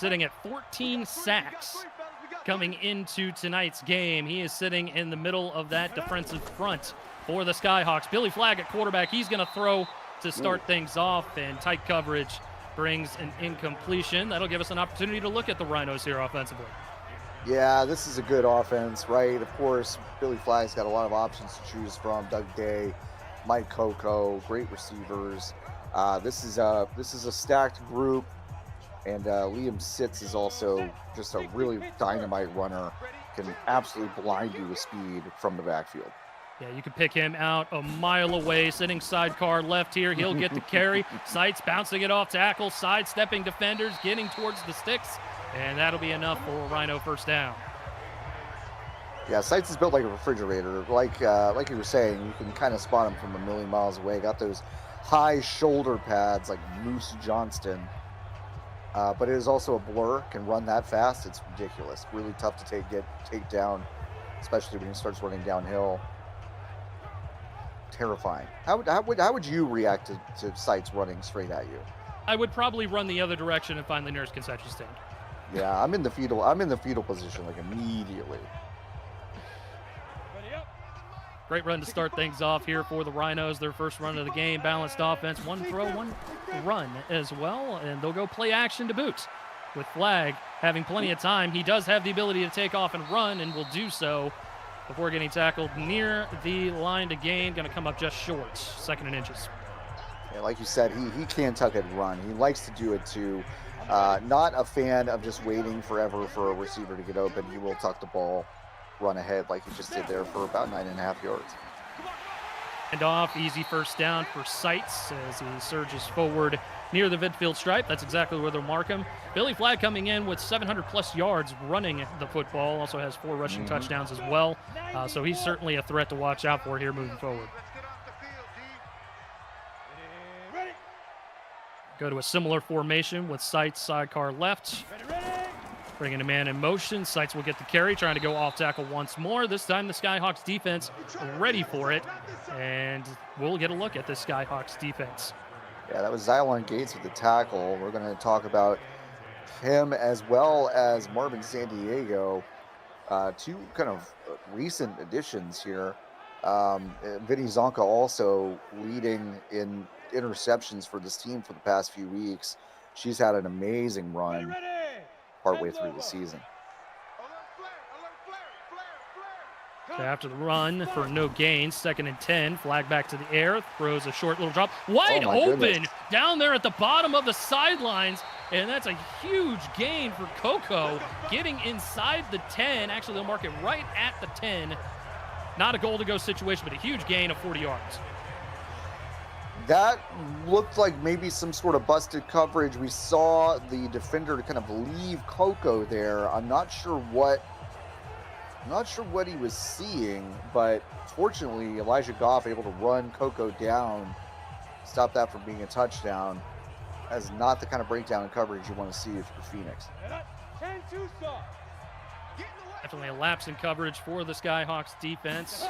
sitting at 14 sacks coming into tonight's game. He is sitting in the middle of that defensive front for the Skyhawks. Billy Flagg at quarterback. He's going to throw to start things off, and tight coverage brings an incompletion. That'll give us an opportunity to look at the Rhinos here offensively. Yeah, this is a good offense, right? Of course, Billy Flagg's got a lot of options to choose from. Doug Day, Mike Coco, great receivers. This is a stacked group, and Liam Sitz is also just a really dynamite runner. Can absolutely blind you with speed from the backfield. Yeah, you can pick him out a mile away, sitting sidecar left here. He'll get the carry. Sights bouncing it off tackles, sidestepping defenders, getting towards the sticks, and that'll be enough for a Rhino first down. Yeah, Sights is built like a refrigerator. Like you were saying, you can kind of spot him from a million miles away. Got those high shoulder pads like Moose Johnston. But it is also a blur. Can run that fast. It's ridiculous. Really tough to take down, especially when he starts running downhill. Terrifying. How would you react to Sights running straight at you? I would probably run the other direction and find the nearest concession stand. Yeah, I'm in the fetal position like immediately. Great run to start things off here for the Rhinos. Their first run of the game, balanced offense, one throw, one run as well, and they'll go play action to boot. With Flagg having plenty of time, he does have the ability to take off and run, and will do so before getting tackled near the line to gain. Going to come up just short, 2nd and inches. Yeah, like you said, he can tuck and run. He likes to do it too. Not a fan of just waiting forever for a receiver to get open. He will tuck the ball, run ahead like he just did there for about 9.5 yards. And off, easy first down for Sights as he surges forward near the midfield stripe. That's exactly where they'll mark him. Billy Flagg coming in with 700-plus yards running the football. Also has 4 rushing touchdowns as well. So he's certainly a threat to watch out for here moving forward. Go to a similar formation with Sights sidecar left. Bringing a man in motion. Sights will get the carry, trying to go off tackle once more. This time the Skyhawks defense ready for it. And we'll get a look at this Skyhawks defense. Yeah, that was Xylon Gates with the tackle. We're going to talk about him as well as Marvin Sandiego. 2 kind of recent additions here. Vinny Zonka also leading in interceptions for this team for the past few weeks. She's had an amazing run partway through the season. So after the run for no gain, 2nd and 10, Flagg back to the air, throws a short little drop, wide open down there at the bottom of the sidelines, and that's a huge gain for Coco, getting inside the 10. Actually, they'll mark it right at the 10. Not a goal-to-go situation, but a huge gain of 40 yards. That looked like maybe some sort of busted coverage. We saw the defender kind of leave Coco there. I'm not sure what he was seeing, but fortunately Elijah Goff able to run Coco down, stop that from being a touchdown. That is not the kind of breakdown in coverage you want to see if you're Phoenix. Definitely a lapse in coverage for the Skyhawks defense.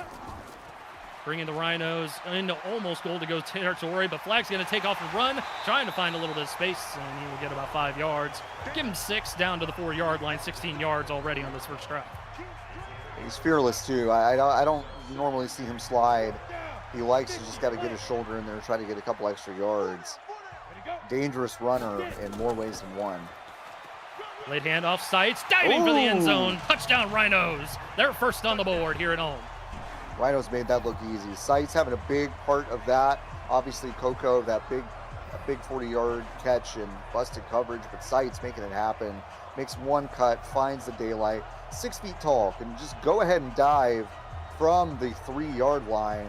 Bringing the Rhinos into almost goal-to-go territory, but Flagg's going to take off and run, trying to find a little bit of space, and he will get about 5 yards. Give him 6 down to the 4-yard line, 16 yards already on this first drive. He's fearless too. I don't normally see him slide. He likes to just got to get his shoulder in there and try to get a couple extra yards. Dangerous runner in more ways than one. Late handoff, Sights, diving for the end zone. Touchdown Rhinos. They're first on the board here at home. Rhinos made that look easy. Sights having a big part of that. Obviously, Coco, that big 40-yard catch and busted coverage, but Sights making it happen. Makes one cut, finds the daylight. 6 feet tall, can just go ahead and dive from the 3-yard line.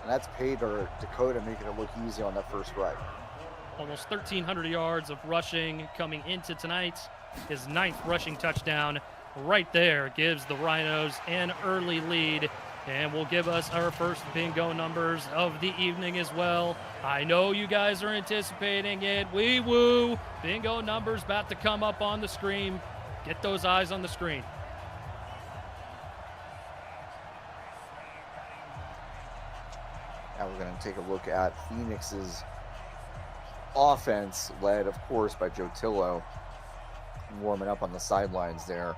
And that's paid to Dakota, making it look easy on that first drive. Almost 1,300 yards of rushing coming into tonight. His 9th rushing touchdown right there gives the Rhinos an early lead, and will give us our first bingo numbers of the evening as well. I know you guys are anticipating it. Wee woo! Bingo numbers about to come up on the screen. Get those eyes on the screen. Now we're going to take a look at Phoenix's offense, led, of course, by Joe Tillo. warming up on the sidelines there.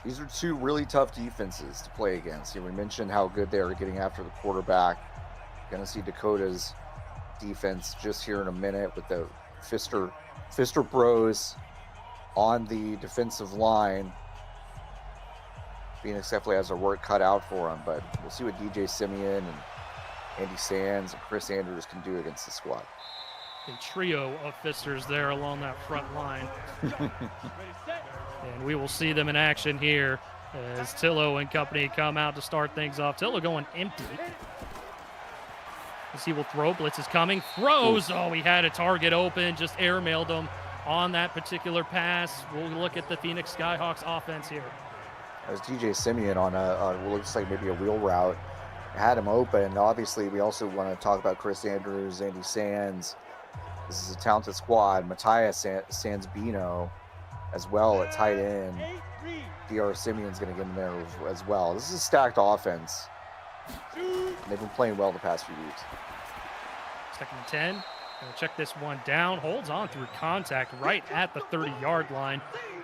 These are two really tough defenses to play against. We mentioned how good they are getting after the quarterback. Going to see Dakota's defense just here in a minute with the Fister Bros on the defensive line. Phoenix definitely has their work cut out for them, but we'll see what DJ Simeon and Andy Sands and Chris Andrews can do against the squad. A trio of Fisters there along that front line. And we will see them in action here as Tillo and company come out to start things off. Tillo going empty. As he will throw. Blitz is coming. Throws. Oh, he had a target open. Just airmailed him on that particular pass. We'll look at the Phoenix Skyhawks offense here. That was DJ Simeon on what looks like maybe a wheel route. Had him open. Obviously, we also want to talk about Chris Andrews, Andy Sands. This is a talented squad. Matthias Sansbino as well at tight end. DR Simeon's going to get in there as well. This is a stacked offense. They've been playing well the past few weeks. 2nd and 10. Gonna check this one down. Holds on through contact right at the 30-yard line.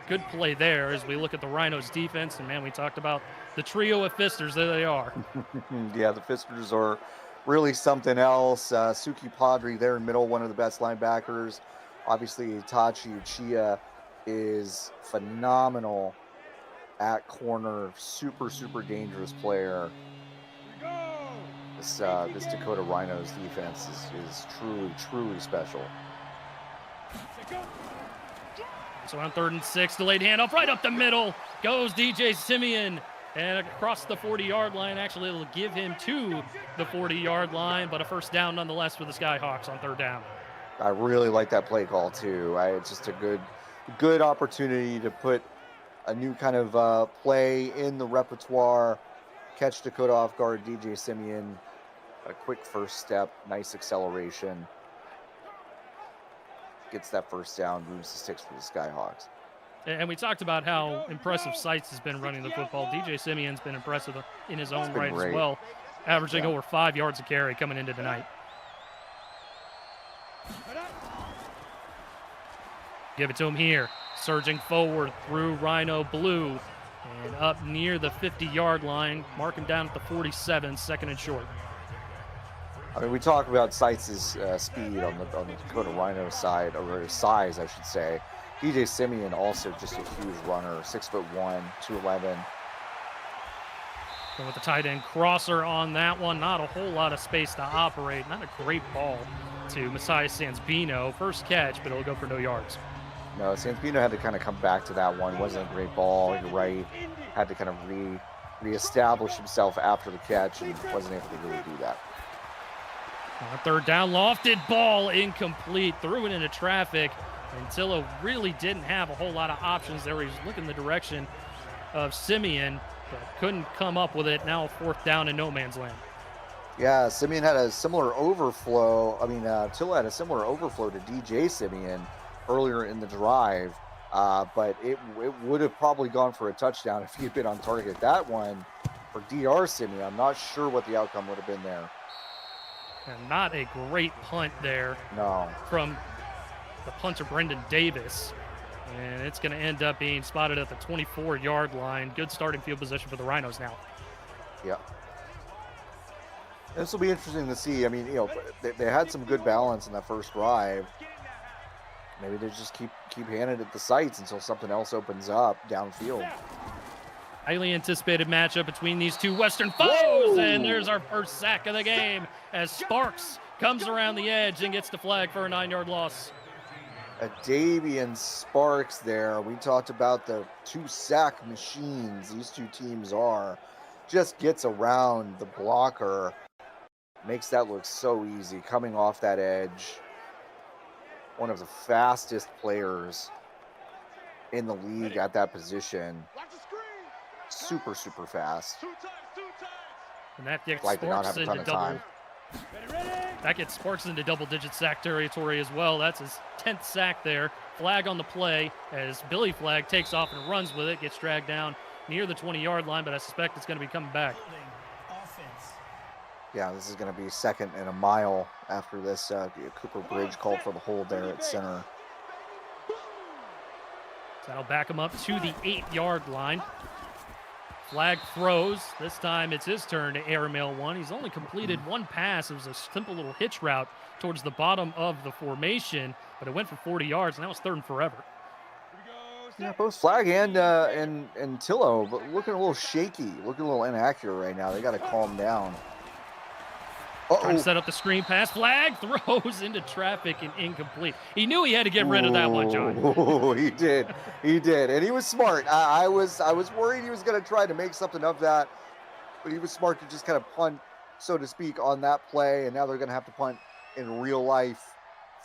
Good play there as we look at the Rhinos defense. And, man, we talked about the trio of Fisters. There they are. Yeah, the Fisters are really something else. Suki Padre there in middle, one of the best linebackers. Obviously, Itachi Uchiha is phenomenal at corner. Super, super dangerous player. This Dakota Rhinos defense is truly, truly special. So on 3rd and 6, delayed handoff right up the middle goes DJ Simeon. And across the 40-yard line, actually it'll give him to the 40-yard line, but a first down nonetheless for the Skyhawks on 3rd down. I really like that play call too. It's just a good opportunity to put a new kind of play in the repertoire, catch Dakota off guard, DJ Simeon, a quick first step, nice acceleration. Gets that first down, moves the sticks for the Skyhawks. And we talked about how impressive Seitz has been running the football. DJ Simeon's been impressive in his own right as well, averaging over 5 yards a carry coming into tonight. Give it to him here. Surging forward through Rhino Blue and up near the 50-yard line. Mark him down at the 47, 2nd and short. I mean, we talk about Seitz's speed on the Dakota Rhino side, or his size, I should say. DJ Simeon also just a huge runner, 6'1", 211. And with the tight end crosser on that one, not a whole lot of space to operate. Not a great ball to Messiah Sansbino. First catch, but it'll go for no yards. No, Sansbino had to kind of come back to that one. It wasn't a great ball. You're right. Had to kind of reestablish himself after the catch and wasn't able to really do that. On 3rd down, lofted ball, incomplete. Threw it into traffic. And Tillo really didn't have a whole lot of options there. He was looking the direction of Simeon, but couldn't come up with it. Now 4th down in no man's land. Yeah, Simeon had a similar overflow. Tillo had a similar overflow to DJ Simeon earlier in the drive, but it would have probably gone for a touchdown if he had been on target. That one for DR Simeon, I'm not sure what the outcome would have been there. And not a great punt there. No. From the punter Brendan Davis, and it's going to end up being spotted at the 24-yard line. Good starting field position for the Rhinos now. Yeah. This will be interesting to see. I mean, they had some good balance in that first drive. Maybe they just keep handing it the sights until something else opens up downfield. Highly anticipated matchup between these two Western foes. Whoa! And there's our first sack of the game as Sparks comes around the edge and gets the flag for a 9-yard loss. Davian Sparks there. We talked about the 2-sack machines these two teams are. Just gets around the blocker. Makes that look so easy. Coming off that edge. One of the fastest players in the league at that position. Super, super fast. And that gets Sparks into double-digit sack territory as well. That's his 10th sack there. Flag on the play as Billy Flag takes off and runs with it. Gets dragged down near the 20-yard line, but I suspect it's going to be coming back. Yeah, this is going to be 2nd and a mile after this. Cooper Bridge called for the hold there at center. That'll back him up to the 8-yard line. Flag throws. This time it's his turn to airmail one. He's only completed one pass. It was a simple little hitch route towards the bottom of the formation, but it went for 40 yards, and that was 3rd and forever. Yeah, both Flag and Tillo, but looking a little shaky, looking a little inaccurate right now. They got to calm down. Trying to set up the screen pass. Flag throws into traffic and incomplete. He knew he had to get rid of that one, John. Oh, he did. He did. And he was smart. I was worried he was going to try to make something of that, but he was smart to just kind of punt, so to speak, on that play. And now they're going to have to punt in real life,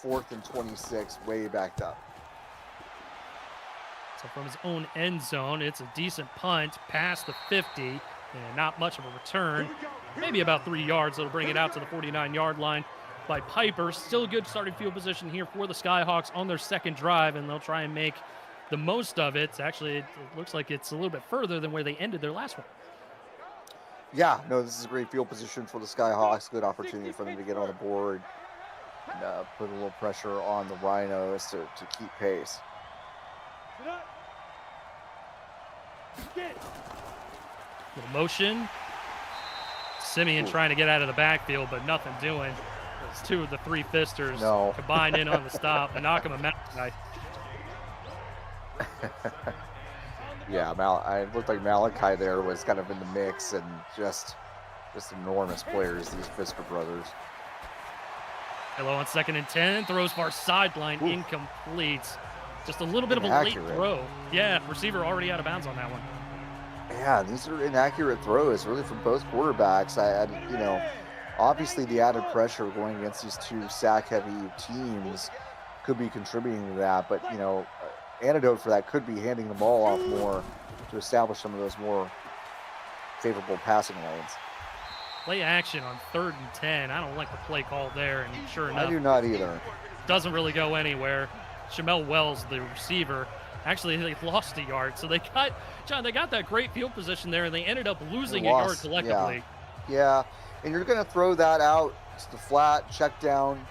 4th and 26, way backed up. So from his own end zone, it's a decent punt past the 50, and not much of a return. Maybe about 3 yards. That'll bring it out to the 49-yard line by Piper. Still a good starting field position here for the Skyhawks on their second drive, and they'll try and make the most of it. Actually, it looks like it's a little bit further than where they ended their last one. Yeah, no, this is a great field position for the Skyhawks. Good opportunity for them to get on the board and put a little pressure on the Rhinos to keep pace. Little motion. Simeon trying to get out of the backfield, but nothing doing. It's 2 of the 3 fisters combined in on the stop and knock him a tonight. Yeah, it looked like Malachi there was kind of in the mix, and just enormous players, these Fisker brothers. Hello on 2nd and 10, throws far sideline, incomplete. Just a little bit of a late throw. Yeah, receiver already out of bounds on that one. Yeah, these are inaccurate throws, really, from both quarterbacks. Obviously the added pressure going against these 2 sack-heavy teams could be contributing to that, but, antidote for that could be handing the ball off more to establish some of those more favorable passing lanes. Play action on 3rd and 10. I don't like the play call there, and sure enough, I do not either. Doesn't really go anywhere. Shamel Wells, the receiver, actually they lost a yard. So they got that great field position there, and they ended up losing a yard collectively. Yeah, and you're going to throw that out to the flat, check down.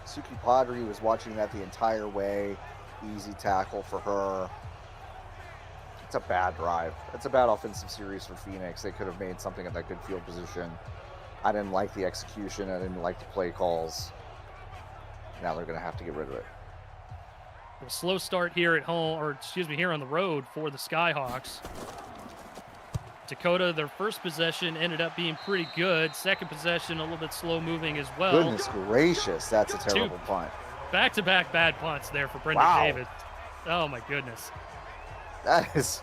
Suki Padri was watching that the entire way. Easy tackle for her. It's a bad drive. It's a bad offensive series for Phoenix. They could have made something at that good field position. I didn't like the execution. I didn't like the play calls. Now they're going to have to get rid of it. A slow start here at home, here on the road for the Skyhawks. Dakota, their first possession ended up being pretty good. Second possession, a little bit slow moving as well. Goodness gracious, that's a terrible punt. Back-to-back bad punts there for Brendan Davis. Oh my goodness. That is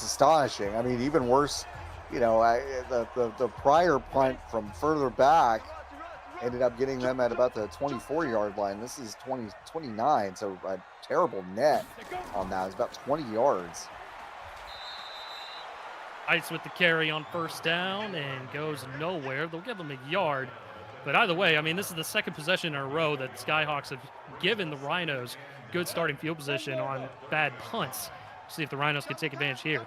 astonishing. I mean, even worse, the prior punt from further back ended up getting them at about the 24-yard line. This is 29, so a terrible net on that. It's about 20 yards. Ice with the carry on 1st down and goes nowhere. They'll give them a yard. But either way, I mean, this is the second possession in a row that Skyhawks have given the Rhinos good starting field position on bad punts. See if the Rhinos can take advantage here.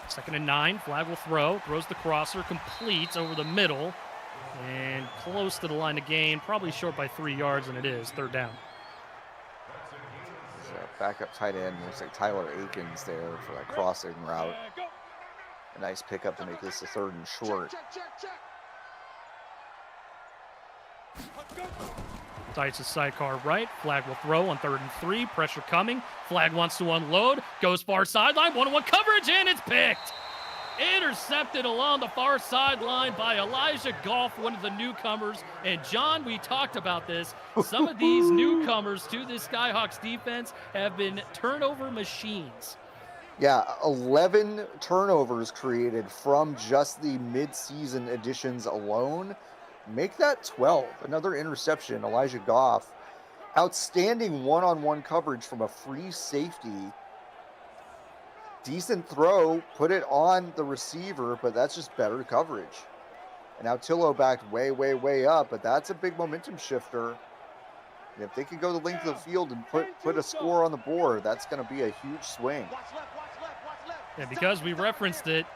2nd and 9, Flag will throw, throws the crosser, completes over the middle, and close to the line of gain, probably short by 3 yards, and it is 3rd down. So backup tight end, looks like Tyler Akins there for that crossing route. A nice pickup to make this a 3rd and short. Tights his sidecar right. Flag will throw on 3rd and 3. Pressure coming. Flag wants to unload. Goes far sideline. 1-on-1 coverage, and it's picked. Intercepted along the far sideline by Elijah Goff, one of the newcomers. And John, we talked about this. Some of these newcomers to this Skyhawks defense have been turnover machines. Yeah, 11 turnovers created from just the mid-season additions alone. Make that 12. Another interception. Elijah Goff. Outstanding one-on-one coverage from a free safety. Decent throw. Put it on the receiver, but that's just better coverage. And now Tillo backed way, way, way up, but that's a big momentum shifter. And if they can go the length of the field and put a score on the board, that's going to be a huge swing. And because we referenced it,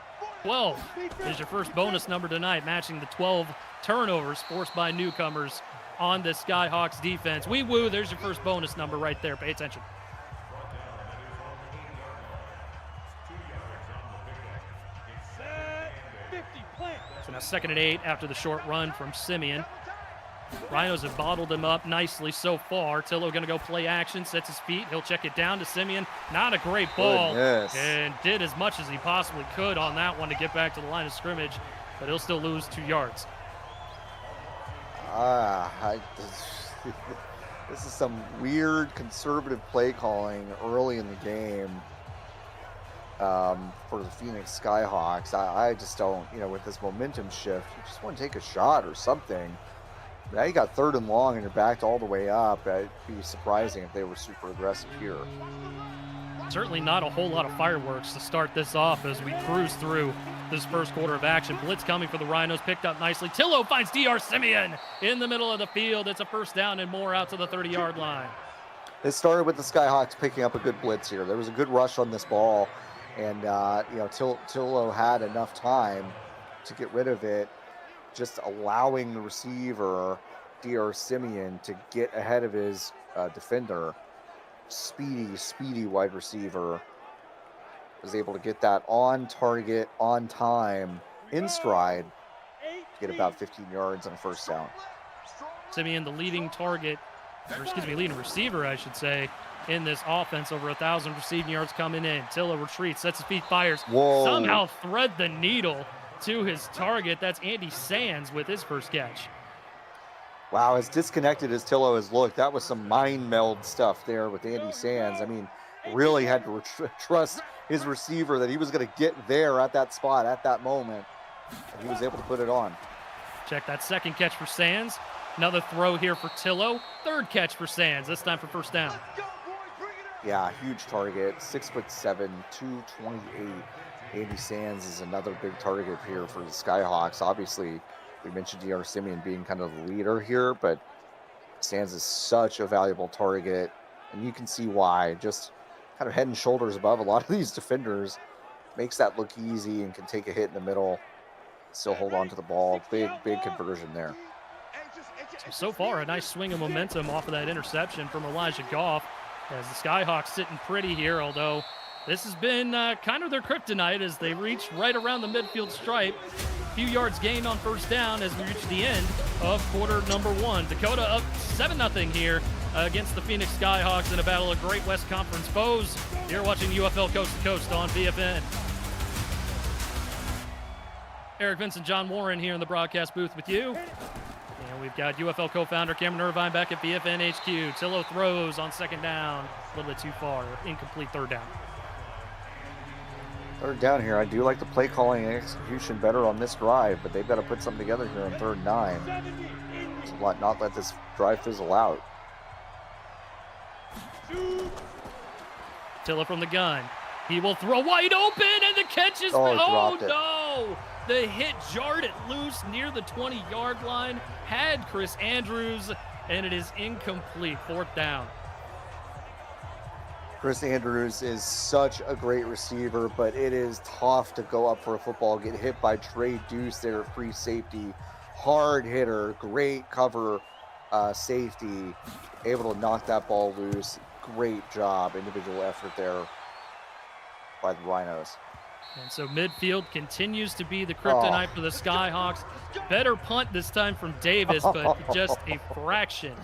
12 is your first bonus number tonight, matching the 12 turnovers forced by newcomers on this Skyhawks defense. We woo, there's your first bonus number right there. Pay attention. So now 2nd and 8 after the short run from Simeon. Rhinos have bottled him up nicely so far. Tillo going to go play action, sets his feet. He'll check it down to Simeon. Not a great ball. Goodness. And did as much as he possibly could on that one to get back to the line of scrimmage, but he'll still lose 2 yards. This is some weird conservative play calling early in the game for the Phoenix Skyhawks. I just don't, with this momentum shift, you just want to take a shot or something. Now you got 3rd and long and you're backed all the way up. It'd be surprising if they were super aggressive here. Certainly not a whole lot of fireworks to start this off as we cruise through this first quarter of action. Blitz coming for the Rhinos, picked up nicely. Tillo finds DR Simeon in the middle of the field. It's a first down and more out to the 30-yard line. It started with the Skyhawks picking up a good blitz here. There was a good rush on this ball, and Tillo had enough time to get rid of it, just allowing the receiver, DR Simeon, to get ahead of his defender. Speedy wide receiver was able to get that on target, on time, in stride, to get about 15 yards on a first down. Simeon, the leading leading receiver, I should say, in this offense. Over 1,000 receiving yards coming in. Tillo retreats, sets his feet, fires. Whoa. Somehow thread the needle to his target. That's Andy Sands with his first catch. Wow, as disconnected as Tillo has looked, that was some mind meld stuff there with Andy Sands. I mean, really had to trust his receiver that he was going to get there at that spot at that moment, and he was able to put it on. Check that second catch for Sands. Another throw here for Tillo. 3rd catch for Sands, this time for first down. Yeah, huge target, 6'7", 228. Andy Sands is another big target here for the Skyhawks. Obviously, we mentioned DR Simeon being kind of the leader here, but Sands is such a valuable target, and you can see why. Just kind of head and shoulders above a lot of these defenders, makes that look easy and can take a hit in the middle, still hold on to the ball. Big conversion there. So far, a nice swing of momentum off of that interception from Elijah Goff, as the Skyhawks sitting pretty here, although this has been kind of their kryptonite as they reach right around the midfield stripe. A few yards gained on first down as we reach the end of quarter number 1. Dakota up 7-0 here against the Phoenix Skyhawks in a battle of Great West Conference foes. You're watching UFL Coast to Coast on VFN. Eric Vincent, John Warren here in the broadcast booth with you. And we've got UFL co-founder Cameron Irvine back at VFN HQ. Tillo throws on 2nd down. A little bit too far. Incomplete 3rd down. 3rd down here. I do like the play calling and execution better on this drive, but they've got to put something together here on 3rd and 9 to not let this drive fizzle out. Tillo from the gun. He will throw wide open, and the catch is... Oh, no! The hit jarred it loose near the 20-yard line. Had Chris Andrews, and it is incomplete. 4th down. Chris Andrews is such a great receiver, but it is tough to go up for a football, get hit by Trey Deuce there at free safety. Hard hitter, great cover safety, able to knock that ball loose. Great job, individual effort there by the Rhinos. And so midfield continues to be the kryptonite for the Skyhawks. Better punt this time from Davis, but just a fraction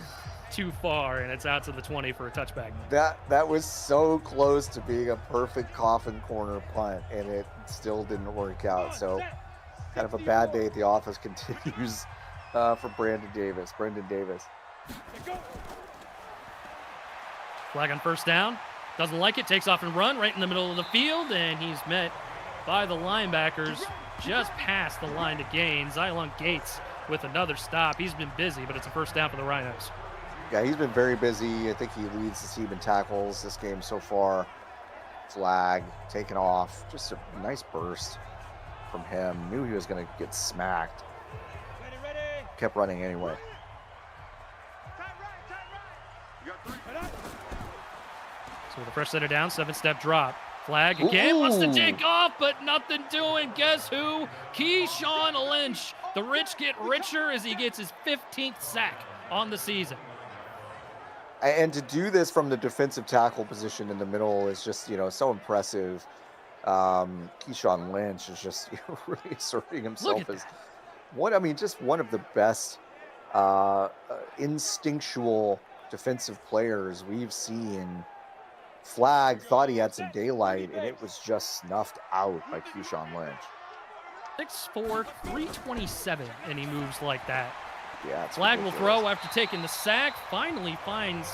too far, and it's out to the 20 for a touchback. That was so close to being a perfect coffin corner punt, and it still didn't work out. So kind of a bad day at the office continues for Brendan Davis. Flag on first down. Doesn't like it. Takes off and run right in the middle of the field, and he's met by the linebackers just past the line to gain. Xylon Gates with another stop. He's been busy, but it's a first down for the Rhinos. Yeah, he's been very busy. I think he leads the team in tackles this game so far. Flag, taken off. Just a nice burst from him. Knew he was going to get smacked. Kept running anyway. So with a fresh set of down, 7-step drop. Flag again, wants to take off, but nothing doing. Guess who? Keyshawn Lynch. The rich get richer as he gets his 15th sack on the season. And to do this from the defensive tackle position in the middle is just, so impressive. Keyshawn Lynch is just really asserting himself as just one of the best instinctual defensive players we've seen. Flag thought he had some daylight, and it was just snuffed out by Keyshawn Lynch. 6'4", 327, and he moves like that. Yeah, Flag will throw after taking the sack. Finally finds,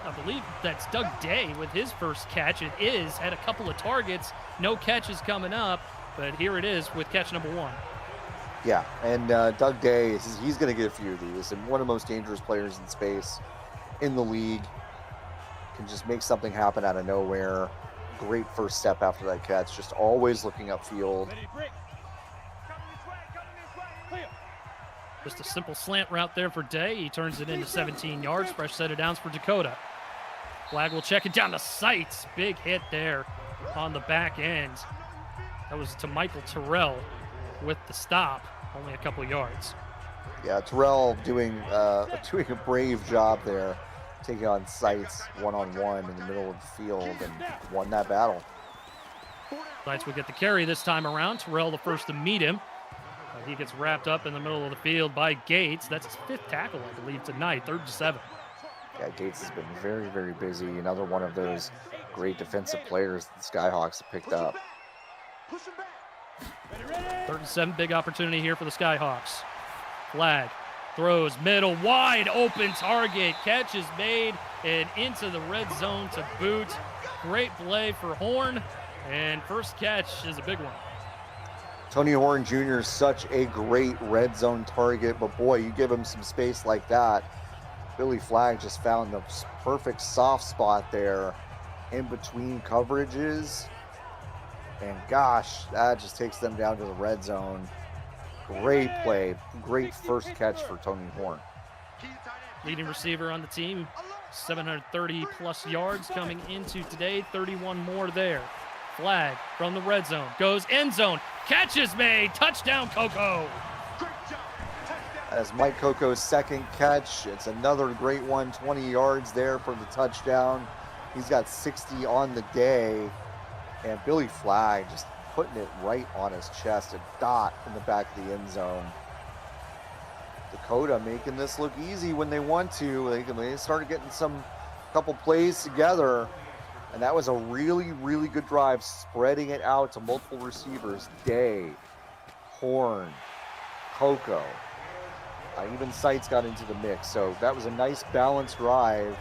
I believe that's Doug Day with his first catch. It is, had a couple of targets. No catches coming up, but here it is with catch number 1. Yeah, and Doug Day, he's going to get a few of these. And one of the most dangerous players in space in the league. Can just make something happen out of nowhere. Great first step after that catch. Just always looking upfield. Just a simple slant route there for Day. He turns it into 17 yards. Fresh set of downs for Dakota. Flag will check it down to Sights. Big hit there on the back end. That was to Michael Terrell with the stop. Only a couple yards. Yeah, Terrell doing a brave job there, taking on Sights one-on-one in the middle of the field and won that battle. Sights would get the carry this time around. Terrell the first to meet him. He gets wrapped up in the middle of the field by Gates. That's his 5th tackle, I believe, tonight, 3rd and 7. Yeah, Gates has been very, very busy. Another one of those great defensive players the Skyhawks have picked up. 3rd and 7, big opportunity here for the Skyhawks. Flag throws middle, wide open target. Catch is made and into the red zone to boot. Great play for Horn, and first catch is a big one. Tony Horn Jr. is such a great red zone target, but boy, you give him some space like that. Billy Flag just found the perfect soft spot there in between coverages. And gosh, that just takes them down to the red zone. Great play, great first catch for Tony Horn. Leading receiver on the team, 730 plus yards coming into today, 31 more there. Flag from the red zone, goes end zone, catch is made, touchdown Coco. As Mike Coco's second catch, it's another great one, 20 yards there for the touchdown. He's got 60 on the day, and Billy Flag just putting it right on his chest, a dot in the back of the end zone. Dakota making this look easy when they want to. They started getting couple plays together. And that was a really, really good drive, spreading it out to multiple receivers. Day, Horn, Coco. Even Sights got into the mix. So that was a nice balanced drive.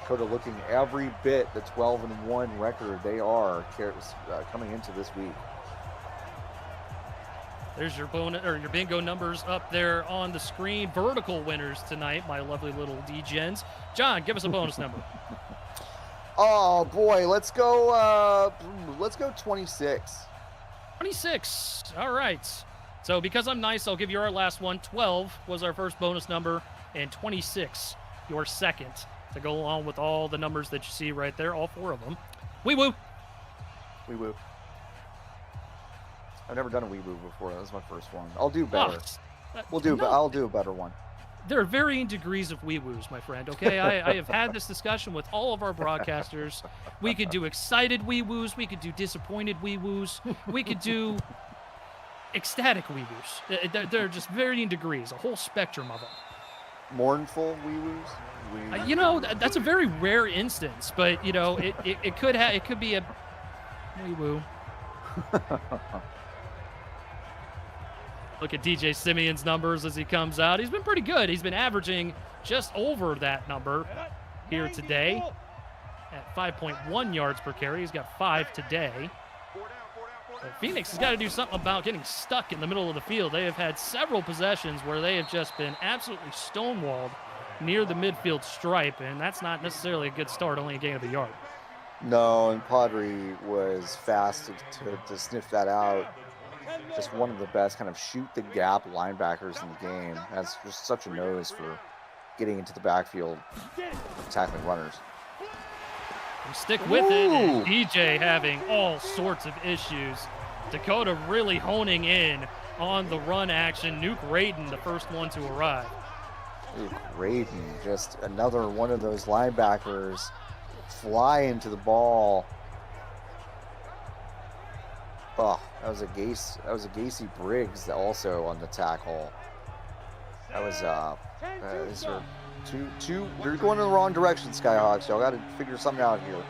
Dakota looking every bit the 12-1 record they are coming into this week. There's your bonus or your bingo numbers up there on the screen. Vertical winners tonight, my lovely little D-Gens. John, give us a bonus number. Oh boy, let's go 26. 26. All right. So because I'm nice, I'll give you our last one. 12 was our first bonus number, and 26 your second, to go along with all the numbers that you see right there, all 4 of them. Wee woo. Wee woo. I've never done a wee woo before. That was my first one. I'll do better. I'll do a better one. There are varying degrees of wee-woos, my friend, okay? I have had this discussion with all of our broadcasters. We could do excited wee-woos. We could do disappointed wee-woos. We could do ecstatic wee-woos. They're just varying degrees, a whole spectrum of them. Mournful wee-woos? That's a very rare instance, but, it could be a wee-woo. Look at DJ Simeon's numbers as he comes out. He's been pretty good. He's been averaging just over that number here today at 5.1 yards per carry. He's got 5 today. But Phoenix has got to do something about getting stuck in the middle of the field. They have had several possessions where they have just been absolutely stonewalled near the midfield stripe, and that's not necessarily a good start, only a gain of a yard. No, and Padre was fast to sniff that out. Just one of the best kind of shoot the gap linebackers in the game. Has just such a nose for getting into the backfield, tackling runners. And stick with it. And DJ having all sorts of issues. Dakota really honing in on the run action. Nuke Raiden, the first one to arrive. Ooh, Graydon, just another one of those linebackers fly into the ball. Oh, that was a Gacy Briggs also on the tackle. That was these are two. You're going in the wrong direction, Skyhawks. Y'all got to figure something out here.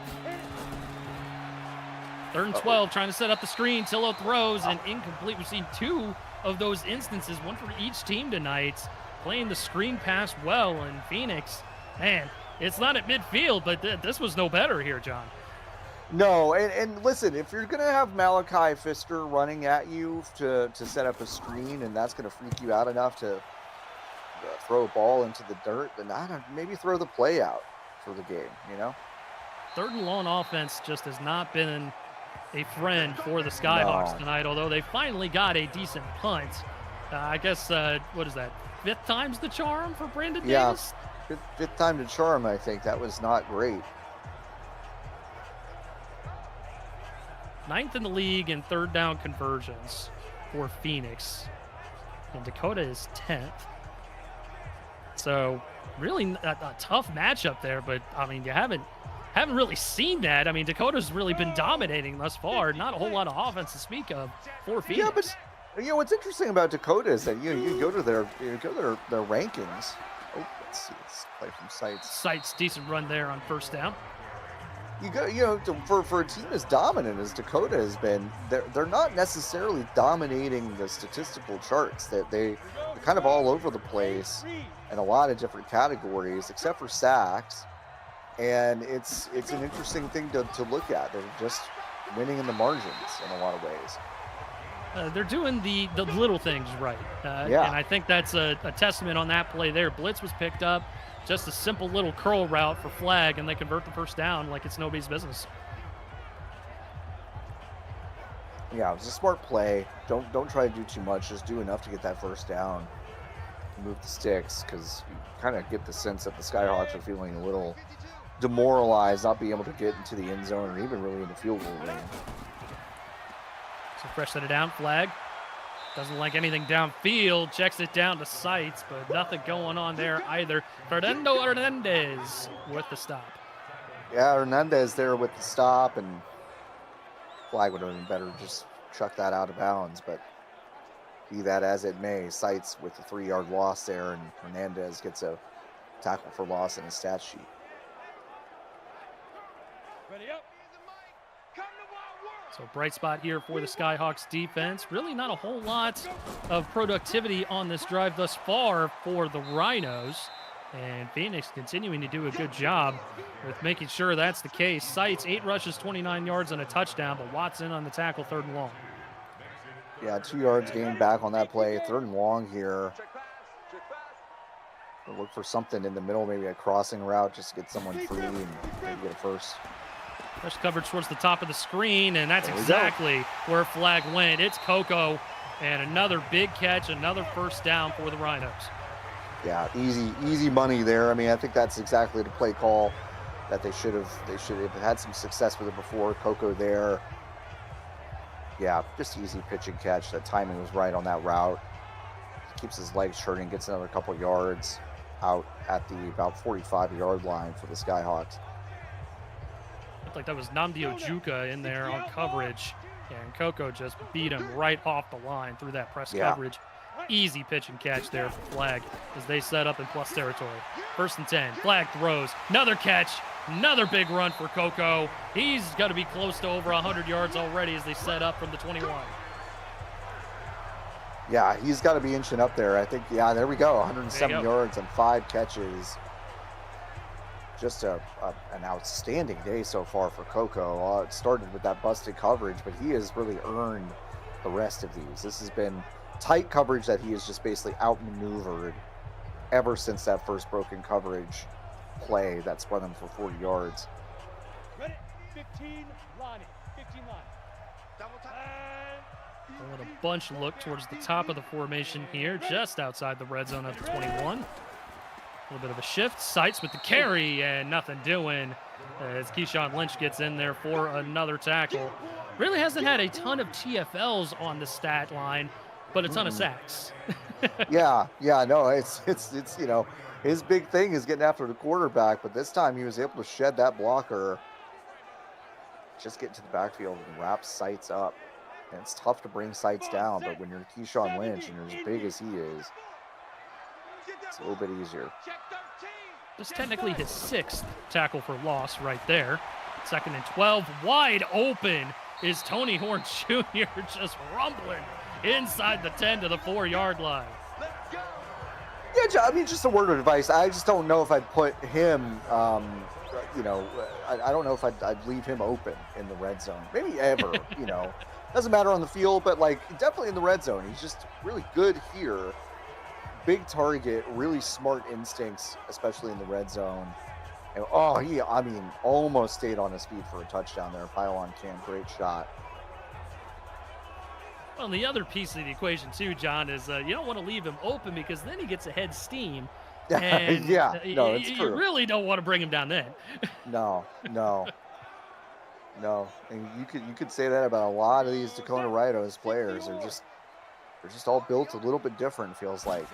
3rd and 12, trying to set up the screen. Tillo throws and incomplete. We've seen 2 of those instances, one for each team tonight, playing the screen pass well. And Phoenix, man, it's not at midfield, but this was no better here, John. No, and listen, if you're going to have Malachi Pfister running at you to set up a screen, and that's going to freak you out enough to throw a ball into the dirt, then maybe throw the play out for the game, you know? 3rd and long offense just has not been a friend for the Skyhawks tonight, although they finally got a decent punt. I guess, what is that, 5th time's the charm for Brandon Davis? Yeah, fifth time to charm, I think. That was not great. 9th in the league in 3rd down conversions for Phoenix. And Dakota is 10th. So really a tough matchup there, but I mean, you haven't really seen that. I mean, Dakota's really been dominating thus far. Not a whole lot of offense to speak of for Phoenix. Yeah, but you know what's interesting about Dakota is that you go to their rankings. Oh, let's see, let's play from Sights. Sights, decent run there on 1st down. For a team as dominant as Dakota has been, they're not necessarily dominating the statistical charts. That they're kind of all over the place in a lot of different categories, except for sacks. And it's an interesting thing to look at. They're just winning in the margins in a lot of ways. They're doing the little things right. And I think that's a testament on that play there. Blitz was picked up. Just a simple little curl route for flag, and they convert the 1st down like it's nobody's business. Yeah, it was a smart play. Don't try to do too much. Just do enough to get that 1st down. Move the sticks, because you kind of get the sense that the Skyhawks are feeling a little demoralized, not being able to get into the end zone or even really in the field goal range. So fresh set it down, flag. Doesn't like anything downfield, checks it down to Sights, but nothing going on there either. Fernando Hernandez with the stop. Yeah, Hernandez there with the stop, and flag would have been better just chuck that out of bounds, but be that as it may, Sights with a 3-yard loss there, and Hernandez gets a tackle for loss in his stat sheet. Ready up. So bright spot here for the Skyhawks defense. Really not a whole lot of productivity on this drive thus far for the Rhinos. And Phoenix continuing to do a good job with making sure that's the case. Sights, 8 rushes, 29 yards, and a touchdown, but Watson on the tackle, 3rd and long. Yeah, 2 yards gained back on that play. 3rd and long here. We'll look for something in the middle, maybe a crossing route, just to get someone free and maybe get a first. Fresh coverage towards the top of the screen, and that's exactly where flag went. It's Coco, and another big catch, another 1st down for the Rhinos. Yeah, easy money there. I mean, I think that's exactly the play call that they should have had some success with it before. Coco there. Yeah, just easy pitch and catch. That timing was right on that route. Keeps his legs turning, gets another couple yards out at the about 45-yard line for the Skyhawks. Looked like that was Nnamdi Ojuka in there on coverage, and Coco just beat him right off the line through that press coverage. Easy pitch and catch there for flag as they set up in plus territory. 1st and 10, flag throws, another catch, another big run for Coco. He's got to be close to over 100 yards already as they set up from the 21. Yeah, he's got to be inching up there. I think, yeah, there we go, 107 yards and 5 catches. Just an outstanding day so far for Coco. It started with that busted coverage, but he has really earned the rest of these. This has been tight coverage that he has just basically outmaneuvered ever since that first broken coverage play that spun him for 40 yards. Ready, 15, Lonnie, 15 line. Double time. Let a bunch look towards the top of the formation here, just outside the red zone at the 21. A little bit of a shift. Sights with the carry, and nothing doing as Keyshawn Lynch gets in there for another tackle. Really hasn't had a ton of TFLs on the stat line, but a ton of sacks. yeah, no, it's his big thing is getting after the quarterback, but this time he was able to shed that blocker. Just get to the backfield and wrap Sights up. And it's tough to bring Sights down, but when you're Keyshawn Lynch and you're as big as he is, it's a little bit easier. Just technically his 6th tackle for loss right there. 2nd and 12, wide open is Tony Horn Jr. just rumbling inside the 10 to the 4-yard line. Yeah, I mean, just a word of advice. I just don't know if I'd put him, you know, I don't know if I'd leave him open in the red zone. Maybe ever, you know. Doesn't matter on the field, but, like, definitely in the red zone. He's just really good here. Big target, really smart instincts, especially in the red zone. And, oh, he, I mean, almost stayed on his feet for a touchdown there. Pylon cam, great shot. Well, the other piece of the equation, too, John, is you don't want to leave him open because then he gets ahead steam. And yeah, no, it's you true. really don't want to bring him down then. No. And you could say that about a lot of these Dakota Rhinos players. They're just all built a little bit different, feels like.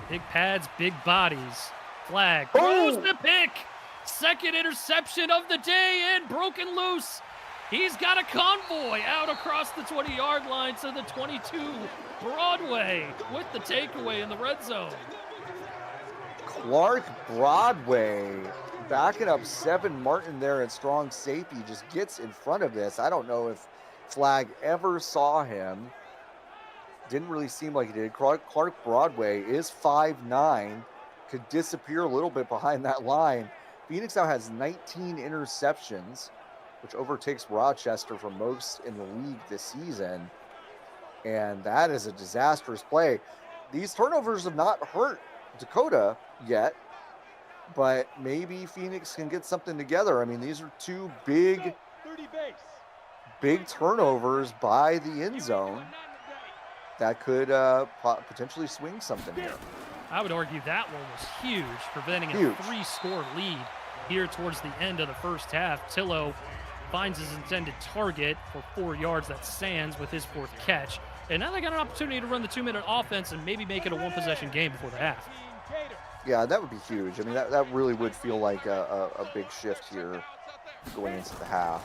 Big pads, big bodies. Flag. Throws the pick. 2nd interception of the day and broken loose. He's got a convoy out across the 20-yard line to the 22 Broadway with the takeaway in the red zone. Clark Broadway backing up 7 Martin there at strong safety, just gets in front of this. I don't know if Flag ever saw him. Didn't really seem like he did. Clark Broadway is 5'9", could disappear a little bit behind that line. Phoenix now has 19 interceptions, which overtakes Rochester for most in the league this season. And that is a disastrous play. These turnovers have not hurt Dakota yet, but maybe Phoenix can get something together. I mean, these are 2 big turnovers by the end zone that could potentially swing something here. I would argue that one was huge, preventing a 3-score lead here towards the end of the first half. Tillo finds his intended target for 4 yards. That's Sands with his 4th catch. And now they got an opportunity to run the 2-minute offense and maybe make it a 1-possession game before the half. Yeah, that would be huge. I mean, that really would feel like a big shift here going into the half.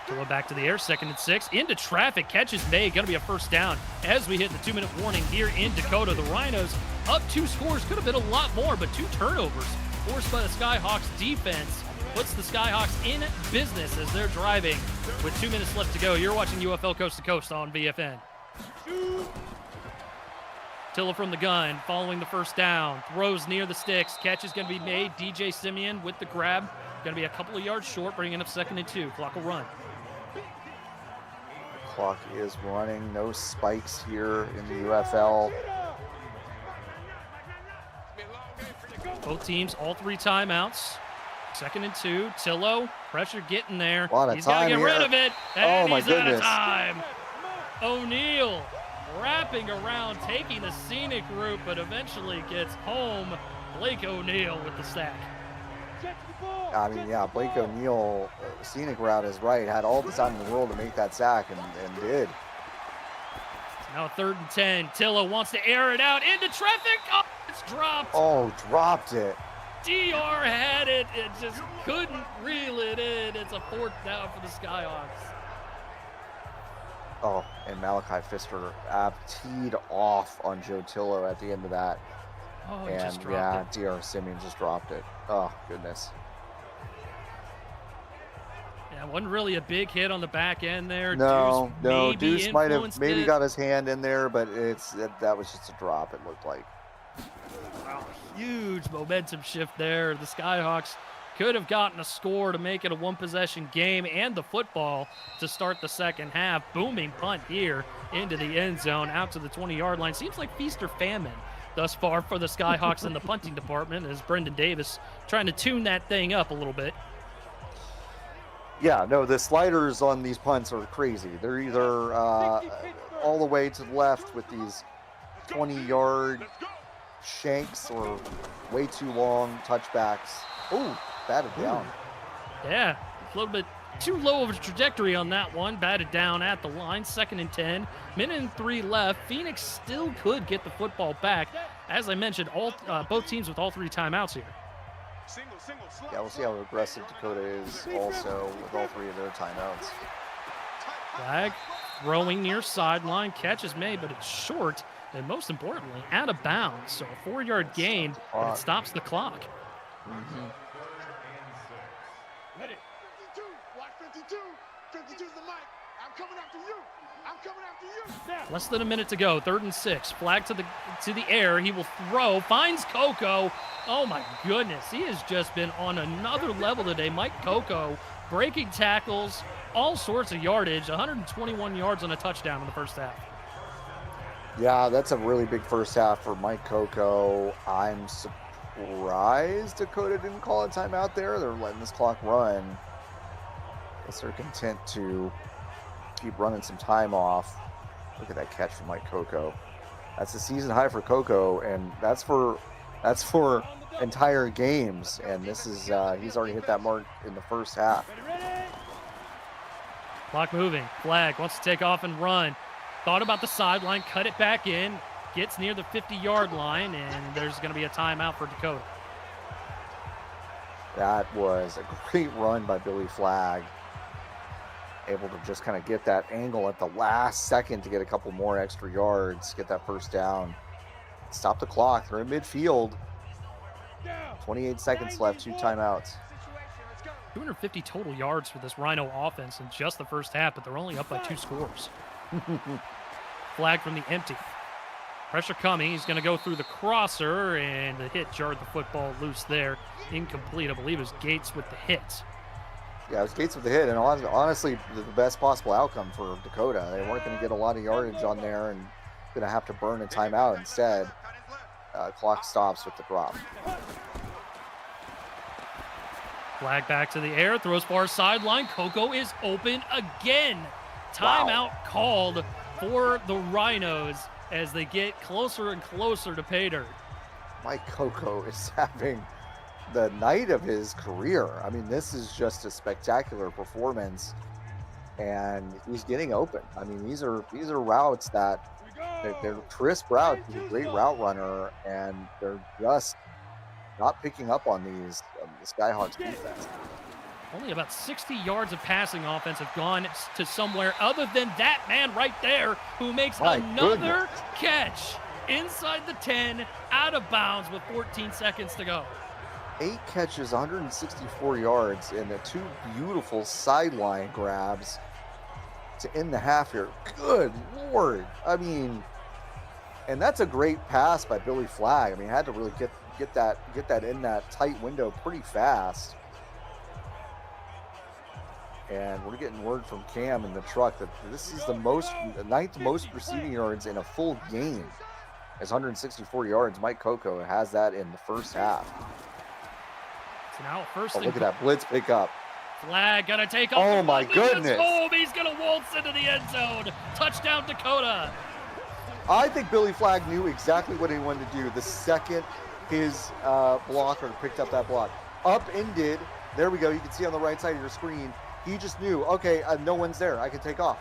Tillo back to the air, 2nd and 6. Into traffic, catch is made. Going to be a first down as we hit the 2-minute warning here in Dakota. The Rhinos up 2 scores. Could have been a lot more, but 2 turnovers forced by the Skyhawks defense puts the Skyhawks in business as they're driving with 2 minutes left to go. You're watching UFL Coast to Coast on VFN. Tillo from the gun, following the first down, throws near the sticks. Catch is going to be made. DJ Simeon with the grab. Going to be a couple of yards short, bringing up 2nd and 2. Clock will run. Clock is running. No spikes here in the UFL. Both teams, all 3 timeouts. 2nd and 2. Tillo, pressure getting there. He's got to get rid of it. And he's out of time. O'Neal wrapping around, taking the scenic route, but eventually gets home. Blake O'Neal with the sack. I mean, yeah, Blake O'Neal, scenic route is right. Had all the time in the world to make that sack and did. Now 3rd and 10. Tillo wants to air it out into traffic. Oh, it's dropped. Oh, dropped it. DR had it. It just couldn't reel it in. It's a 4th down for the Skyhawks. Oh, and Malachi Pfister teed off on Joe Tillo at the end of that. Oh, and yeah, DR Simeon just dropped it. Oh, goodness. Yeah, wasn't really a big hit on the back end there. No, Deuce might have maybe got his hand in there, but that was just a drop, it looked like. Wow, huge momentum shift there. The Skyhawks could have gotten a score to make it a 1-possession game and the football to start the second half. Booming punt here into the end zone, out to the 20-yard line. Seems like feast or famine thus far for the Skyhawks in the punting department, as Brendan Davis trying to tune that thing up a little bit. Yeah, no, the sliders on these punts are crazy. They're either all the way to the left with these 20-yard shanks or way too long touchbacks. Oh, batted down. Yeah, a little bit too low of a trajectory on that one. Batted down at the line. 2nd and 10. Minute and 3 left. Phoenix still could get the football back. As I mentioned, both teams with all 3 timeouts here. Yeah, we'll see how aggressive Dakota is also with all 3 of their timeouts. Flag throwing near sideline. Catch is made, but it's short. And most importantly, out of bounds. So a 4-yard gain, but it stops the clock. Mm-hmm. Ready. 52. Block 52. 52 is the mic. I'm coming after you. I'm coming after you. Now. Less than a minute to go. 3rd and 6. Flag to the air. He will throw. Finds Coco. Oh my goodness. He has just been on another level today. Mike Coco breaking tackles, all sorts of yardage. 121 yards on a touchdown in the first half. Yeah, that's a really big first half for Mike Coco. I'm surprised Dakota didn't call a timeout there. They're letting this clock run. Guess they're content to keep running some time off. Look at that catch from Mike Coco. That's a season high for Coco, and that's for entire games. And this is he's already hit that mark in the first half. Clock moving. Flag wants to take off and run. Thought about the sideline, cut it back in, gets near the 50-yard line, and there's going to be a timeout for Dakota. That was a great run by Billy Flagg. Able to just kind of get that angle at the last second to get a couple more extra yards, get that first down. Stop the clock. They're in midfield. 28 seconds left, 2 timeouts. 250 total yards for this Rhino offense in just the first half, but they're only up by 2 scores. Flag from the empty. Pressure coming. He's going to go through the crosser, and the hit jarred the football loose there. Incomplete. I believe it was Gates with the hit. Yeah, it was Gates with the hit, and honestly, the best possible outcome for Dakota. They weren't going to get a lot of yardage on there and going to have to burn a timeout instead. Clock stops with the drop. Flag back to the air. Throws far sideline. Coco is open again. Timeout called for the Rhinos as they get closer and closer to pay dirt. Mike Coco is having the night of his career. I mean, this is just a spectacular performance, and he's getting open. I mean, these are routes that they're crisp routes. He's a great route runner, and they're just not picking up on these the Skyhawks defense. Only about 60 yards of passing offense have gone to somewhere other than that man right there who makes another catch inside the 10, out of bounds with 14 seconds to go. 8 catches, 164 yards, and the 2 beautiful sideline grabs to end the half here. Good Lord. I mean, and that's a great pass by Billy Flagg. I mean, had to really get that in that tight window pretty fast. And we're getting word from Cam in the truck that this is the 9th most receiving yards in a full game. It's 164 yards. Mike Coco has that in the first halst. So now first look at that blitz pickup. Flag gonna take off. Oh my goodness. Home. He's gonna waltz into the end zone. Touchdown Dakota. I think Billy Flagg knew exactly what he wanted to do the second his blocker picked up that block. Upended. There we go. You can see on the right side of your screen. He just knew, okay, no one's there. I can take off.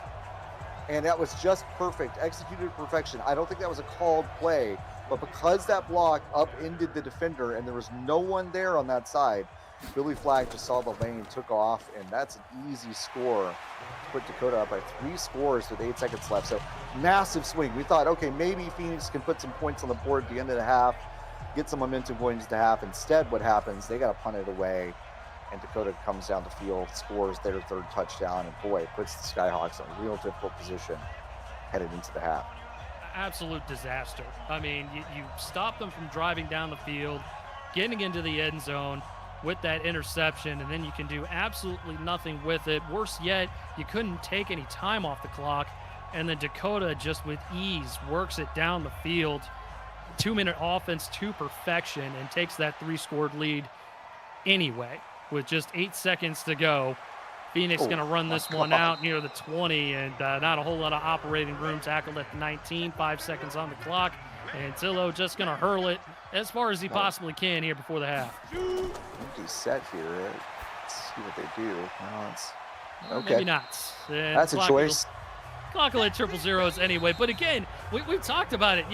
And that was just perfect. Executed to perfection. I don't think that was a called play, but because that block upended the defender and there was no one there on that side, Billy Flagg just saw the lane, took off, and that's an easy score to put Dakota up by 3 scores with 8 seconds left. So massive swing. We thought, okay, maybe Phoenix can put some points on the board at the end of the half, get some momentum going into the half. Instead, what happens, they got to punt it away. And Dakota comes down the field, scores their 3rd touchdown, and boy, it puts the Skyhawks in a real difficult position headed into the half. Absolute disaster. I mean, you stop them from driving down the field, getting into the end zone with that interception, and then you can do absolutely nothing with it. Worse yet, you couldn't take any time off the clock, and then Dakota just with ease works it down the field. 2-minute offense to perfection and takes that 3-scored lead anyway. With just 8 seconds to go, Phoenix going to run this one out near the 20, and not a whole lot of operating room. Tackled at the 19, 5 seconds on the clock, and Tillo just going to hurl it as far as he possibly can here before the half. Empty set here. Let's see what they do. Now it's Okay. Maybe not. And That's a choice. Clock will hit triple zeros anyway. But again, we've talked about it.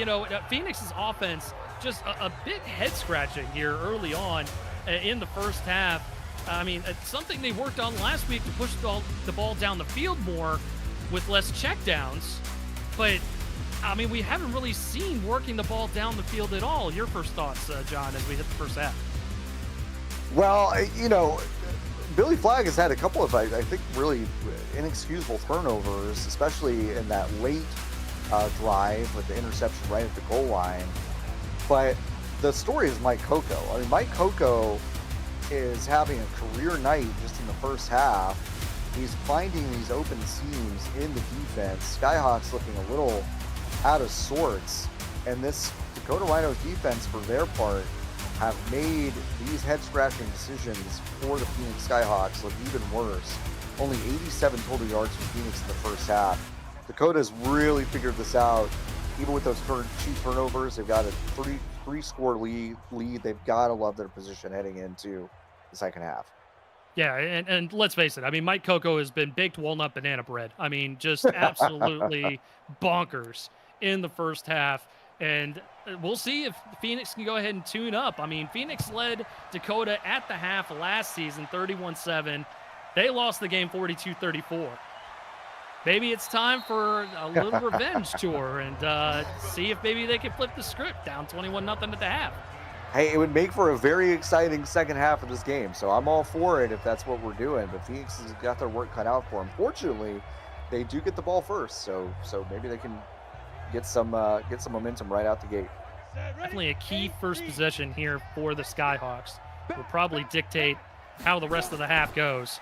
Phoenix's offense just a bit head scratching here early on in the first half. I mean, it's something they worked on last week to push the ball down the field more with less checkdowns. But I mean, we haven't really seen working the ball down the field at all. Your first thoughts, John, as we hit the first half? Well, Billy Flagg has had a couple of, I think, really inexcusable turnovers, especially in that late drive with the interception right at the goal line. But the story is Mike Coco. I mean, Mike Coco is having a career night just in the first half. He's finding these open seams in the defense. Skyhawks looking a little out of sorts. And this Dakota Rhinos defense, for their part, have made these head-scratching decisions for the Phoenix Skyhawks look even worse. Only 87 total yards for Phoenix in the first half. Dakota's really figured this out. Even with those two turnovers, they've got a three-score lead. They've got to love their position heading into the second half. Yeah, and let's face it. I mean, Mike Coco has been baked walnut banana bread. I mean, just absolutely bonkers in the first half. And we'll see if Phoenix can go ahead and tune up. I mean, Phoenix led Dakota at the half last season, 31-7. They lost the game 42-34. Maybe it's time for a little revenge tour and see if maybe they can flip the script, down 21-0 at the half. Hey, it would make for a very exciting second half of this game, so I'm all for it if that's what we're doing. But Phoenix has got their work cut out for them. Fortunately, they do get the ball first, so maybe they can get some momentum right out the gate. Definitely a key first possession here for the Skyhawks. Will probably dictate how the rest of the half goes,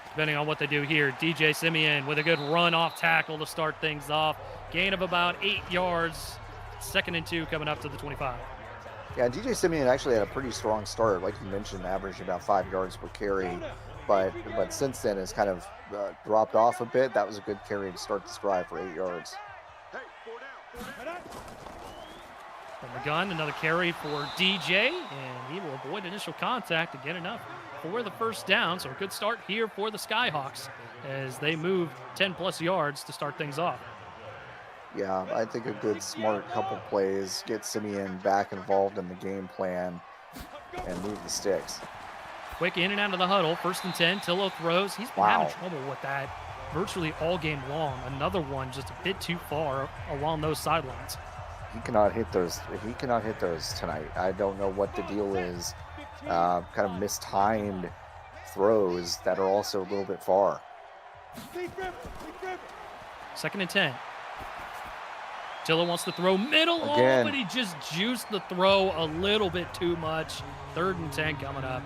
depending on what they do here. DJ Simeon with a good run off tackle to start things off. Gain of about 8 yards. 2nd and 2 coming up to the 25. Yeah, DJ Simeon actually had a pretty strong start, like you mentioned, averaging about 5 yards per carry. But since then has kind of dropped off a bit. That was a good carry to start this drive for 8 yards. From the gun, another carry for DJ, and he will avoid initial contact to get enough for the first down. So a good start here for the Skyhawks as they move 10-plus yards to start things off. Yeah, I think a good, smart couple plays, get Simeon back involved in the game plan and move the sticks. Quick in and out of the huddle. 1st and 10. Tillo throws. He's been having trouble with that virtually all game long. Another one just a bit too far along those sidelines. He cannot hit those. He cannot hit those tonight. I don't know what the deal is. Kind of mistimed throws that are also a little bit far. 2nd and 10. Tillo wants to throw middle, but he just juiced the throw a little bit too much. 3rd and 10 coming up.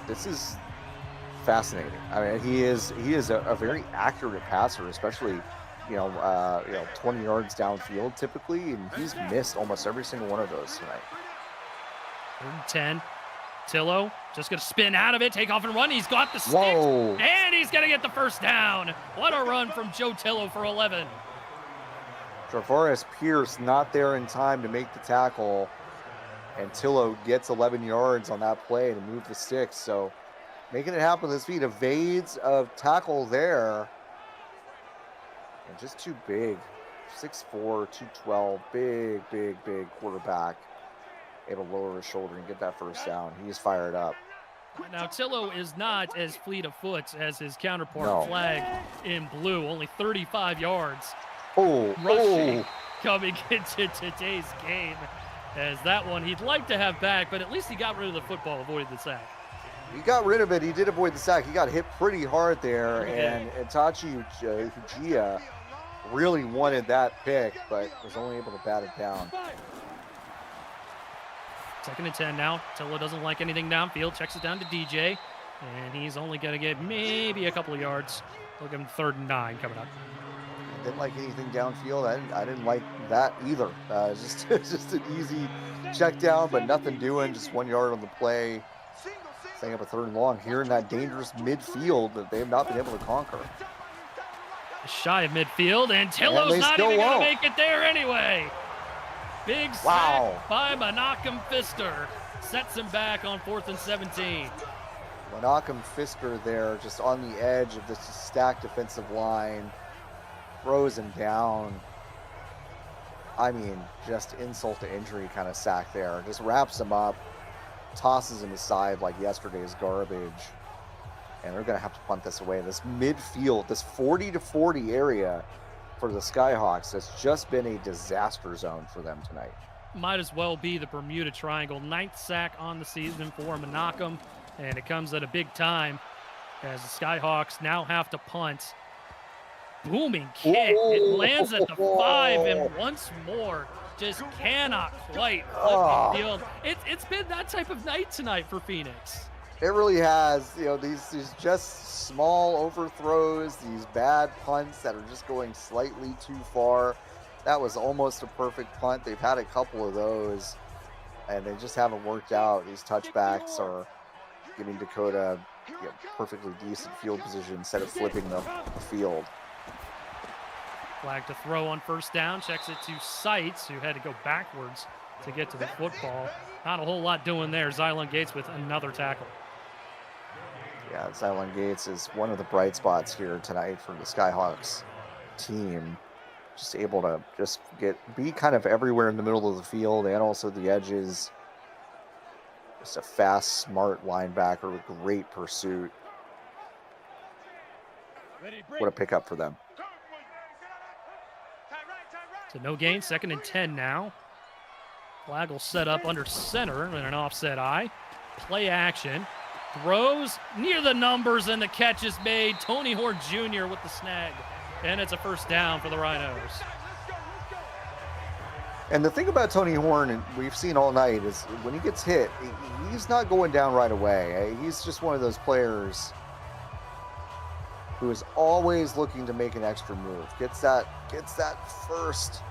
This is fascinating. I mean, he is a very accurate passer, especially 20 yards downfield typically, and he's missed almost every single one of those tonight. 3rd and 10. Tillo just going to spin out of it, take off and run. He's got the sticks, and he's going to get the first down. What a run from Joe Tillo for 11. Travaris Pierce not there in time to make the tackle, and Tillo gets 11 yards on that play to move the sticks. So making it happen with his feet, evades a tackle there. And just too big. 6'4", 212, big quarterback. Able to lower his shoulder and get that first down. He's fired up. Now, Tillo is not as fleet of foot as his counterpart, Flagg, in blue. Only 35 yards. Rushing coming into today's game, as that one he'd like to have back, but at least he got rid of the football, avoided the sack. He got rid of it. He did avoid the sack. He got hit pretty hard there, and Itachi Ujia really wanted that pick, but was only able to bat it down. 2nd and 10 now. Tillo doesn't like anything downfield, checks it down to DJ, and he's only going to get maybe a couple of yards. Look at him, 3rd and 9 coming up. Didn't like anything downfield. I didn't like that either. It's just an easy check down, but nothing doing. Just 1 yard on the play. Setting up a 3rd and long here in that dangerous midfield that they have not been able to conquer. Shy of midfield, and Tillo's not even going to make it there anyway. Big sack by Menachem Pfister. Sets him back on 4th and 17. Menachem Fisker there just on the edge of this stacked defensive line. Throws him down. I mean, just insult to injury kind of sack there. Just wraps him up, tosses him aside like yesterday's garbage. And they're going to have to punt this away. This midfield, this 40-40 area for the Skyhawks has just been a disaster zone for them tonight. Might as well be the Bermuda Triangle. 9th sack on the season for Menachem, and it comes at a big time as the Skyhawks now have to punt. Booming kick. It lands at the 5, and once more, just cannot quite flip the field. It's been that type of night tonight for Phoenix. It really has. You know, these just small overthrows, these bad punts that are just going slightly too far. That was almost a perfect punt. They've had a couple of those, and they just haven't worked out. These touchbacks are giving Dakota perfectly decent field position instead of flipping the field. Flag to throw on first down. Checks it to Seitz, who had to go backwards to get to the football. Not a whole lot doing there. Xylon Gates with another tackle. Yeah, Xylon Gates is one of the bright spots here tonight for the Skyhawks team. Just able to just be kind of everywhere in the middle of the field and also the edges. Just a fast, smart linebacker with great pursuit. What a pickup for them. So no gain, 2nd and 10 now. Flag will set up under center in an offset eye. Play action. Throws near the numbers, and the catch is made. Tony Horn Jr. with the snag. And it's a first down for the Rhinos. And the thing about Tony Horn, and we've seen all night, is when he gets hit, he's not going down right away. He's just one of those players who is always looking to make an extra move. Gets that first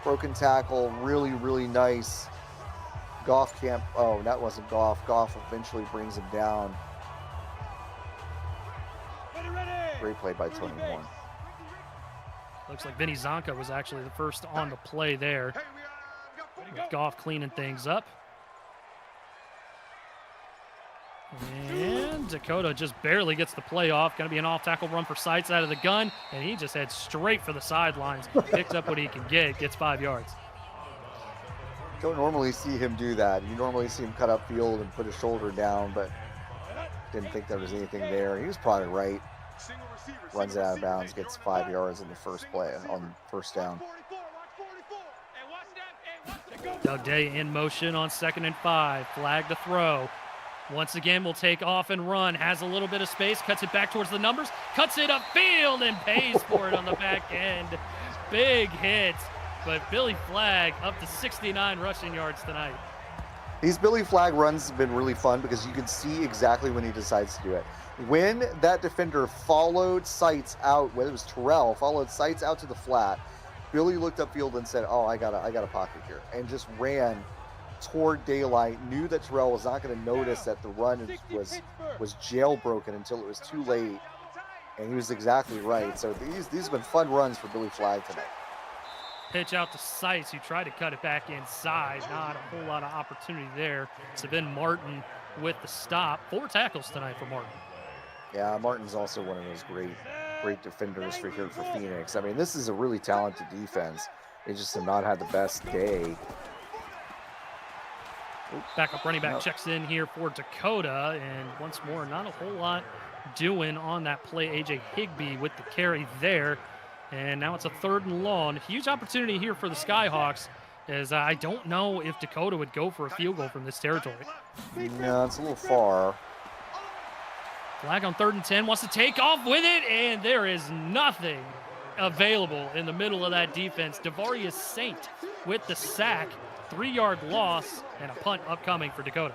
broken tackle, really, really nice. Goff can't, oh, that wasn't Goff. Goff eventually brings him down. Great play by Tony Horn. Looks like Vinny Zonka was actually the first on the play there. With Goff cleaning things up. And Dakota just barely gets the play off. Going to be an off-tackle run for Seitz out of the gun, and he just heads straight for the sidelines. Picks up what he can get, gets 5 yards. Don't normally see him do that. You normally see him cut up field and put his shoulder down, but didn't think there was anything there. He was probably right. Runs it out of bounds, gets 5 yards in the first play on first down. Day in motion on 2nd and 5. Flag to throw. Once again, will take off and run. Has a little bit of space. Cuts it back towards the numbers. Cuts it upfield and pays for it on the back end. Big hit. But Billy Flagg up to 69 rushing yards tonight. These Billy Flagg runs have been really fun because you can see exactly when he decides to do it. When that defender followed Seitz out, whether it was Terrell, followed Seitz out to the flat, Billy looked upfield and said, oh, I got a pocket here, and just ran toward daylight, knew that Terrell was not going to notice that the run was jailbroken until it was too late, and he was exactly right. So these have been fun runs for Billy Flagg tonight. Pitch out to Seitz, who tried to cut it back inside. Not a whole lot of opportunity there. Savin Martin with the stop. 4 tackles tonight for Martin. Yeah, Martin's also one of those great defenders for Phoenix. I mean, this is a really talented defense. They just have not had the best day. Backup running back checks in here for Dakota, and once more, not a whole lot doing on that play. A.J. Higbee with the carry there, and now it's a 3rd and long. Huge opportunity here for the Skyhawks, as I don't know if Dakota would go for a field goal from this territory. No, it's a little far. Flag on 3rd and 10, wants to take off with it, and there is nothing available in the middle of that defense. Devarius Saint with the sack, 3-yard loss, and a punt upcoming for Dakota.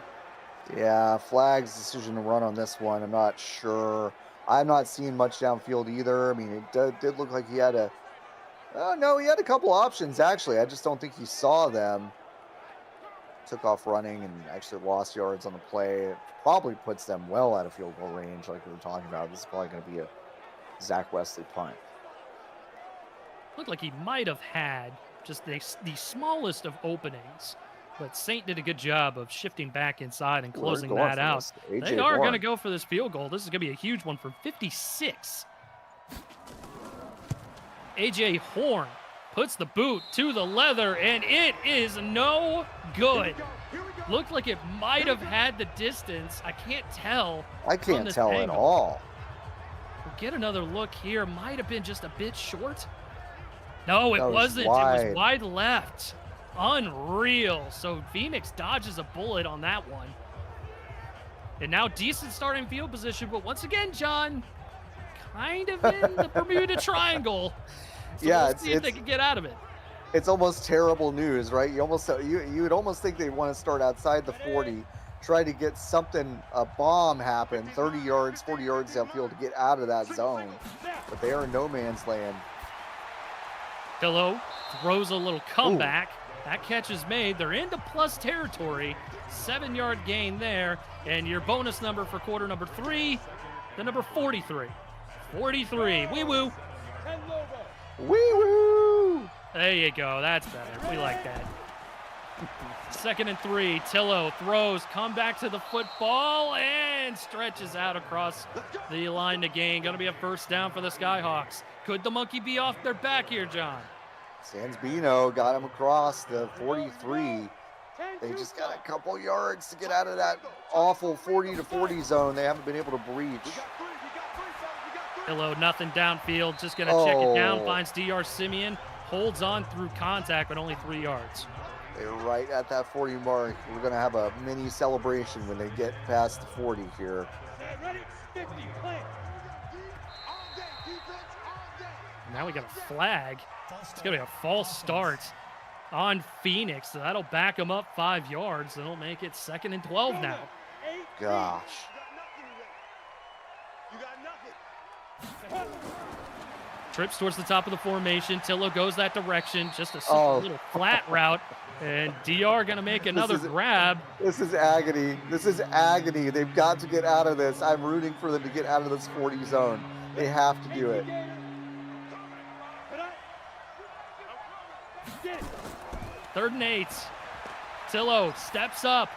Yeah, Flagg's decision to run on this one, I'm not sure. I'm not seeing much downfield either. I mean, it did look like he had he had a couple options, actually. I just don't think he saw them. Took off running and actually lost yards on the play. It probably puts them well out of field goal range, like we were talking about. This is probably going to be a Zach Wesley punt. Looked like he might have had just the smallest of openings But Saint did a good job of shifting back inside and We're closing going that for out. this. They AJ are going to Horn. go for this field goal. This is going to be a huge one from 56. AJ Horn puts the boot to the leather, and it is no good. Looked like it might have had the distance. I can't tell. I from can't this tell at angle. all. We'll get another look here. Might have been just a bit short. No, it That was wasn't. It wide. was wide left. Unreal. So Phoenix dodges a bullet on that one. And now decent starting field position, but once again, John, kind of in the Bermuda Triangle. So Yeah, we'll see if they can get out of it. It's almost terrible news, right? You would almost think they want to start outside the 40, try to get something, a bomb happen, 30 yards, 40 yards downfield to get out of that zone. But they are in no man's land. Pillow throws a little comeback. That catch is made. They're into plus territory. 7-yard gain there. And your bonus number for quarter number 3, the number 43. 43. Wee woo. Wee woo! There you go. That's better. We like that. 2nd and 3. Tillo throws, come back to the football, and stretches out across the line to gain. Going to be a first down for the Skyhawks. Could the monkey be off their back here, John? Sansbino got him across the 43. They just got a couple yards to get out of that awful 40 to 40 zone they haven't been able to breach. Pillow, nothing downfield. Just going to check it down. Oh. Finds DR Simeon. Holds on through contact, but only 3 yards. They're right at that 40 mark. We're going to have a mini celebration when they get past the 40 here. Now we got a flag. It's going to be a false start on Phoenix. So that'll back them up 5 yards. That'll make it 2nd and 12 now. Gosh. Trips towards the top of the formation. Tillo goes that direction. Just a simple little flat route. And DR going to make another grab. This is agony. This is agony. They've got to get out of this. I'm rooting for them to get out of this 40 zone. They have to do it. 3rd and 8. Tillo steps up.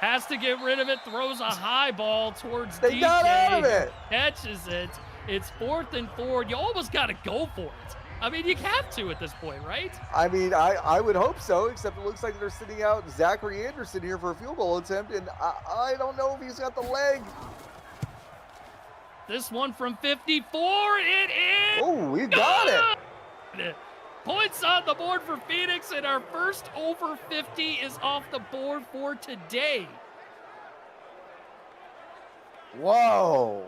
Has to get rid of it. Throws a high ball towards They DK. got out of it. Catches it. It's 4th and 4. You almost got to go for it. I mean, you have to at this point, right? I mean, I would hope so, except it looks like they're sitting out Zachary Anderson here for a field goal attempt, and I don't know if he's got the leg. This one from 54. It is. Oh, we got it. Points on the board for Phoenix, and our first over 50 is off the board for today. Whoa.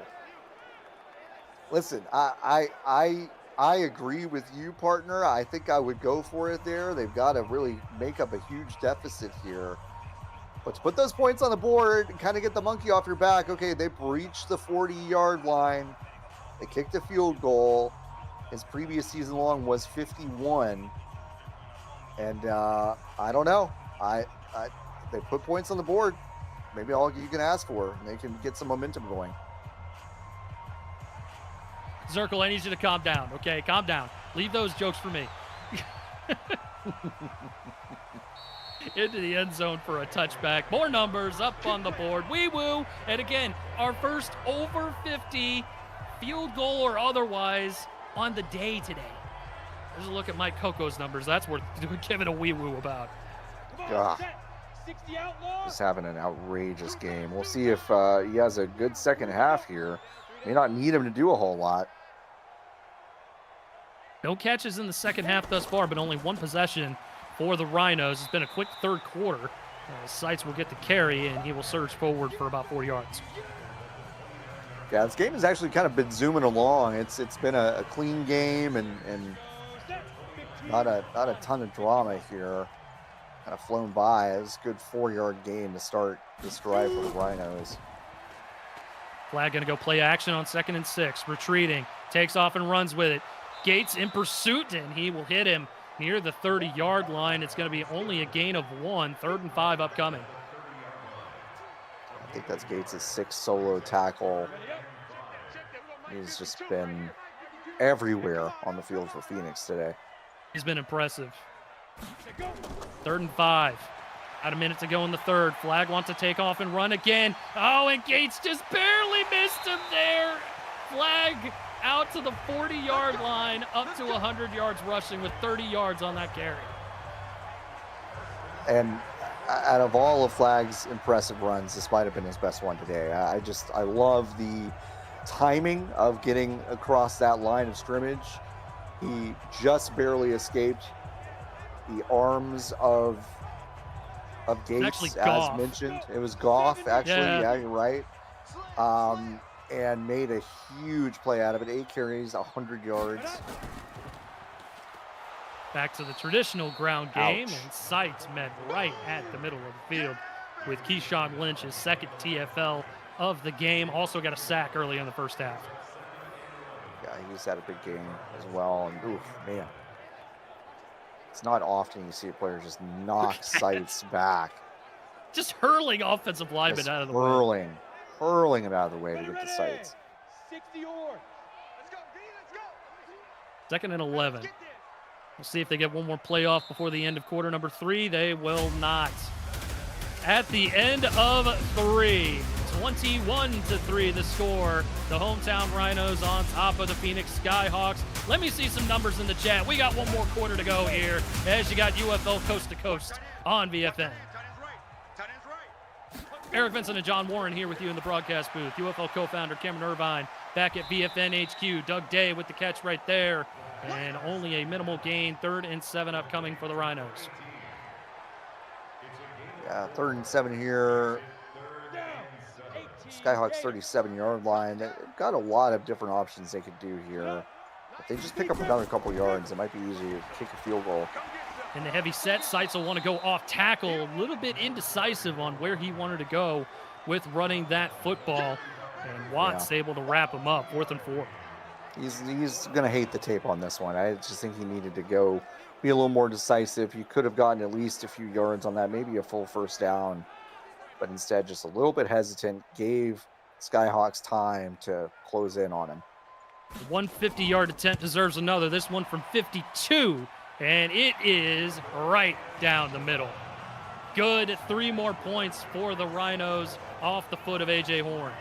Listen, I agree with you, partner. I think I would go for it there. They've got to really make up a huge deficit here. But to put those points on the board and kind of get the monkey off your back, okay, they breached the 40-yard line. They kicked a field goal. His previous season long was 51. And I don't know. They put points on the board. Maybe all you can ask for, and they can get some momentum going. Zirkle, I need you to calm down, okay? Calm down. Leave those jokes for me. Into the end zone for a touchback. More numbers up on the board. Wee woo. And again, our first over 50 field goal or otherwise on the day today. There's a look at Mike Coco's numbers. That's worth giving a wee woo about. God. He's having an outrageous game. We'll see if he has a good second half here. May not need him to do a whole lot. No catches in the second half thus far, but only one possession for the Rhinos. It's been a quick third quarter. Seitz will get the carry, and he will surge forward for about 4 yards. Yeah, this game has actually kind of been zooming along. It's been a clean game and not a ton of drama here. Kind of flown by. It was a good 4-yard gain to start this drive for the Rhinos. Flag going to go play action on 2nd and 6. Retreating. Takes off and runs with it. Gates in pursuit, and he will hit him near the 30-yard line. It's going to be only a gain of 1. 3rd and 5 upcoming. I think that's Gates' 6th solo tackle. He's just been everywhere on the field for Phoenix today. He's been impressive. 3rd and 5. About a minute to go in the third. Flag wants to take off and run again. Oh, and Gates just barely missed him there. Flag out to the 40-yard line, up to 100 yards rushing with 30 yards on that carry. And out of all of Flag's impressive runs, this might have been his best one today. I love the timing of getting across that line of scrimmage. He just barely escaped the arms of Gates, as mentioned. It was Goff, actually. Yeah, you're right. And made a huge play out of it. 8 carries, 100 yards. Back to the traditional ground game, Ouch. and sights met right at the middle of the field with Keyshawn Lynch, his second TFL of the game. Also got a sack early in the first half. Yeah, he's had a big game as well. And oof, man. It's not often you see a player just knock sights back. Just hurling offensive linemen out of the way. Hurling him out of the way to get the sights. 60 yard. Let's go, D, let's go. Second and 11. We'll see if they get one more playoff before the end of quarter number 3. They will not. At the end of 3, 21-3 the score. The hometown Rhinos on top of the Phoenix Skyhawks. Let me see some numbers in the chat. We got one more quarter to go here as you got UFL Coast to Coast on VFN. Eric Vincent and John Warren here with you in the broadcast booth. UFL co-founder Cameron Irvine back at VFN HQ. Doug Day with the catch right there. And only a minimal gain. 3rd and 7 upcoming for the Rhinos. Yeah, 3rd and 7 here. Skyhawks 37-yard line. They've got a lot of different options they could do here. If they just pick up another couple yards, it might be easy to kick a field goal. In the heavy set, Seitz will want to go off tackle. A little bit indecisive on where he wanted to go with running that football. And Watts able to wrap him up. 4th and 4. He's going to hate the tape on this one. I just think he needed to go be a little more decisive. He could have gotten at least a few yards on that, maybe a full first down. But instead, just a little bit hesitant, gave Skyhawks time to close in on him. The 150-yard attempt deserves another. This one from 52, and it is right down the middle. Good. 3 more points for the Rhinos off the foot of A.J. Horn.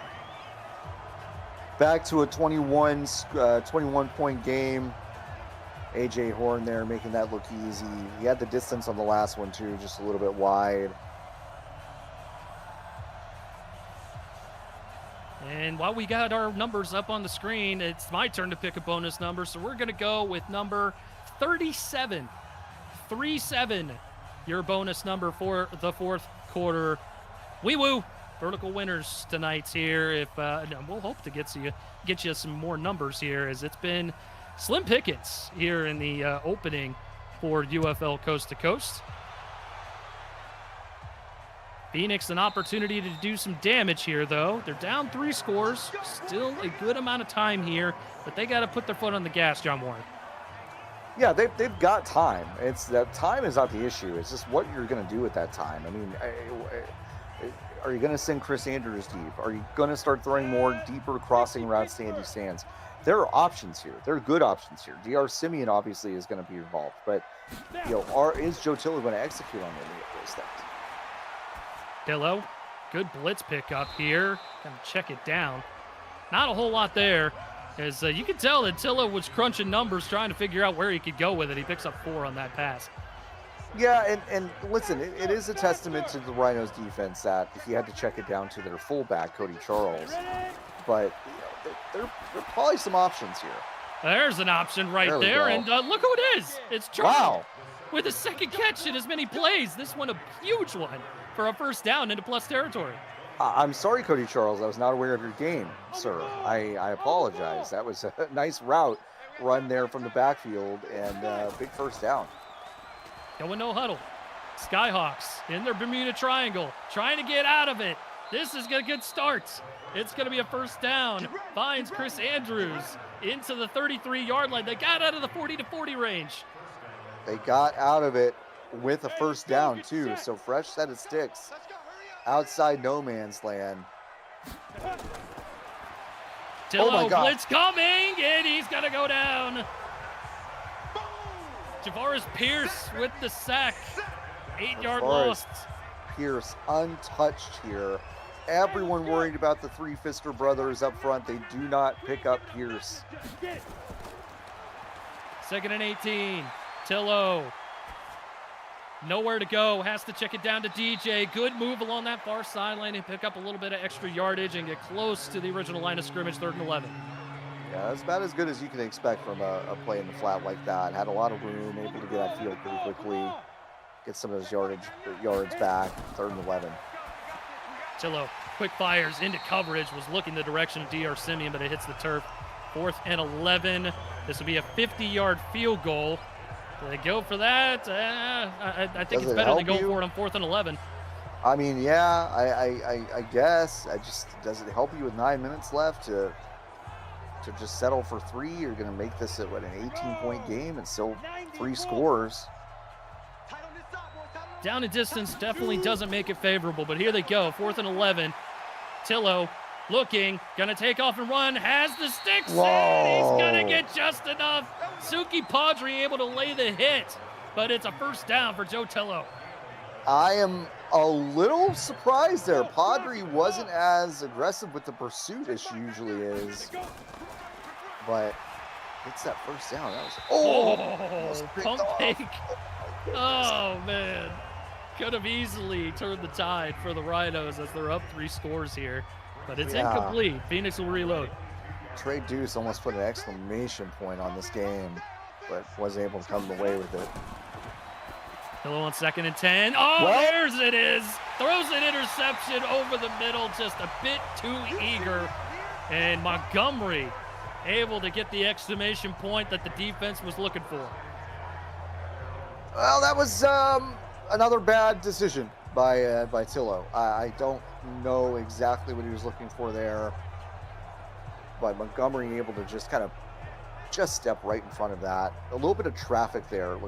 Back to a 21-point game. A.J. Horn there making that look easy. He had the distance on the last one, too, just a little bit wide. And while we got our numbers up on the screen, it's my turn to pick a bonus number. So we're going to go with number 37. 37, your bonus number for the 4th quarter. Wee woo. Vertical winners tonight here. If we'll hope to get you some more numbers here, as it's been slim pickings here in the opening for UFL Coast to Coast. Phoenix an opportunity to do some damage here, though. They're down 3 scores. Still a good amount of time here, but they got to put their foot on the gas, John Warren. Yeah, they've got time. It's that time is not the issue. It's just what you're going to do with that time. I mean, are you going to send Chris Andrews deep? Are you going to start throwing more deeper crossing routes to Andy Sands? There are options here. There are good options here. DR Simeon obviously is going to be involved, but is Joe Tiller going to execute on any of those things? Dillo, good blitz pickup here. Gonna check it down. Not a whole lot there, as you can tell that Tillo was crunching numbers trying to figure out where he could go with it. He picks up 4 on that pass. Yeah, and listen, it is a testament to the Rhinos defense that he had to check it down to their fullback, Cody Charles. But there are probably some options here. There's an option right there, and look who it is. It's Charles. Wow. With a second catch in as many plays. This one a huge one for a first down into plus territory. I'm sorry, Cody Charles. I was not aware of your game, sir. I apologize. That was a nice route run there from the backfield, and big first down. Going no huddle. Skyhawks in their Bermuda Triangle, trying to get out of it. This is a good start. It's going to be a first down. Finds Chris Andrews into the 33-yard line. They got out of the 40 to 40 range. They got out of it with a first down, too. So fresh set of sticks outside no man's land. Tillo, blitz coming, and he's going to go down. Javaris Pierce with the sack. 8-yard loss. Pierce untouched here. Everyone worried about the three Fister brothers up front. They do not pick up Pierce. 2nd and 18. Tillo. Nowhere to go. Has to check it down to DJ. Good move along that far sideline and pick up a little bit of extra yardage and get close to the original line of scrimmage, 3rd and 11. Yeah, that's about as good as you can expect from a play in the flat like that. Had a lot of room, able to get that field pretty quickly. Get some of those yards back, 3rd and 11. Tillo, quick fires into coverage, was looking the direction of DR Simeon, but it hits the turf. 4th and 11. This will be a 50-yard field goal. Do they go for that? I think it's better to go for it on 4th and 11. I mean, yeah, I guess. Does it help you with 9 minutes left to just settle for 3? You're going to make this an 18-point game and still 3 scores. Down and distance definitely doesn't make it favorable, but here they go, 4th and 11. Tillo looking, gonna take off and run, has the sticks, and he's gonna get just enough. Suki Padre able to lay the hit, but it's a 1st down for Joe Tillo. I am a little surprised there. Padre wasn't as aggressive with the pursuit as she usually is, but it's that 1st down. That was pump fake. Oh man, could have easily turned the tide for the Rhinos as they're up 3 scores here, but it's incomplete. Phoenix will reload. Trey Deuce almost put an exclamation point on this game, but wasn't able to come away with it. Tillo on 2nd and 10. Oh, there's it is. Throws an interception over the middle, just a bit too eager. And Montgomery able to get the exclamation point that the defense was looking for. Well, that was another bad decision by Tillo. I don't know exactly what he was looking for there, but Montgomery able to just kind of step right in front of that. A little bit of traffic there. It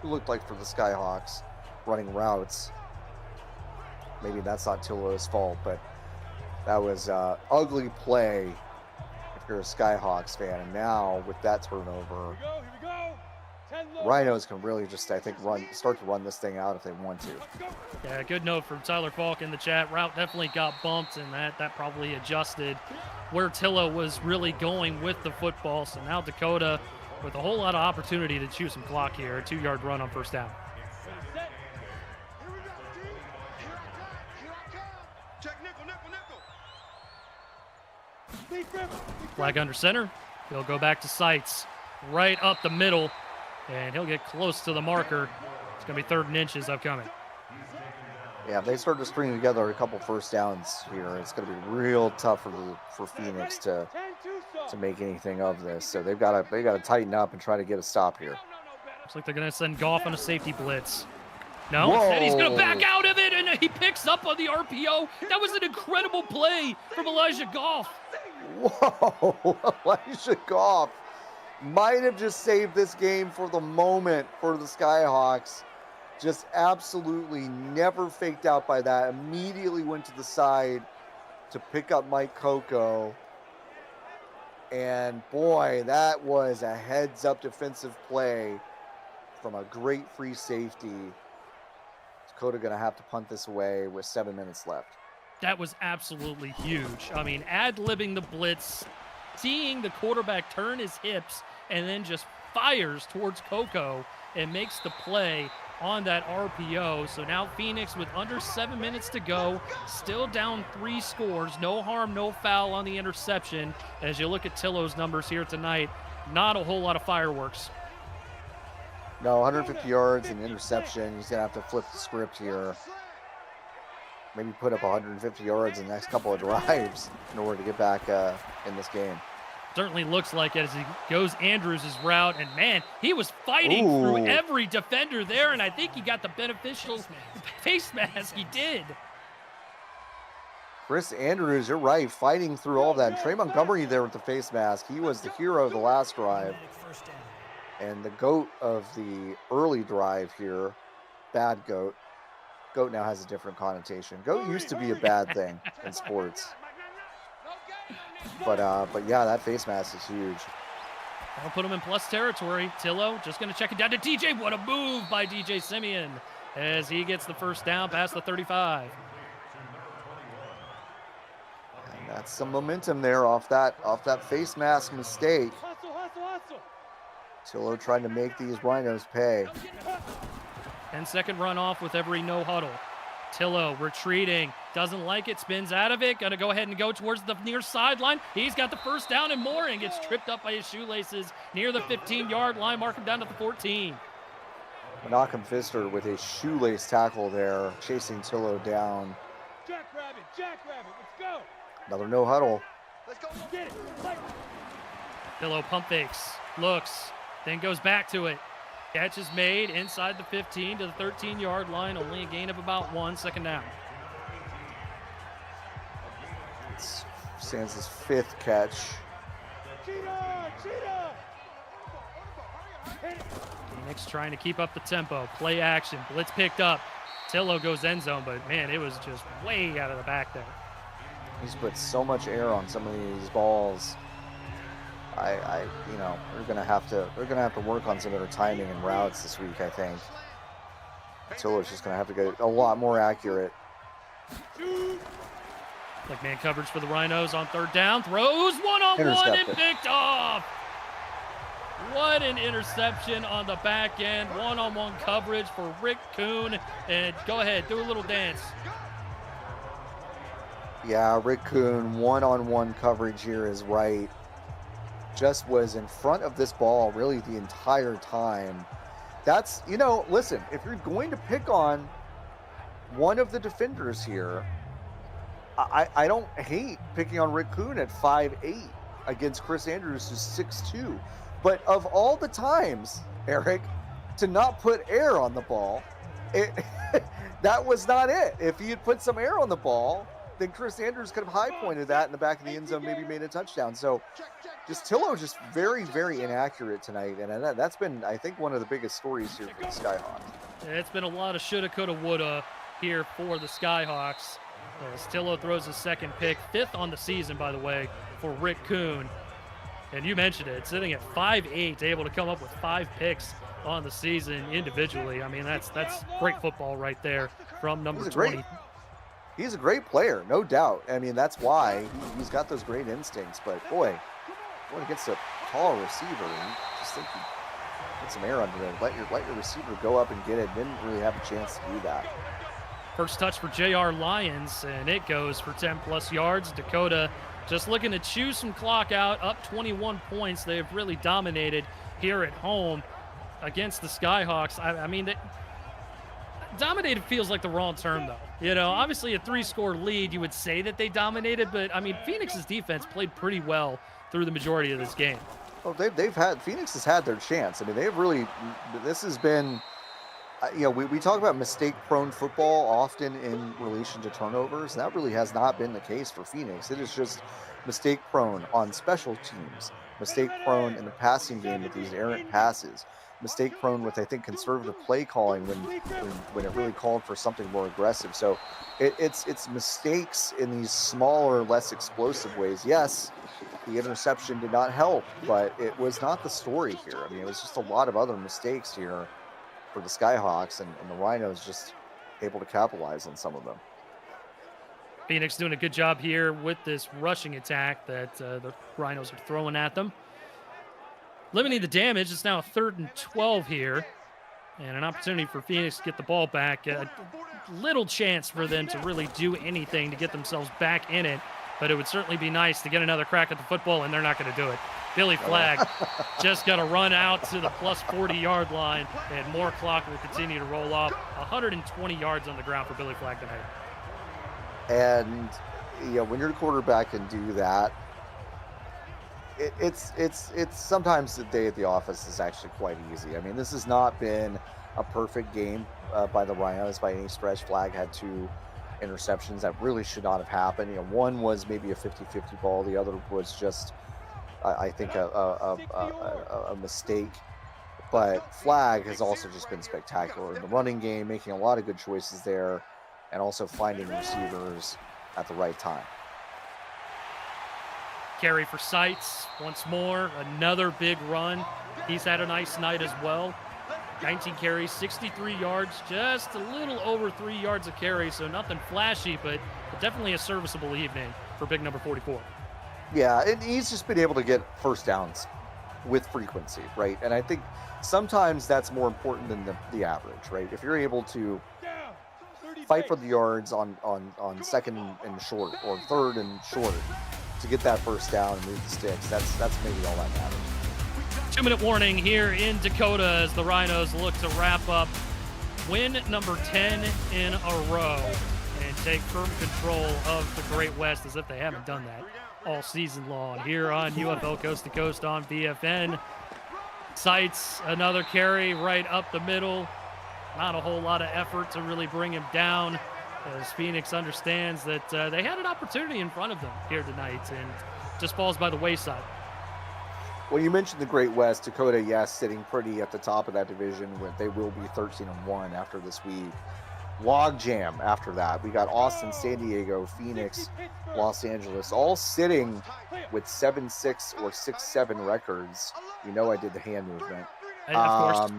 looked like for the Skyhawks running routes. Maybe that's not Tillo's fault, but that was ugly play if you're a Skyhawks fan. And now with that turnover, Rhinos can really just, I think, start to run this thing out if they want to. Yeah, good note from Tyler Falk in the chat. Route definitely got bumped, and that probably adjusted where Tillo was really going with the football. So now Dakota with a whole lot of opportunity to chew some clock here. A 2-yard run on 1st down. Flag under center. He'll go back to Sights. Right up the middle. And he'll get close to the marker. It's going to be 3rd and inches upcoming. Yeah, if they start to string together a couple 1st downs here, it's going to be real tough for Phoenix to make anything of this. So they got to tighten up and try to get a stop here. Looks like they're going to send Goff on a safety blitz. No, instead he's going to back out of it, and he picks up on the RPO. That was an incredible play from Elijah Goff. Whoa, Elijah Goff might have just saved this game for the moment for the Skyhawks. Just absolutely never faked out by that. Immediately went to the side to pick up Mike Coco. And boy, that was a heads-up defensive play from a great free safety. Dakota going to have to punt this away with 7 minutes left. That was absolutely huge. I mean, ad-libbing the blitz, seeing the quarterback turn his hips, and then just fires towards Coco and makes the play on that RPO. So now Phoenix with under 7 minutes to go, still down 3 scores, no harm, no foul on the interception. As you look at Tillo's numbers here tonight, not a whole lot of fireworks. No, 150 yards and interception. He's going to have to flip the script here. Maybe put up 150 yards in the next couple of drives in order to get back in this game. Certainly looks like it as he goes Andrews' route, and man, he was fighting through every defender there, and I think he got the beneficial face mask. He did. Chris Andrews, you're right, fighting through all that. Trey Montgomery there with the face mask. He was the hero of the last drive. And the GOAT of the early drive here, bad GOAT. GOAT now has a different connotation. GOAT used to be a bad thing in sports. But yeah, that face mask is huge. That'll put him in plus territory. Tillo just going to check it down to DJ. What a move by DJ Simeon. as he gets the first down past the 35. And that's some momentum there off that face mask mistake. Tillo trying to make these Rhinos pay. 10-second run off with every no huddle. Tillo retreating, doesn't like it, spins out of it, gonna go ahead and go towards the near sideline. He's got the first down and more, and gets tripped up by his shoelaces near the 15-yard line, mark him down to the 14. Malcolm Pfister with a shoelace tackle there, chasing Tillo down. Jackrabbit, let's go. Another no huddle. Let's go. Get it. Tillo pump fakes, looks, then goes back to it. Catch is made inside the 15 to the 13-yard line, only a gain of about 1, second down. It's Sands' 5th catch. Cheetah! Phoenix trying to keep up the tempo, play action, blitz picked up. Tillo goes end zone, but man, it was just way out of the back there. He's put so much air on some of these balls. You know, they're gonna have to work on some of their timing and routes this week, I think. Tillo's just gonna have to get a lot more accurate. Like man coverage for the Rhinos on third down, throws one-on-one and picked off. What an interception on the back end, one-on-one coverage for Rick Kuhn. And go ahead, do a little dance. Yeah, Rick Kuhn, one-on-one coverage here is right. Just was in front of this ball really the entire time. That's, you know, listen, if you're going to pick on one of the defenders here, I don't hate picking on Rick Kuhn at 5'8" against Chris Andrews, who's 6'2". But of all the times, Eric, to not put air on the ball, that was not it. If he had put some air on the ball, then Chris Andrews could have high-pointed that in the back of the end zone, maybe made a touchdown. So just Tillo just very, very inaccurate tonight. And that's been, I think, one of the biggest stories here for the Skyhawks. It's been a lot of shoulda, coulda, woulda here for the Skyhawks. Tillo throws his second pick, 5th on the season, by the way, for Rick Kuhn. And you mentioned it, sitting at 5'8", able to come up with 5 picks on the season individually. I mean, that's great football right there from number 20. He's a great player, no doubt. I mean, that's why he's got those great instincts. But boy, going against a tall receiver, you just think you get some air under there. Let your receiver go up and get it. Didn't really have a chance to do that. First touch for JR Lions, and it goes for 10+ yards. Dakota just looking to chew some clock out, up 21 points. They've really dominated here at home against the Skyhawks. I mean, dominated feels like the wrong term, though. You know, obviously a 3-score lead, you would say that they dominated, but I mean, Phoenix's defense played pretty well through the majority of this game. Well, Phoenix has had their chance. I mean, they've really, this has been, you know, we talk about mistake-prone football often in relation to turnovers, and that really has not been the case for Phoenix. It is just mistake-prone on special teams, mistake-prone in the passing game with these errant passes, mistake-prone with, I think, conservative play calling when it really called for something more aggressive. So it's mistakes in these smaller, less explosive ways. Yes, the interception did not help, but it was not the story here. I mean, it was just a lot of other mistakes here for the Skyhawks, and the Rhinos just able to capitalize on some of them. Phoenix doing a good job here with this rushing attack that the Rhinos are throwing at them. Limiting the damage. It's now a 3rd and 12 here, and an opportunity for Phoenix to get the ball back. Little chance for them to really do anything to get themselves back in it, but it would certainly be nice to get another crack at the football, and they're not going to do it. Billy Flagg just got to run out to the plus 40-yard line, and more clock will continue to roll off. 120 yards on the ground for Billy Flagg tonight. And you know, when your quarterback can do that, it's sometimes the day at the office is actually quite easy. I mean, this has not been a perfect game by the Rhinos by any stretch. Flagg had 2 interceptions that really should not have happened. You know, one was maybe a 50-50 ball. The other was just, I think, a mistake. But Flagg has also just been spectacular in the running game, making a lot of good choices there, and also finding receivers at the right time. Carry for Seitz once more, another big run. He's had a nice night as well. 19 carries, 63 yards, just a little over 3 yards a carry, so nothing flashy, but definitely a serviceable evening for big number 44. Yeah, and he's just been able to get first downs with frequency, right? And I think sometimes that's more important than the average, right? If you're able to fight for the yards on second and short or third and short to get that first down and move the sticks, that's maybe all that matters. 2-minute warning here in Dakota as the Rhinos look to wrap up win number 10 in a row and take firm control of the Great West, as if they haven't done that all season long. Here on UFL Coast to Coast on VFN. Sights another carry right up the middle. Not a whole lot of effort to really bring him down, as Phoenix understands that they had an opportunity in front of them here tonight and just falls by the wayside. Well, you mentioned the Great West. Dakota, yes, sitting pretty at the top of that division. They will be 13-1 after this week. Logjam after that. We got Austin, San Diego, Phoenix, Los Angeles, all sitting with 7-6 or 6-7 records. You know I did the hand movement. Of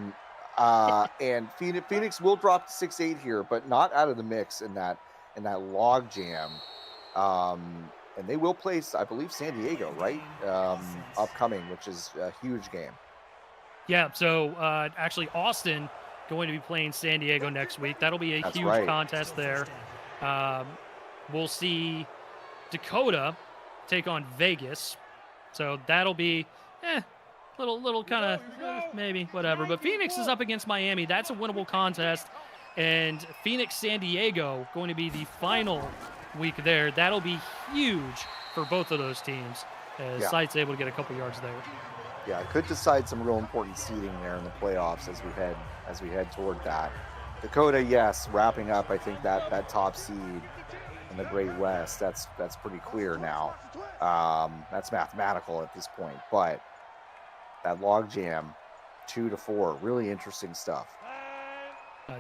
course. And Phoenix will drop to 6-8 here, but not out of the mix in that logjam. And they will place, I believe, San Diego, right? Upcoming, which is a huge game. Yeah, so actually Austin going to be playing San Diego next week. That'll be a huge contest there. We'll see Dakota take on Vegas. So that'll be little kind of maybe whatever. But Phoenix is up against Miami. That's a winnable contest. And Phoenix San Diego going to be the final week there. That'll be huge for both of those teams, as Sight's able to get a couple yards there. Yeah, it could decide some real important seeding there in the playoffs as we head toward that. Dakota, yes, wrapping up, I think that top seed in the Great West. That's pretty clear now. That's mathematical at this point, but that logjam, 2-4, really interesting stuff.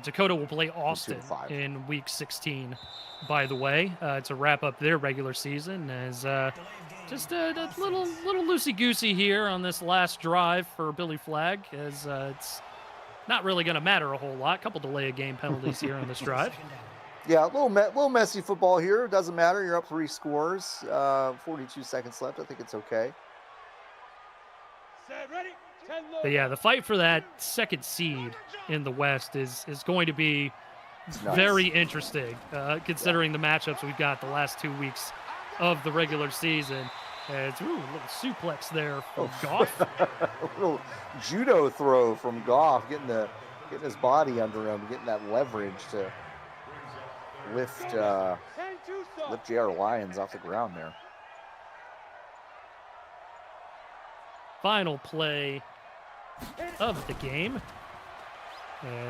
Dakota will play Austin in week 16, by the way, to wrap up their regular season, as just a little loosey-goosey here on this last drive for Billy Flagg, as it's not really going to matter a whole lot. A couple delay of game penalties here on this drive. Yeah, a little messy football here. It doesn't matter. You're up 3 scores, 42 seconds left. I think it's okay. Set, ready? But yeah, the fight for that second seed in the West is going to be very interesting, considering the matchups we've got the last 2 weeks of the regular season. It's a little suplex there from Goff. A little judo throw from Goff, getting his body under him, getting that leverage to lift J.R. Lyons off the ground there. Final play of the game.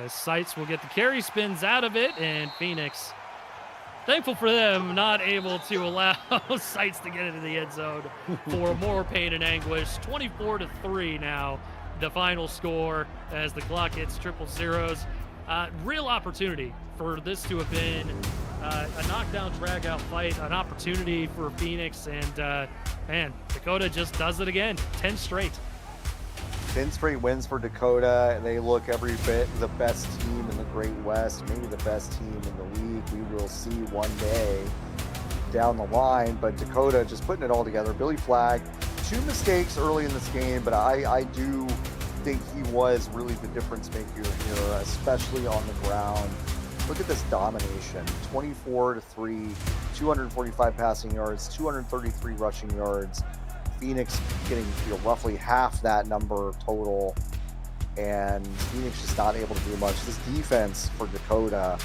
Sights will get the carry spins out of it, and Phoenix, thankful for them, not able to allow Sights to get into the end zone for more pain and anguish. 24-3 now, the final score as the clock hits triple zeros. Real opportunity for this to have been a knockdown, drag-out fight, an opportunity for Phoenix, and man, Dakota just does it again. 10 straight. 10 straight wins for Dakota, and they look every bit the best team in the Great West, maybe the best team in the league. We will see one day down the line, but Dakota just putting it all together. Billy Flagg, 2 mistakes early in this game, but I do think he was really the difference maker here, especially on the ground. Look at this domination, 24-3, 245 passing yards, 233 rushing yards. Phoenix getting roughly half that number total, and Phoenix just not able to do much. This defense for Dakota,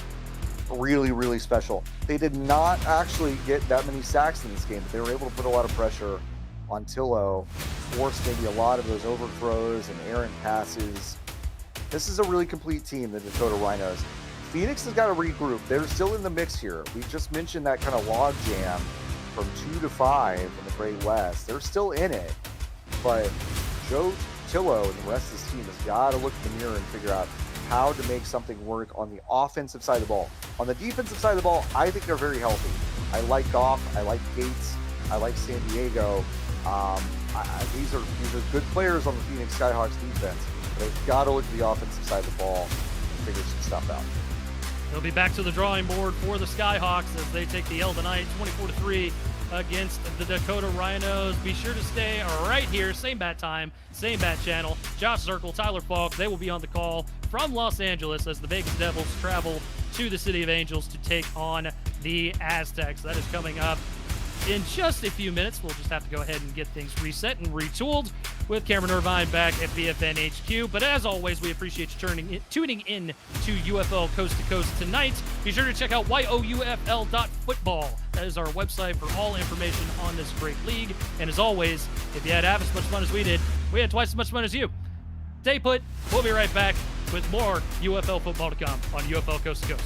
really, really special. They did not actually get that many sacks in this game, but they were able to put a lot of pressure on Tillo, forced maybe a lot of those overthrows and errant passes. This is a really complete team, the Dakota Rhinos. Phoenix has got to regroup. They're still in the mix here. We just mentioned that kind of log jam from 2-5 in the Great West. They're still in it, but Joe Tillo and the rest of his team has got to look in the mirror and figure out how to make something work on the offensive side of the ball. On the defensive side of the ball, I think they're very healthy. I like Goff. I like Gates. I like San Diego. These are good players on the Phoenix Skyhawks defense. They've got to look at the offensive side of the ball and figure some stuff out. They'll be back to the drawing board for the Skyhawks as they take the L tonight, 24-3 against the Dakota Rhinos. Be sure to stay right here, same bat time, same bat channel. Josh Zirkle, Tyler Falk, they will be on the call from Los Angeles as the Vegas Devils travel to the City of Angels to take on the Aztecs. That is coming up in just a few minutes. We'll just have to go ahead and get things reset and retooled with Cameron Irvine back at BFN HQ. But as always, we appreciate you tuning in to UFL Coast to Coast tonight. Be sure to check out YOUFL.football. That is our website for all information on this great league. And as always, if you had half as much fun as we did, we had twice as much fun as you. Stay put. We'll be right back with more UFL football to come on UFL Coast to Coast.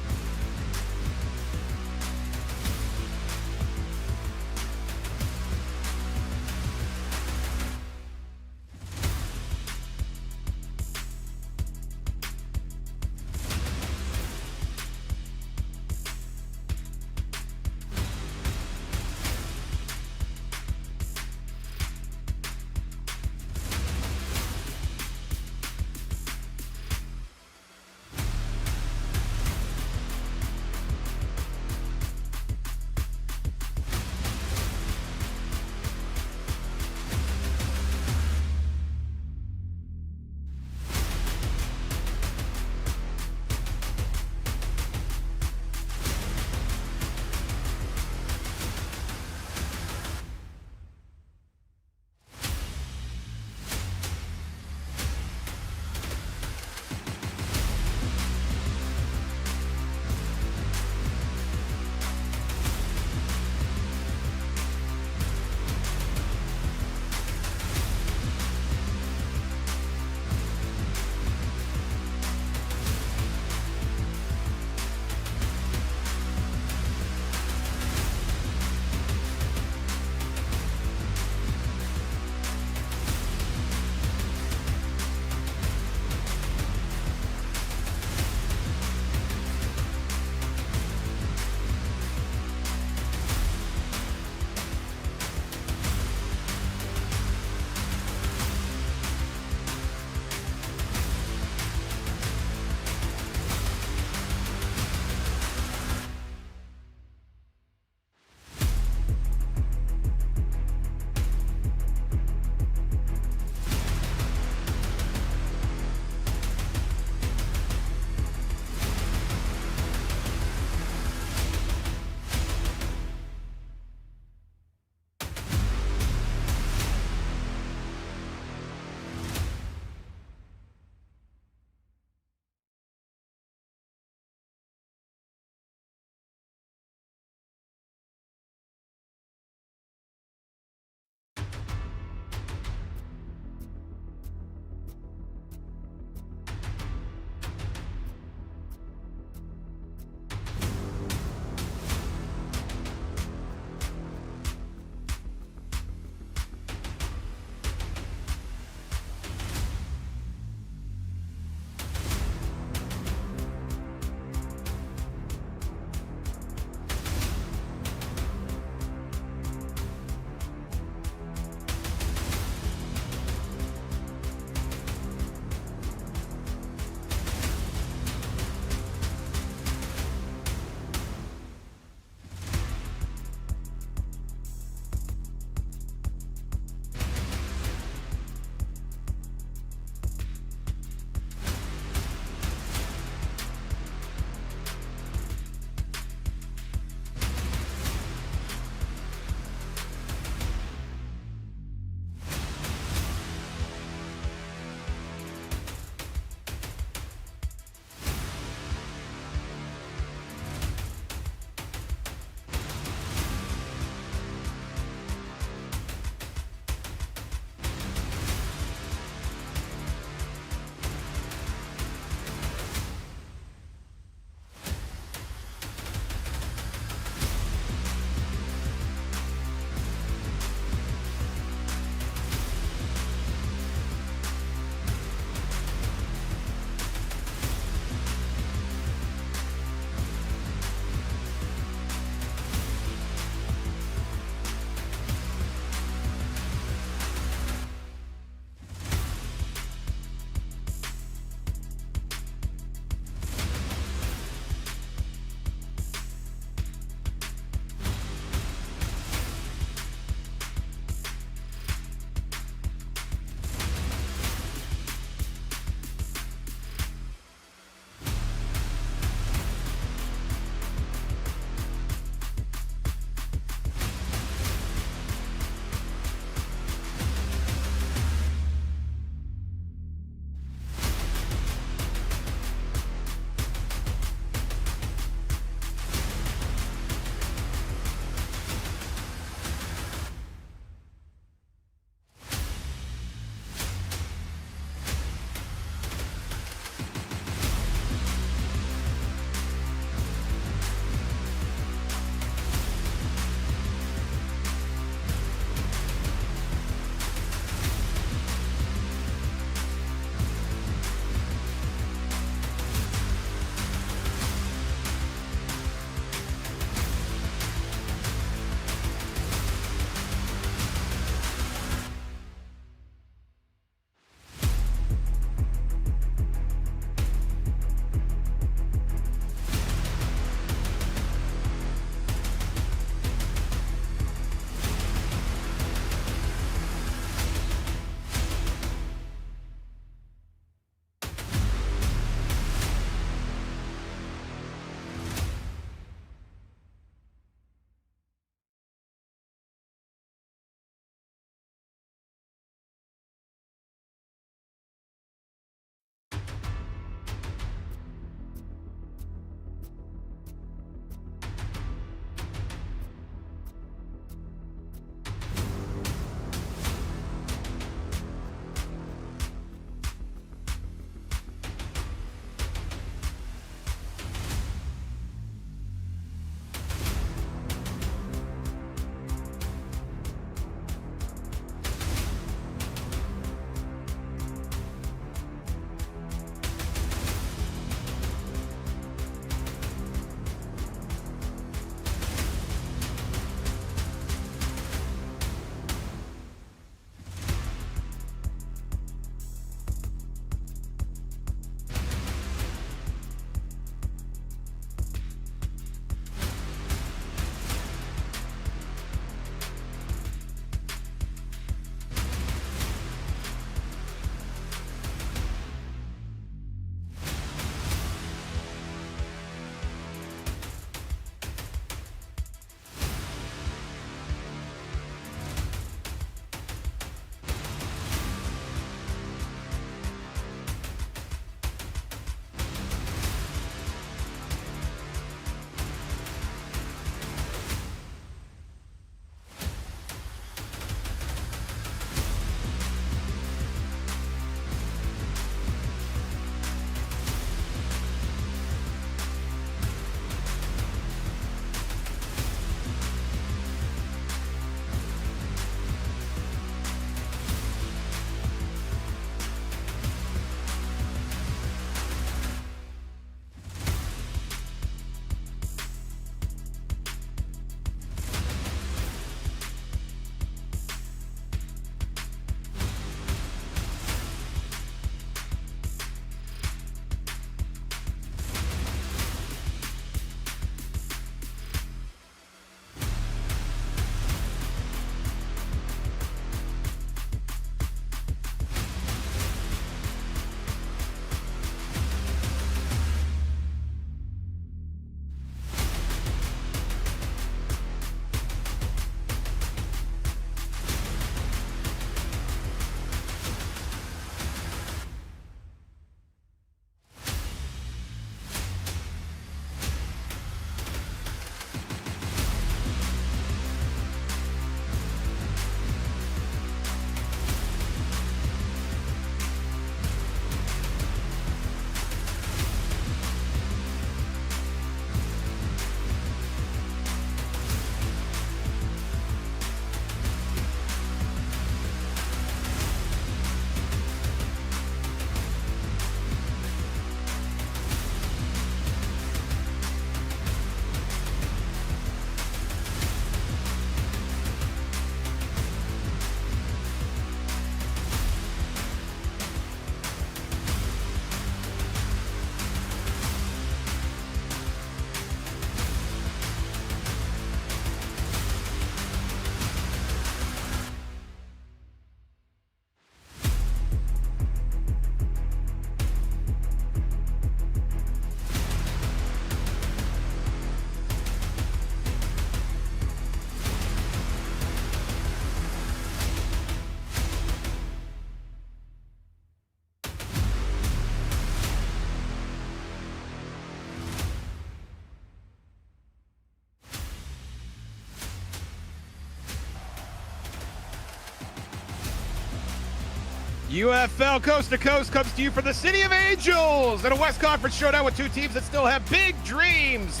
UFL Coast to Coast comes to you from the City of Angels in a West Conference showdown with two teams that still have big dreams.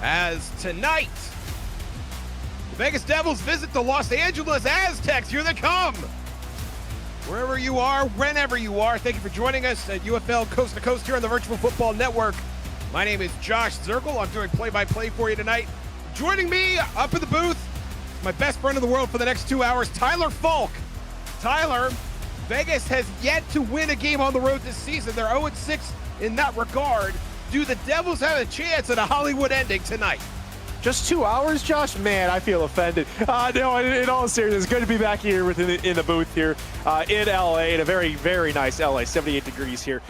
As tonight, the Vegas Devils visit the Los Angeles Aztecs. Here they come. Wherever you are, whenever you are, thank you for joining us at UFL Coast to Coast here on the Virtual Football Network. My name is Josh Zirkle. I'm doing play-by-play for you tonight. Joining me up in the booth, my best friend in the world for the next 2 hours, Tyler Falk. Tyler, Vegas has yet to win a game on the road this season. They're 0-6 in that regard. Do the Devils have a chance at a Hollywood ending tonight? Just 2 hours, Josh? Man, I feel offended. No, in all seriousness, it's good to be back here in the booth here in LA, in a very, very nice LA, 78 degrees here.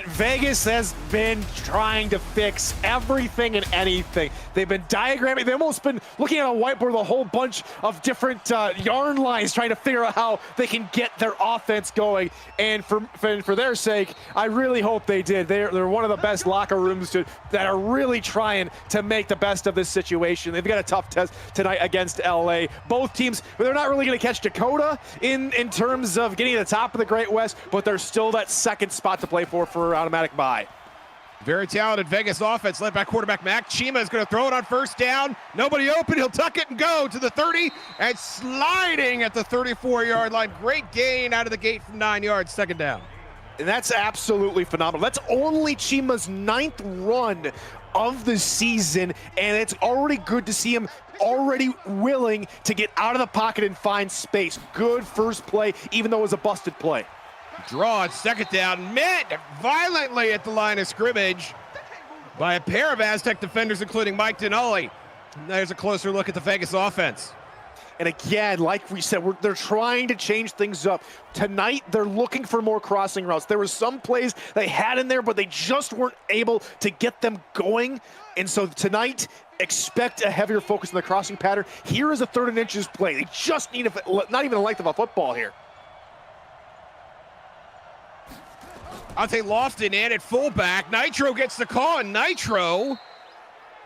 Vegas has been trying to fix everything and anything. They've been diagramming. They've almost been looking at a whiteboard with a whole bunch of different yarn lines trying to figure out how they can get their offense going. And for their sake, I really hope they did. They're one of the best locker rooms that are really trying to make the best of this situation. They've got a tough test tonight against LA. Both teams, they're not really going to catch Dakota in terms of getting to the top of the Great West, but there's still that second spot to play for automatic bye. Very talented Vegas offense led by quarterback Mac Chima is going to throw it on first down. Nobody open. He'll tuck it and go to the 30 and sliding at the 34-yard line. Great gain out of the gate from 9 yards, second down. And that's absolutely phenomenal. That's only Chima's 9th run of the season, and it's already good to see him already willing to get out of the pocket and find space. Good first play, even though it was a busted play. Draw on second down, met violently at the line of scrimmage by a pair of Aztec defenders, including Mike Denali. There's a closer look at the Vegas offense. And again, like we said, they're trying to change things up. Tonight, they're looking for more crossing routes. There were some plays they had in there, but they just weren't able to get them going. And so tonight, expect a heavier focus on the crossing pattern. Here is a 3rd and inches play. They just need not even a length of a football here. Ante Lofton in at fullback. Nitro gets the call, and Nitro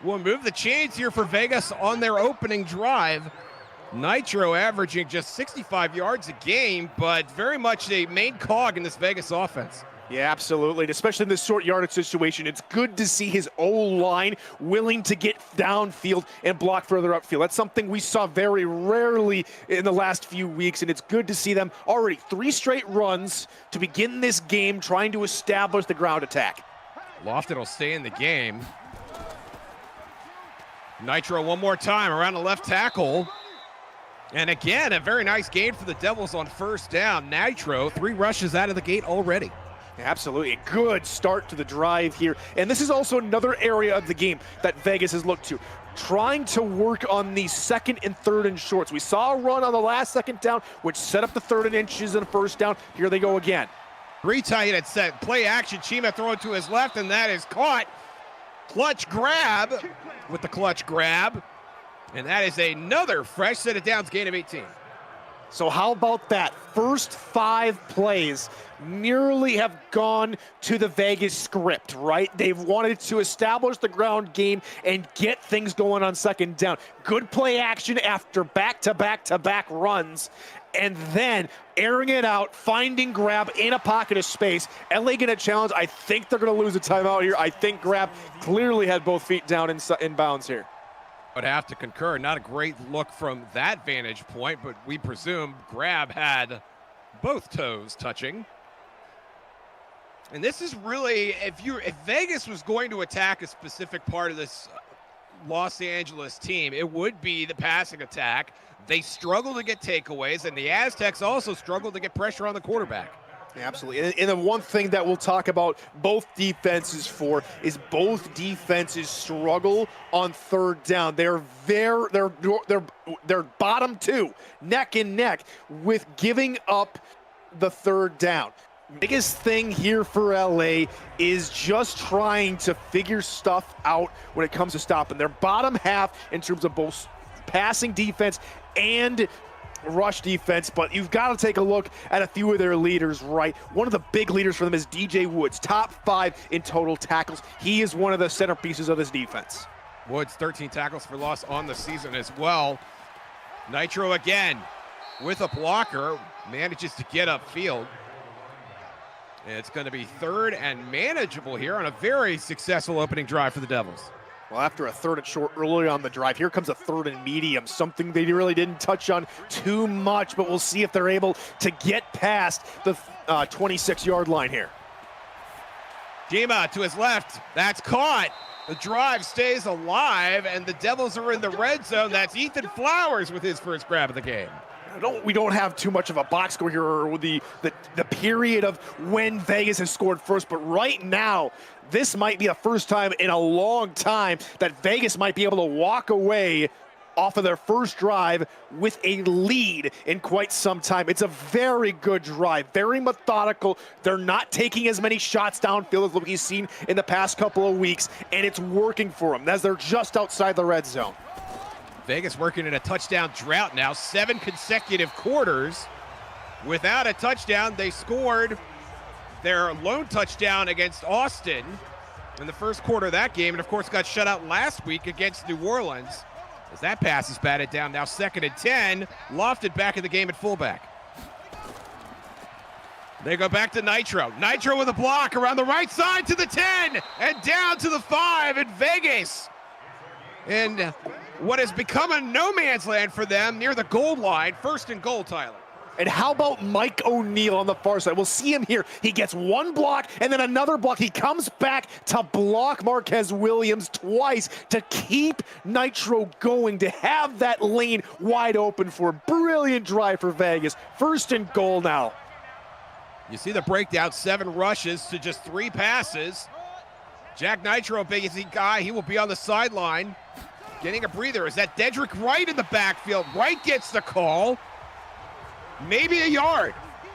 will move the chains here for Vegas on their opening drive. Nitro averaging just 65 yards a game, but very much a main cog in this Vegas offense. Yeah, absolutely, and especially in this short yardage situation. It's good to see his O-line willing to get downfield and block further upfield. That's something we saw very rarely in the last few weeks, and it's good to see them already 3 straight runs to begin this game trying to establish the ground attack. Lofton will stay in the game. Nitro one more time around the left tackle. And again, a very nice gain for the Devils on first down. Nitro, 3 rushes out of the gate already. Absolutely, a good start to the drive here. And this is also another area of the game that Vegas has looked to. Trying to work on the 2nd and 3rd and shorts. We saw a run on the last 2nd down, which set up the 3rd and inches and first down. Here they go again. 3 tight end set, play action. Chima throw it to his left, and that is caught. Clutch grab with the clutch grab. And that is another fresh set of downs, gain of 18. So how about that? First 5 plays nearly have gone to the Vegas script, right? They've wanted to establish the ground game and get things going on 2nd down. Good play action after back-to-back-to-back runs. And then airing it out, finding Grab in a pocket of space. LA going to challenge. I think they're going to lose a timeout here. I think Grab clearly had both feet down in bounds here. Would have to concur. Not a great look from that vantage point, but we presume Grab had both toes touching. And this is really, if Vegas was going to attack a specific part of this Los Angeles team, it would be the passing attack. They struggle to get takeaways, and the Aztecs also struggle to get pressure on the quarterback. Absolutely. And the one thing that we'll talk about both defenses for is both defenses struggle on 3rd down. They're bottom 2, neck and neck with giving up the 3rd down. Biggest thing here for LA is just trying to figure stuff out when it comes to stopping. Their bottom half in terms of both passing defense and rush defense, but you've got to take a look at a few of their leaders, right? One of the big leaders for them is DJ Woods, top 5 in total tackles. He is one of the centerpieces of this defense. Woods, 13 tackles for loss on the season as well. Nitro again with a blocker, manages to get upfield. It's going to be 3rd and manageable here on a very successful opening drive for the Devils. Well, after a 3rd and short early on the drive, here comes a 3rd and medium, something they really didn't touch on too much, but we'll see if they're able to get past the 26-yard line here. Dima to his left. That's caught. The drive stays alive, and the Devils are in the red zone. That's Ethan Flowers with his first grab of the game. We don't have too much of a box score here, or the period of when Vegas has scored first, but right now, this might be the first time in a long time that Vegas might be able to walk away off of their first drive with a lead in quite some time. It's a very good drive, very methodical. They're not taking as many shots downfield as what we've seen in the past couple of weeks, and it's working for them as they're just outside the red zone. Vegas working in a touchdown drought now, 7 consecutive quarters without a touchdown. They scored their lone touchdown against Austin in the first quarter of that game, and of course got shut out last week against New Orleans. As that pass is batted down, now 2nd and 10, lofted back in the game at fullback. They go back to Nitro. Nitro with a block around the right side to the 10 and down to the 5 in Vegas. And what has become a no man's land for them near the goal line, 1st and goal, Tyler. And how about Mike O'Neill on the far side? We'll see him here. He gets one block and then another block. He comes back to block Marquez Williams twice to keep Nitro going, to have that lane wide open for a brilliant drive for Vegas. 1st and goal now. You see the breakdown, 7 rushes to just 3 passes. Jack Nitro, big guy, he will be on the sideline. Getting a breather. Is that Dedrick Wright in the backfield? Wright gets the call. Maybe a yard.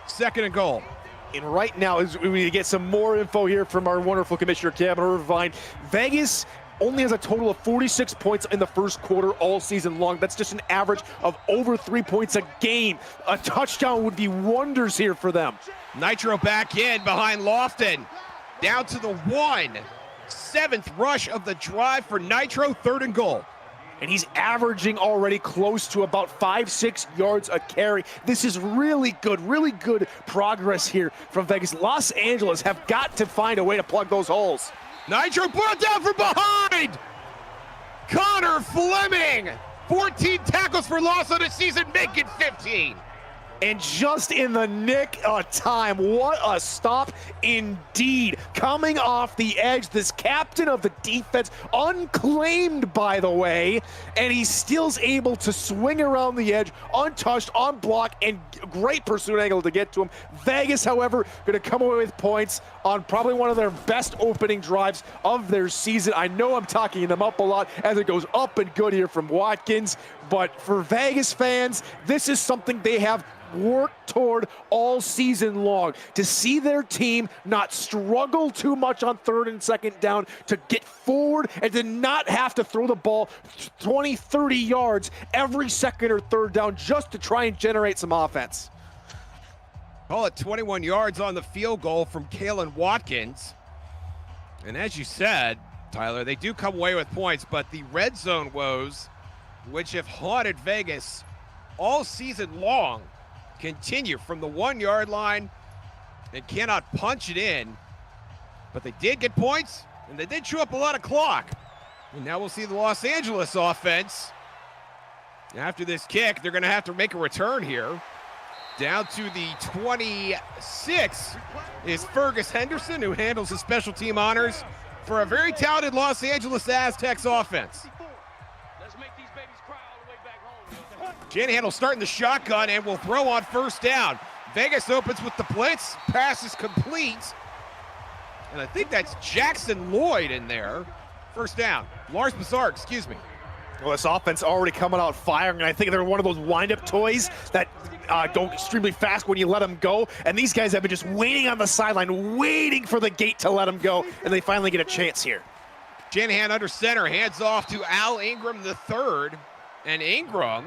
2nd and goal. And right now, as we get some more info here from our wonderful commissioner, Kevin Irvine, Vegas only has a total of 46 points in the first quarter all season long. That's just an average of over 3 points a game. A touchdown would be wonders here for them. Nitro back in behind Lofton. Down to the 1. 7th rush of the drive for Nitro, 3rd and goal. And he's averaging already close to about 5-6 yards a carry. This is really good progress here from Vegas. Los Angeles have got to find a way to plug those holes. Nitro brought down from behind. Connor Fleming, 14 tackles for loss on the season, make it 15. And just in the nick of time, what a stop indeed. Coming off the edge, this captain of the defense, unclaimed by the way, and he still's able to swing around the edge, untouched, on block, and great pursuit angle to get to him. Vegas, however, going to come away with points on probably one of their best opening drives of their season. I know I'm talking them up a lot as it goes up and good here from Watkins, but for Vegas fans, this is something they have worked toward all season long, to see their team not struggle too much on 3rd and 2nd down, to get forward and to not have to throw the ball 20, 30 yards every 2nd or 3rd down just to try and generate some offense. Call it 21 yards on the field goal from Kalen Watkins. And as you said, Tyler, they do come away with points, but the red zone woes, which have haunted Vegas all season long, continue from the 1-yard line and cannot punch it in. But they did get points, and they did chew up a lot of clock. And now we'll see the Los Angeles offense. After this kick, they're going to have to make a return here. Down to the 26 is Fergus Henderson, who handles the special team honors for a very talented Los Angeles Aztecs offense. Shanahan will start in the shotgun and will throw on 1st down. Vegas opens with the blitz. Pass is complete. And I think that's Jackson Lloyd in there. 1st down. Lars Bazaar, excuse me. Well, this offense already coming out firing, and I think they're one of those wind-up toys that go extremely fast when you let them go. And these guys have been just waiting on the sideline, waiting for the gate to let them go, and they finally get a chance here. Shanahan under center, hands off to Al Ingram III. And Ingram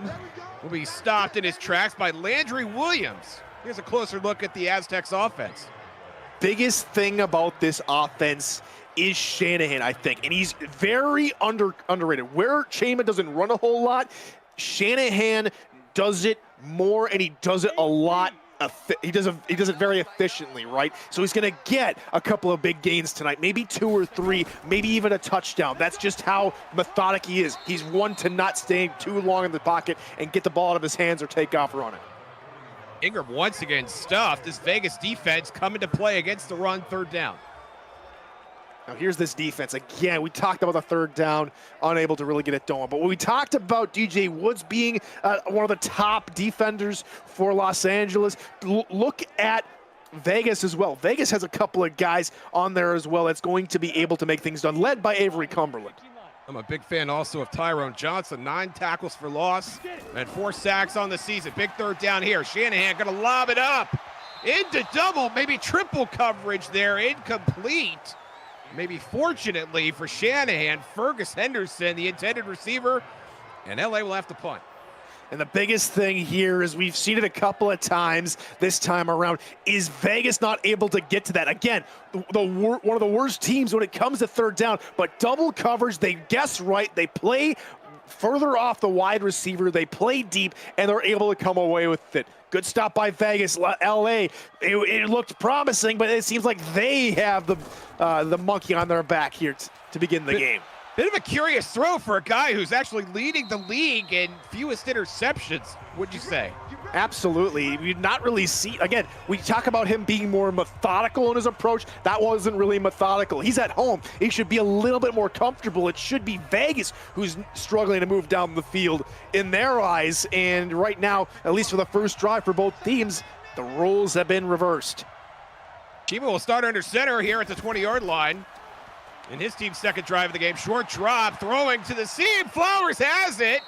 will be stopped in his tracks by Landry Williams. Here's a closer look at the Aztecs offense. Biggest thing about this offense is Shanahan, I think, and he's very underrated. Where Chayma doesn't run a whole lot, Shanahan does it more, and he does it a lot he does it very efficiently, right? So he's going to get a couple of big gains tonight, maybe 2 or 3, maybe even a touchdown. That's just how methodic he is. He's one to not stay too long in the pocket and get the ball out of his hands or take off running. Ingram once again stuffed. This Vegas defense coming to play against the run, 3rd down. Now here's this defense. Again, we talked about the 3rd down, unable to really get it going. But when we talked about DJ Woods being one of the top defenders for Los Angeles, look at Vegas as well. Vegas has a couple of guys on there as well that's going to be able to make things done, led by Avery Cumberland. I'm a big fan also of Tyrone Johnson. 9 tackles for loss and 4 sacks on the season. Big 3rd down here. Shanahan going to lob it up into double, maybe triple coverage there. Incomplete. Maybe fortunately for Shanahan, Fergus Henderson, the intended receiver, and LA will have to punt. And the biggest thing here is we've seen it a couple of times this time around, is Vegas not able to get to that. Again, one of the worst teams when it comes to 3rd down, but double coverage, they guess right, they play further off the wide receiver, they play deep, and they're able to come away with it. Good stop by Vegas. LA, it looked promising, but it seems like they have the monkey on their back here to begin the game. Bit of a curious throw for a guy who's actually leading the league in fewest interceptions, would you say? Absolutely. We not really see, again, we talk about him being more methodical in his approach. That wasn't really methodical. He's at home. He should be a little bit more comfortable. It should be Vegas who's struggling to move down the field in their eyes. And right now, at least for the first drive for both teams, the roles have been reversed. Chima will start under center here at the 20-yard line. In his team's 2nd drive of the game, short drop, throwing to the seam. Flowers has it.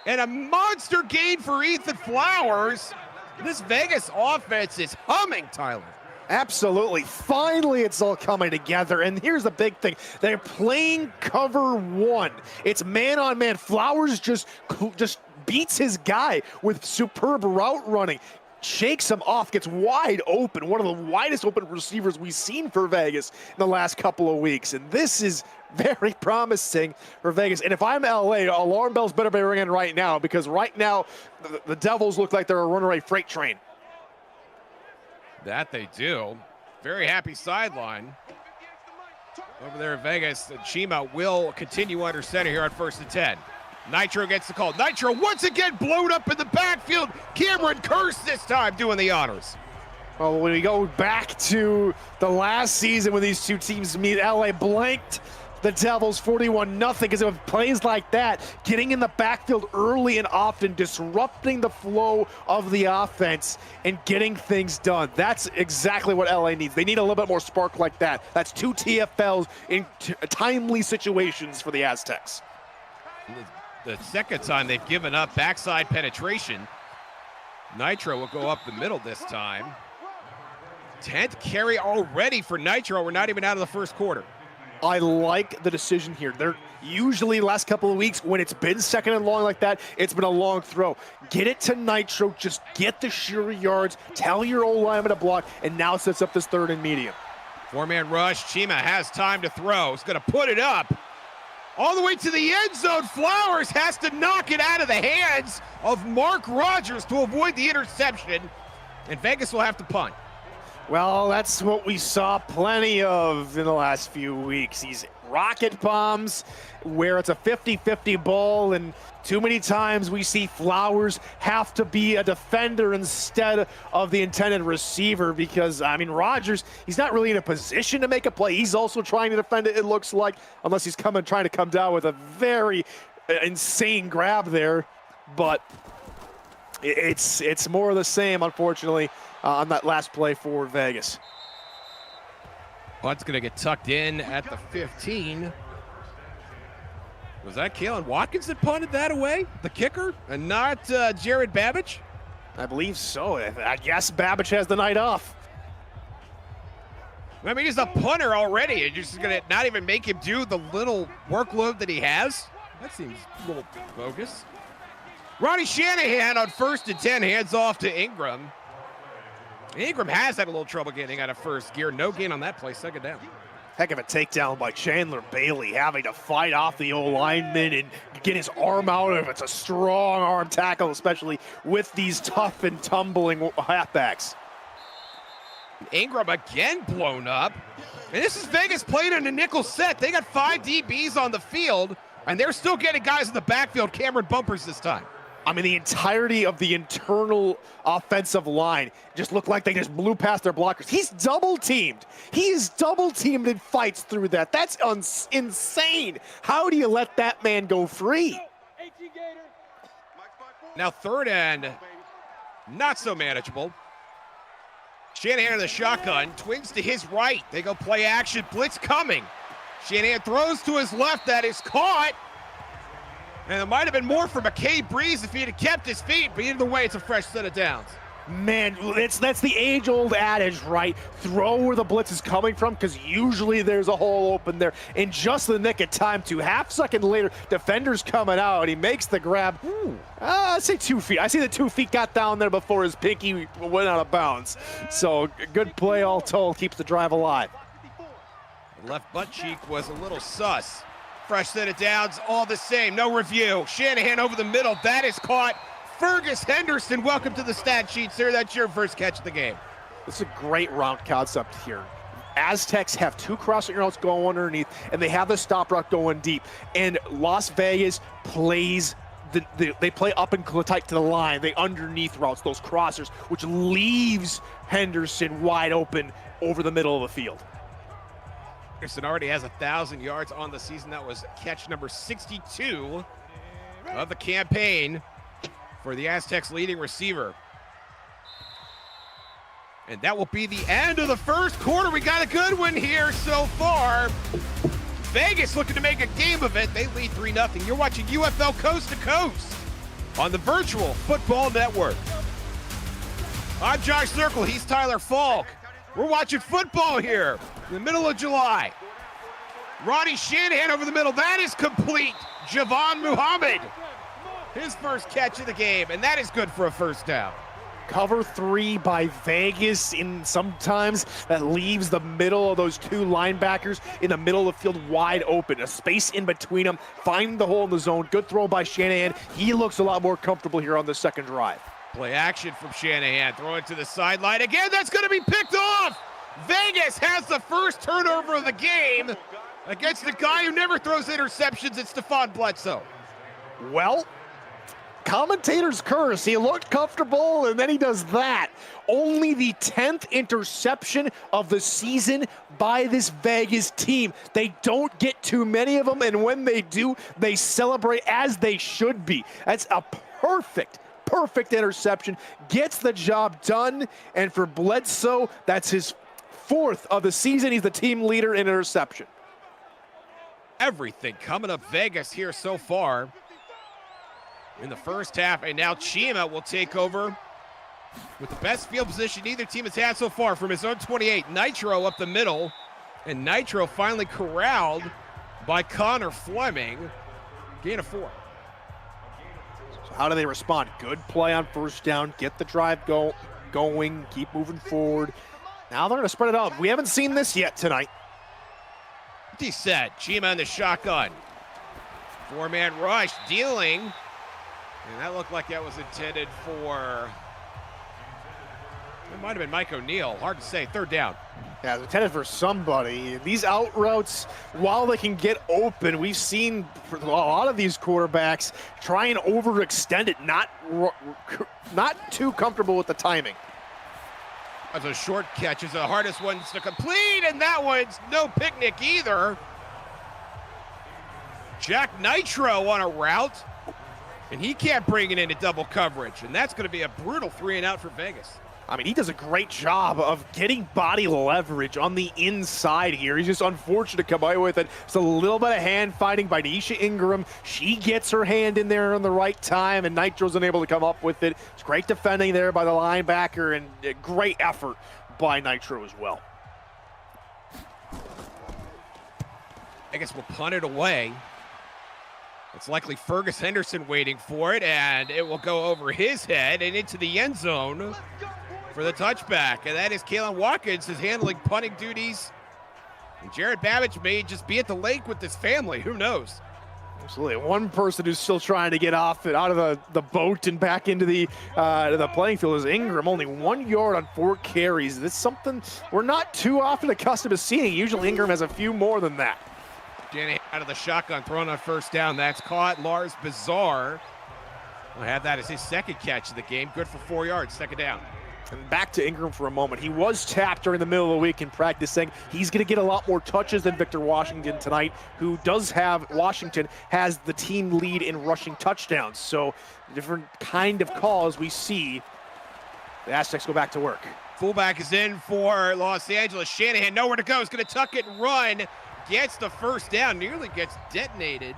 And a monster gain for Ethan Flowers. This Vegas offense is humming, Tyler. Absolutely. Finally, it's all coming together. And here's the big thing. They're playing cover 1. It's man-on-man. Flowers just beats his guy with superb route running. Shakes him off, gets wide open. One of the widest open receivers we've seen for Vegas in the last couple of weeks. And this is very promising for Vegas. And if I'm LA, alarm bells better be ringing right now, because right now the Devils look like they're a runaway freight train. That they do. Very happy sideline over there in Vegas. Chima will continue under center here on 1st and 10. Nitro gets the call. Nitro once again blown up in the backfield. Cameron Curse this time doing the honors. Well, when we go back to the last season when these two teams meet, LA blanked the Devils 41-0 because of plays like that, getting in the backfield early and often, disrupting the flow of the offense and getting things done. That's exactly what LA needs. They need a little bit more spark like that. That's 2 TFLs in timely situations for the Aztecs. The 2nd time they've given up backside penetration. Nitro will go up the middle this time. 10th carry already for Nitro. We're not even out of the 1st quarter. I like the decision here. They're usually last couple of weeks when it's been 2nd and long like that, it's been a long throw. Get it to Nitro, just get the sure yards, tell your old lineman to block, and now sets up this 3rd and medium. 4-man rush. Chima has time to throw. He's going to put it up all the way to the end zone. Flowers has to knock it out of the hands of Mark Rogers to avoid the interception, and Vegas will have to punt. Well, that's what we saw plenty of in the last few weeks. These rocket bombs where it's a 50-50 ball, and too many times we see Flowers have to be a defender instead of the intended receiver because, I mean, Rogers, he's not really in a position to make a play. He's also trying to defend it, it looks like, unless he's trying to come down with a very insane grab there. But it's more of the same, unfortunately, on that last play for Vegas. Punt's going to get tucked in at the 15. Was that Kalen Watkins that punted that away, the kicker, and not Jared Babbage? I believe so. I guess Babbage has the night off. I mean, he's a punter already. You're just going to not even make him do the little workload that he has? That seems a little bogus. Ronnie Shanahan on 1st and 10, hands off to Ingram. Ingram has had a little trouble getting out of first gear. No gain on that play, 2nd down. Heck of a takedown by Chandler Bailey, having to fight off the old lineman and get his arm out of it. It's a strong arm tackle, especially with these tough and tumbling halfbacks. Ingram again blown up. And this is Vegas playing in a nickel set. They got 5 DBs on the field, and they're still getting guys in the backfield, Cameron bumpers this time. I mean, the entirety of the internal offensive line just looked like they just blew past their blockers. He's double-teamed. He is double-teamed and fights through that. That's insane. How do you let that man go free? Now 3rd and not so manageable. Shanahan in the shotgun, twins to his right. They go play action, blitz coming. Shanahan throws to his left, that is caught. And there might have been more for McKay Breeze if he had kept his feet, but either way, it's a fresh set of downs. Man, that's the age-old adage, right? Throw where the blitz is coming from, because usually there's a hole open there. In just the nick of time, too. Half-second later, defender's coming out. He makes the grab. I'd say 2 feet. I see the 2 feet got down there before his pinky went out of bounds. So, good play all told. Keeps the drive alive. The left butt cheek was a little sus. Fresh set of downs, all the same. No review. Shanahan over the middle. That is caught. Fergus Henderson, welcome to the stat sheet, sir. That's your first catch of the game. This is a great route concept here. Aztecs have 2 crossing routes going underneath, and they have the stop route going deep. And Las Vegas plays, they play up and tight to the line. They underneath routes, those crossers, which leaves Henderson wide open over the middle of the field. Henderson already has 1,000 yards on the season. That was catch number 62 of the campaign for the Aztecs' leading receiver. And that will be the end of the first quarter. We got a good one here so far. Vegas looking to make a game of it. They lead 3-0. You're watching UFL Coast to Coast on the Virtual Football Network. I'm Josh Circle. He's Tyler Falk. We're watching football here in the middle of July. Ronnie Shanahan over the middle. That is complete. Javon Muhammad. His first catch of the game, and that is good for a first down. Cover 3 by Vegas, and sometimes that leaves the middle of those 2 linebackers in the middle of the field wide open. A space in between them, find the hole in the zone. Good throw by Shanahan. He looks a lot more comfortable here on the second drive. Play action from Shanahan, throwing to the sideline. Again, that's going to be picked off. Vegas has the first turnover of the game against the guy who never throws interceptions. It's Stephon Bledsoe. Well, commentator's curse. He looked comfortable, and then he does that. Only the 10th interception of the season by this Vegas team. They don't get too many of them, and when they do, they celebrate as they should be. That's a perfect interception. Gets the job done, and for Bledsoe, that's his 4th of the season. He's the team leader in interception. Everything coming up Vegas here so far in the first half, and now Chima will take over with the best field position either team has had so far from his own 28. Nitro up the middle, and Nitro finally corralled by Connor Fleming. Gain of 4. So how do they respond? Good play on first down, get the drive going, keep moving forward. Now they're going to spread it out. We haven't seen this yet tonight. Empty set, Chima in the shotgun. 4-man rush, dealing. And that looked like that was intended for, it might have been Mike O'Neal. Hard to say. 3rd down. Yeah, it's intended for somebody. These out routes, while they can get open, we've seen a lot of these quarterbacks try and overextend it, not too comfortable with the timing. That's a short catch. It's the hardest ones to complete, and that one's no picnic either. Jack Nitro on a route, and he can't bring it into double coverage, and that's going to be a brutal 3-and-out for Vegas. I mean, he does a great job of getting body leverage on the inside here. He's just unfortunate to come away with it. It's a little bit of hand fighting by Nisha Ingram. She gets her hand in there in the right time, and Nitro's unable to come up with it. It's great defending there by the linebacker, and a great effort by Nitro as well. I guess we'll punt it away. It's likely Fergus Henderson waiting for it, and it will go over his head and into the end zone for the touchback. And that is Kalen Watkins is handling punting duties. And Jared Babbage may just be at the lake with his family. Who knows? Absolutely. One person who's still trying to get off and out of the boat and back into the playing field is Ingram. Only 1 yard on 4 carries. This is something we're not too often accustomed to seeing. Usually Ingram has a few more than that. Shanahan out of the shotgun, thrown on first down. That's caught. Lars Bizarre will have that as his second catch of the game. Good for 4 yards, second down. And back to Ingram for a moment. He was tapped during the middle of the week in practicing. He's going to get a lot more touches than Victor Washington tonight, who Washington has the team lead in rushing touchdowns. So different kind of calls we see. The Aztecs go back to work. Fullback is in for Los Angeles. Shanahan nowhere to go. He's going to tuck it and run. Gets the first down. Nearly gets detonated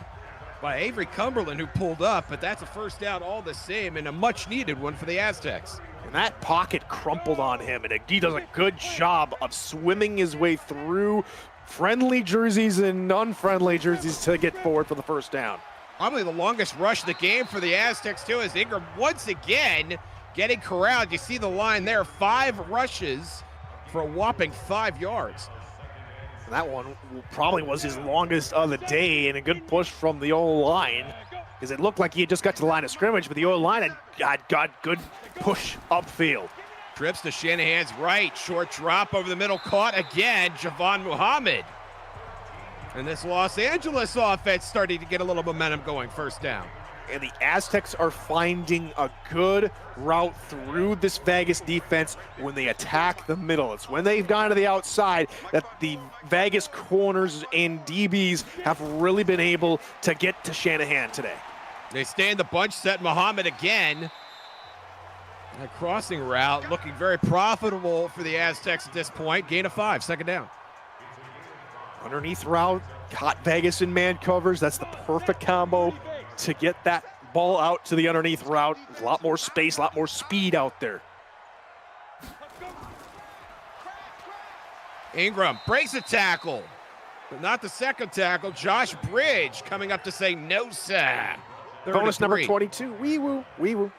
by Avery Cumberland, who pulled up. But that's a first down all the same, and a much-needed one for the Aztecs. And that pocket crumpled on him, and he does a good job of swimming his way through friendly jerseys and unfriendly jerseys to get forward for the first down. Probably the longest rush of the game for the Aztecs, too, as Ingram once again getting corralled. You see the line there, 5 rushes for a whopping 5 yards. And that one probably was his longest of the day, and a good push from the O-line, because it looked like he had just got to the line of scrimmage, but the O-line had got good push upfield. Trips to Shanahan's right, short drop over the middle, caught again, Javon Muhammad. And this Los Angeles offense starting to get a little momentum going, first down. And the Aztecs are finding a good route through this Vegas defense when they attack the middle. It's when they've gone to the outside that the Vegas corners and DBs have really been able to get to Shanahan today. They stay in the bunch set, Muhammad again. A crossing route looking very profitable for the Aztecs at this point. Gain of 5, second down. Underneath route, caught Vegas in man covers. That's the perfect combo to get that ball out to the underneath route. There's a lot more space, a lot more speed out there. Ingram breaks a tackle, but not the second tackle. Josh Bridge coming up to say no, sir. Bonus number 22. Wee woo, wee woo.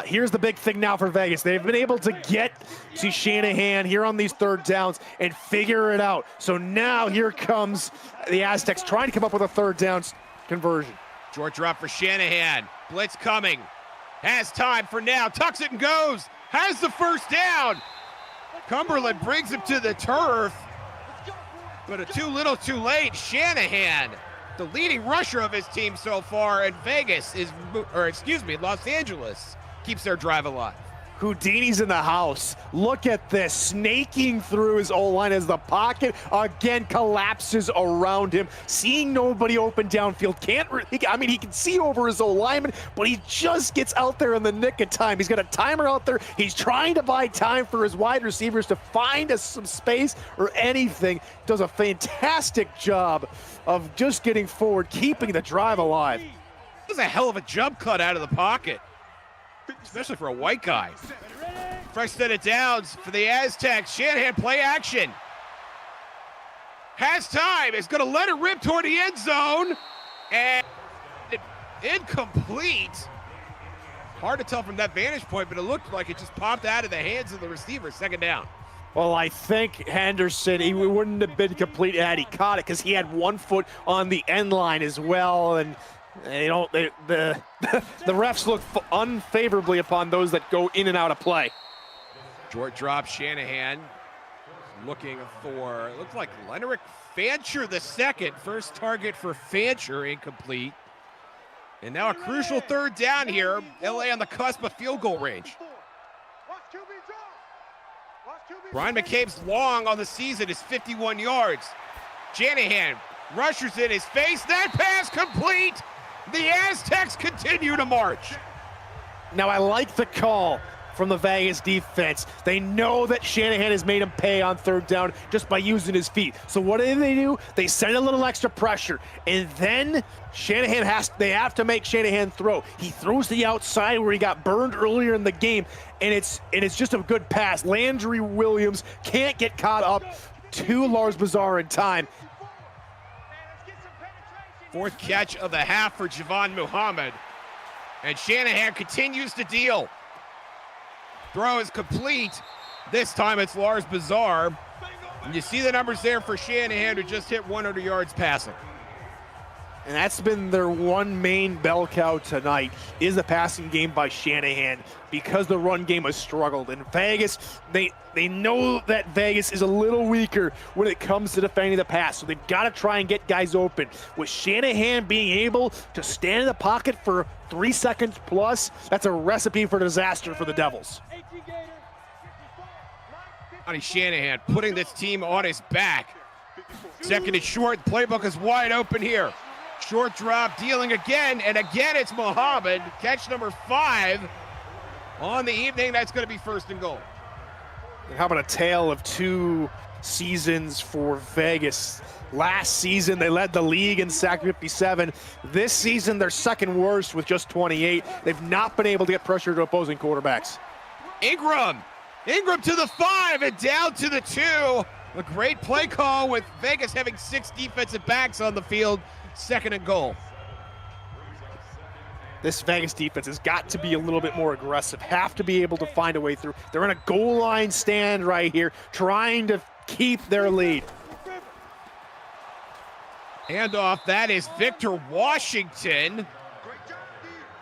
Here's the big thing now for Vegas. They've been able to get to Shanahan here on these third downs and figure it out. So now here comes the Aztecs trying to come up with a third down conversion. Short drop for Shanahan. Blitz coming. Has time for now. Tucks it and goes. Has the first down. Cumberland brings him to the turf. But too little too late. Shanahan, the leading rusher of his team so far, and Los Angeles keeps their drive alive. Houdini's in the house. Look at this, snaking through his O-line as the pocket again collapses around him. Seeing nobody open downfield, he can see over his O-lineman, but he just gets out there in the nick of time. He's got a timer out there. He's trying to buy time for his wide receivers to find some space or anything. Does a fantastic job of just getting forward, keeping the drive alive. This is a hell of a jump cut out of the pocket, especially for a white guy. Fresh set of downs for the Aztecs. Shanahan play action. Has time. Is going to let it rip toward the end zone. And incomplete. Hard to tell from that vantage point, but it looked like it just popped out of the hands of the receiver. Second down. Well, I think Henderson, he wouldn't have been complete had he caught it, because he had 1 foot on the end line as well. And the refs look unfavorably upon those that go in and out of play. Short drop, Shanahan looking for, it looks like Lenerick Fancher the second. First target for Fancher, incomplete. And now a crucial third down here. LA on the cusp of field goal range. Brian McCabe's long on the season is 51 yards. Shanahan rushers in his face. That pass complete. The Aztecs continue to march. Now, I like the call from the Vegas defense. They know that Shanahan has made him pay on third down just by using his feet. So what do? They send a little extra pressure, and then they have to make Shanahan throw. He throws to the outside where he got burned earlier in the game, and it's just a good pass. Landry Williams can't get caught up to Lars Bizarre in time. Fourth catch of the half for Javon Muhammad. And Shanahan continues to deal. Throw is complete. This time it's Lars Bizarre. And you see the numbers there for Shanahan, who just hit 100 yards passing. And that's been their one main bell cow tonight, is the passing game by Shanahan, because the run game has struggled. And Vegas, they know that Vegas is a little weaker when it comes to defending the pass, so they've got to try and get guys open. With Shanahan being able to stand in the pocket for 3 seconds plus, that's a recipe for disaster for the Devils. Johnny Shanahan putting this team on his back. Second and short, playbook is wide open here. Short drop, dealing again, and again it's Muhammad. Catch number 5 on the evening. That's going to be first and goal. And how about a tale of 2 seasons for Vegas? Last season, they led the league in sack 57. This season, they're second worst with just 28. They've not been able to get pressure to opposing quarterbacks. Ingram to the 5 and down to the 2. A great play call with Vegas having 6 defensive backs on the field. Second and goal. This Vegas defense has got to be a little bit more aggressive, have to be able to find a way through. They're in a goal line stand right here, trying to keep their lead. Handoff, that is Victor Washington,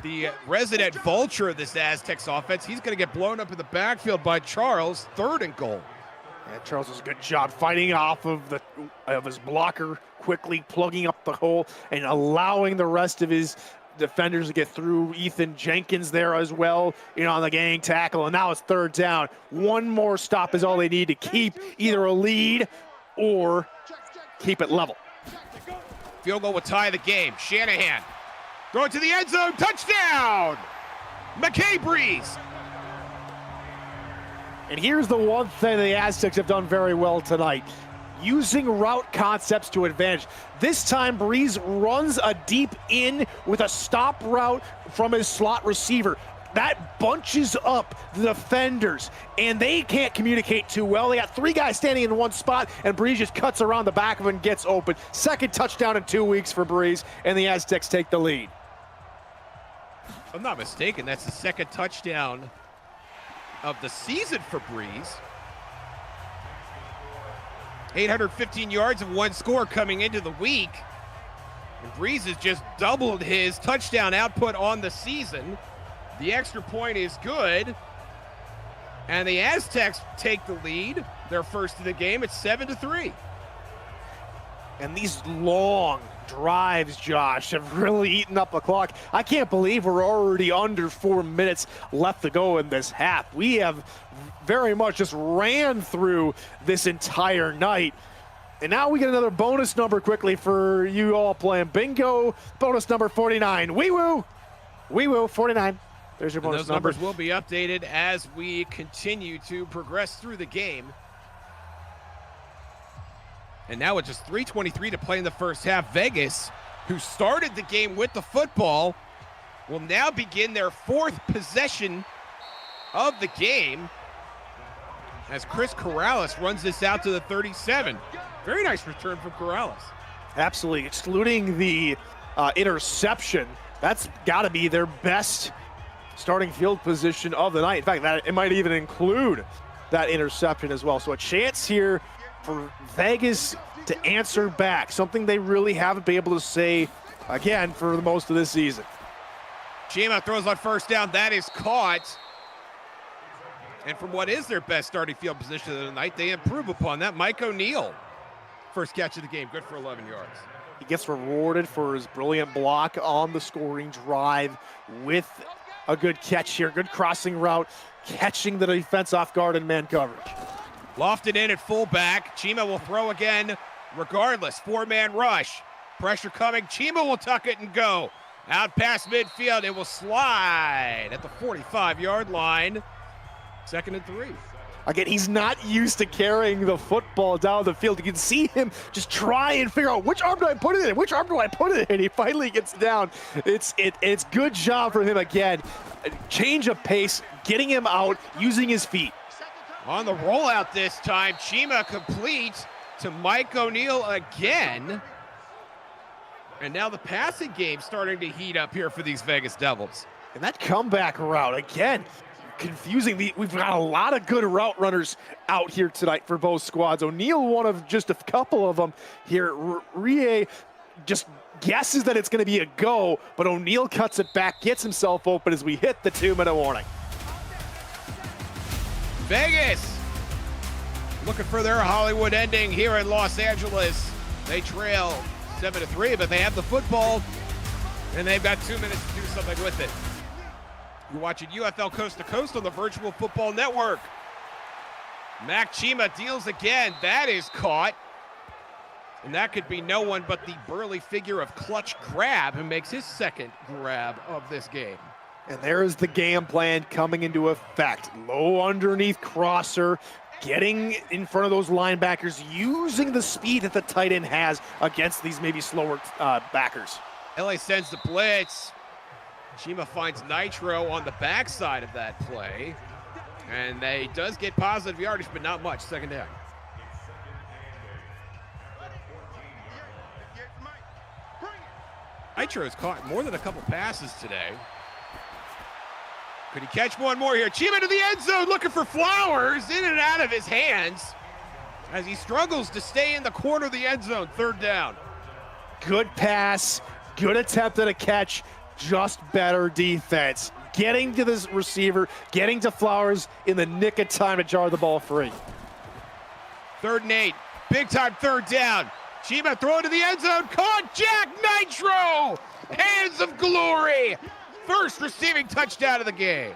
the resident vulture of this Aztecs offense. He's going to get blown up in the backfield by Charles. Third and goal. And Charles does a good job fighting off of his blocker, quickly plugging up the hole and allowing the rest of his defenders to get through. Ethan Jenkins there as well, on the gang tackle, and now it's third down. One more stop is all they need to keep either a lead or keep it level. Field goal will tie the game. Shanahan going to the end zone, touchdown! McKay Breeze. And here's the one thing the Aztecs have done very well tonight, using route concepts to advantage. This time, Breeze runs a deep in with a stop route from his slot receiver. That bunches up the defenders, and they can't communicate too well. They got 3 guys standing in one spot, and Breeze just cuts around the back of him and gets open. Second touchdown in 2 weeks for Breeze, and the Aztecs take the lead. If I'm not mistaken, that's the second touchdown of the season for Breeze. 815 yards and 1 score coming into the week. And Breeze has just doubled his touchdown output on the season. The extra point is good. And the Aztecs take the lead. Their first of the game. It's 7-3. And these long drives, Josh, have really eaten up the clock. I can't believe we're already under 4 minutes left to go in this half. We have very much just ran through this entire night. And now we get another bonus number quickly for you all playing bingo. Bonus number 49. Wee woo! Wee woo, 49. There's your bonus number. Those numbers will be updated as we continue to progress through the game. And now with just 3:23 to play in the first half, Vegas, who started the game with the football, will now begin their 4th possession of the game as Chris Corrales runs this out to the 37. Very nice return from Corrales. Absolutely, excluding the interception. That's got to be their best starting field position of the night. In fact, it might even include that interception as well. So a chance here for Vegas to answer back, something they really haven't been able to say, again, for the most of this season. Chima throws on first down. That is caught. And from what is their best starting field position of the night, they improve upon that. Mike O'Neal, first catch of the game, good for 11 yards. He gets rewarded for his brilliant block on the scoring drive with a good catch here. Good crossing route, catching the defense off guard in man coverage. Lofted in at fullback. Chima will throw again regardless. 4-man rush. Pressure coming. Chima will tuck it and go. Out past midfield. It will slide at the 45-yard line. 2nd and 3. Again, he's not used to carrying the football down the field. You can see him just try and figure out which arm do I put it in? Which arm do I put it in? He finally gets down. It's good job from him again. Change of pace, getting him out, using his feet. On the rollout this time, Chima complete to Mike O'Neal again. And now the passing game starting to heat up here for these Vegas Devils. And that comeback route, again, confusing. We've got a lot of good route runners out here tonight for both squads. O'Neal, one of just a couple of them here. Rie just guesses that it's going to be a go, but O'Neal cuts it back, gets himself open as we hit the 2-minute warning. Vegas looking for their Hollywood ending here in Los Angeles. They trail 7-3, but they have the football, and they've got 2 minutes to do something with it. You're watching UFL Coast to Coast on the Virtual Football Network. Mac Chima deals again. That is caught. And that could be no one but the burly figure of Clutch Grab, who makes his second grab of this game. And there's the game plan coming into effect. Low underneath crosser, getting in front of those linebackers, using the speed that the tight end has against these maybe slower backers. LA sends the blitz. Chima finds Nitro on the backside of that play. And they does get positive yardage, but not much. Second down. Nitro has caught more than a couple passes today. Could he catch one more here? Chima to the end zone, looking for Flowers, in and out of his hands as he struggles to stay in the corner of the end zone. Third down. Good pass, good attempt at a catch, just better defense. Getting to this receiver, getting to Flowers in the nick of time to jar the ball free. 3rd and 8, big time third down. Chima throw to the end zone, caught Jack Nitro! Hands of glory! First receiving touchdown of the game.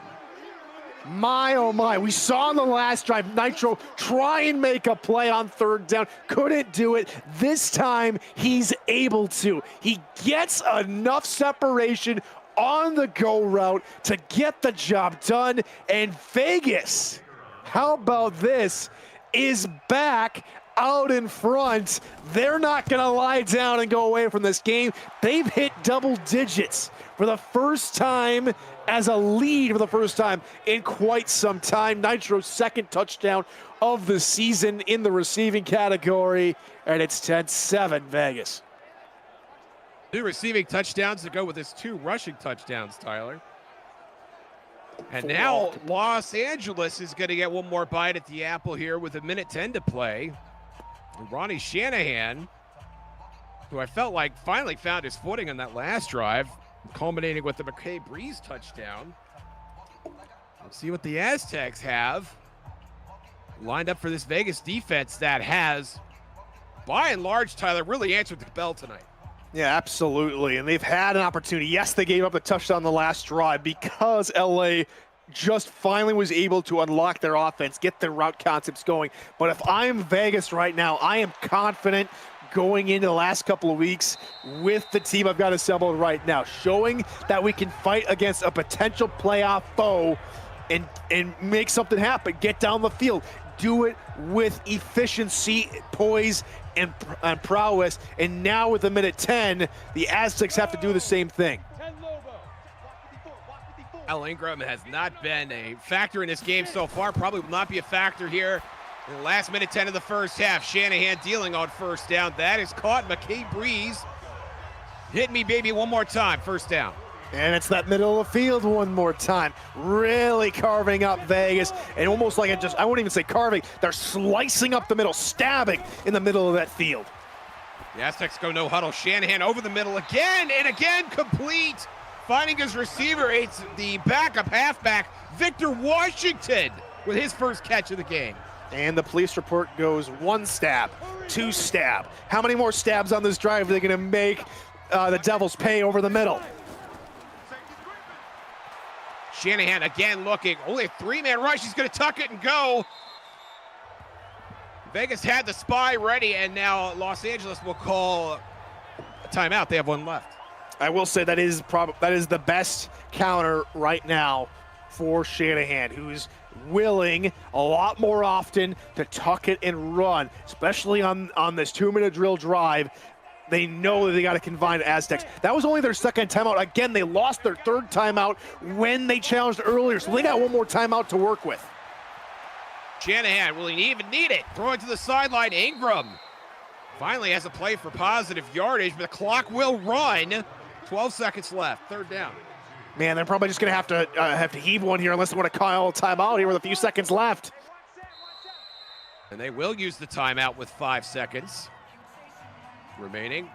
My, oh my, we saw on the last drive, Nitro try and make a play on 3rd down, couldn't do it. This time, he's able to. He gets enough separation on the go route to get the job done, and Vegas, how about this, is back out in front. They're not gonna lie down and go away from this game. They've hit double digits for the first time, as a lead for the first time in quite some time. Nitro's second touchdown of the season in the receiving category, and it's 10-7 Vegas. 2 receiving touchdowns to go with his 2 rushing touchdowns, Tyler. And now Los Angeles is going to get one more bite at the apple here with 1:10 to play. And Ronnie Shanahan, who I felt like finally found his footing on that last drive, culminating with the McKay Breeze touchdown. Let's see what the Aztecs have lined up for this Vegas defense that has, by and large, Tyler, really answered the bell tonight. Yeah, absolutely. And they've had an opportunity. Yes, they gave up the touchdown on the last drive because LA just finally was able to unlock their offense, get their route concepts going. But if I'm Vegas right now, I am confident going into the last couple of weeks with the team I've got assembled right now, showing that we can fight against a potential playoff foe and make something happen, get down the field, do it with efficiency, poise, and prowess. And now with 1:10, the Aztecs have to do the same thing. Al Ingram has not been a factor in this game so far, probably will not be a factor here in the last 1:10 of the first half. Shanahan dealing on first down. That is caught. McKay Breeze. Hit me, baby, one more time. First down. And it's that middle of the field one more time. Really carving up Vegas. And almost like I won't even say carving. They're slicing up the middle, stabbing in the middle of that field. The Aztecs go no huddle. Shanahan over the middle again and again, complete. Finding his receiver, it's the backup halfback, Victor Washington, with his first catch of the game. And the police report goes 1 stab, 2 stab. How many more stabs on this drive are they going to make the Devils pay over the middle? Shanahan again looking, only a 3-man rush. He's going to tuck it and go. Vegas had the spy ready, and now Los Angeles will call a timeout. They have 1 left. I will say that is the best counter right now for Shanahan, who's willing a lot more often to tuck it and run, especially on this 2-minute drill drive. They know that they got to confine Aztecs. That was only their second timeout. Again, they lost their 3rd timeout when they challenged earlier, so they got 1 more timeout to work with. Shanahan, will he even need it? Throwing to the sideline, Ingram finally has a play for positive yardage, but the clock will run. 12 seconds left, 3rd down. Man, they're probably just going to have to heave one here unless they want to call a timeout here with a few seconds left. And they will use the timeout with 5 seconds remaining.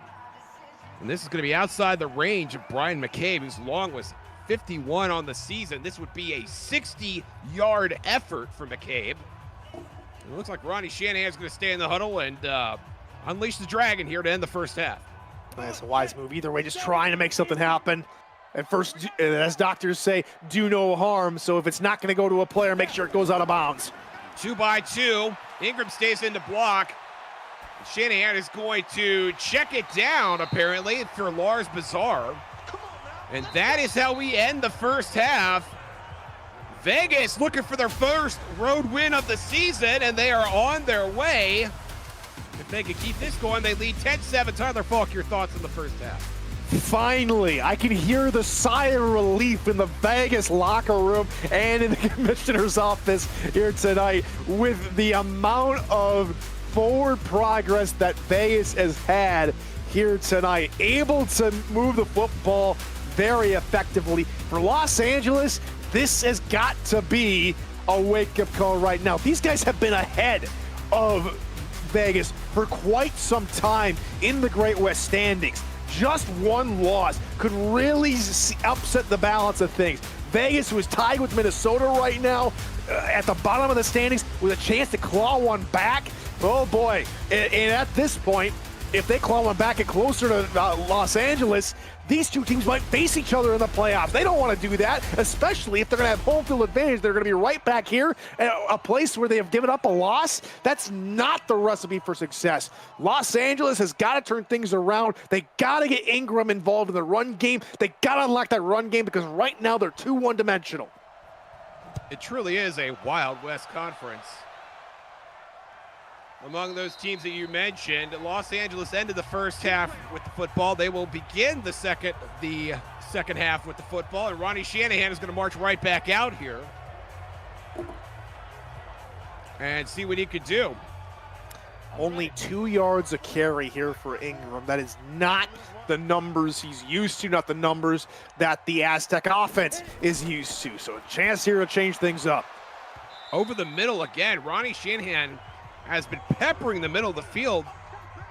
And this is going to be outside the range of Brian McCabe, whose long was 51 on the season. This would be a 60-yard effort for McCabe. It looks like Ronnie Shanahan's going to stay in the huddle and unleash the dragon here to end the first half. That's a wise move. Either way, just trying to make something happen. And first, as doctors say, do no harm. So if it's not going to go to a player, make sure it goes out of bounds. 2 by 2. Ingram stays in to block. Shanahan is going to check it down, apparently, for Lars Bazaar. And that is how we end the first half. Vegas looking for their first road win of the season, and they are on their way. If they can keep this going, they lead 10-7. Tyler Falk, your thoughts on the first half? Finally, I can hear the sigh of relief in the Vegas locker room and in the commissioner's office here tonight with the amount of forward progress that Vegas has had here tonight. Able to move the football very effectively. For Los Angeles, this has got to be a wake-up call right now. These guys have been ahead of Vegas for quite some time in the Great West standings. Just one loss could really upset the balance of things. Vegas, who is tied with Minnesota right now, at the bottom of the standings with a chance to claw one back. Oh boy, and at this point, if they claw one back and closer to Los Angeles, these two teams might face each other in the playoffs. They don't want to do that, especially if they're going to have home field advantage. They're going to be right back here at a place where they have given up a loss. That's not the recipe for success. Los Angeles has got to turn things around. They got to get Ingram involved in the run game. They got to unlock that run game because right now they're too one-dimensional. It truly is a Wild West Conference. Among those teams that you mentioned, Los Angeles ended the first half with the football. They will begin the second half with the football, and Ronnie Shanahan is going to march right back out here and see what he could do. Only 2 yards a carry here for Ingram. That is not the numbers he's used to, not the numbers that the Aztec offense is used to. So a chance here to change things up. Over the middle again, Ronnie Shanahan has been peppering the middle of the field.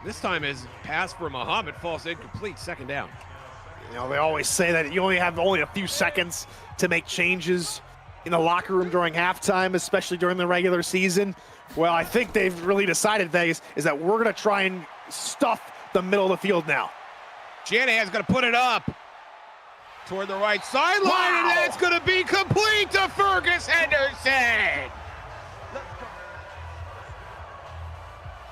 This time his pass for Muhammad falls incomplete, second down. You know, they always say that you only have a few seconds to make changes in the locker room during halftime, especially during the regular season. Well, I think they've really decided, Vegas, is that we're going to try and stuff the middle of the field now. Shanahan's going to put it up toward the right sideline, Wow. And that's going to be complete to Fergus Henderson.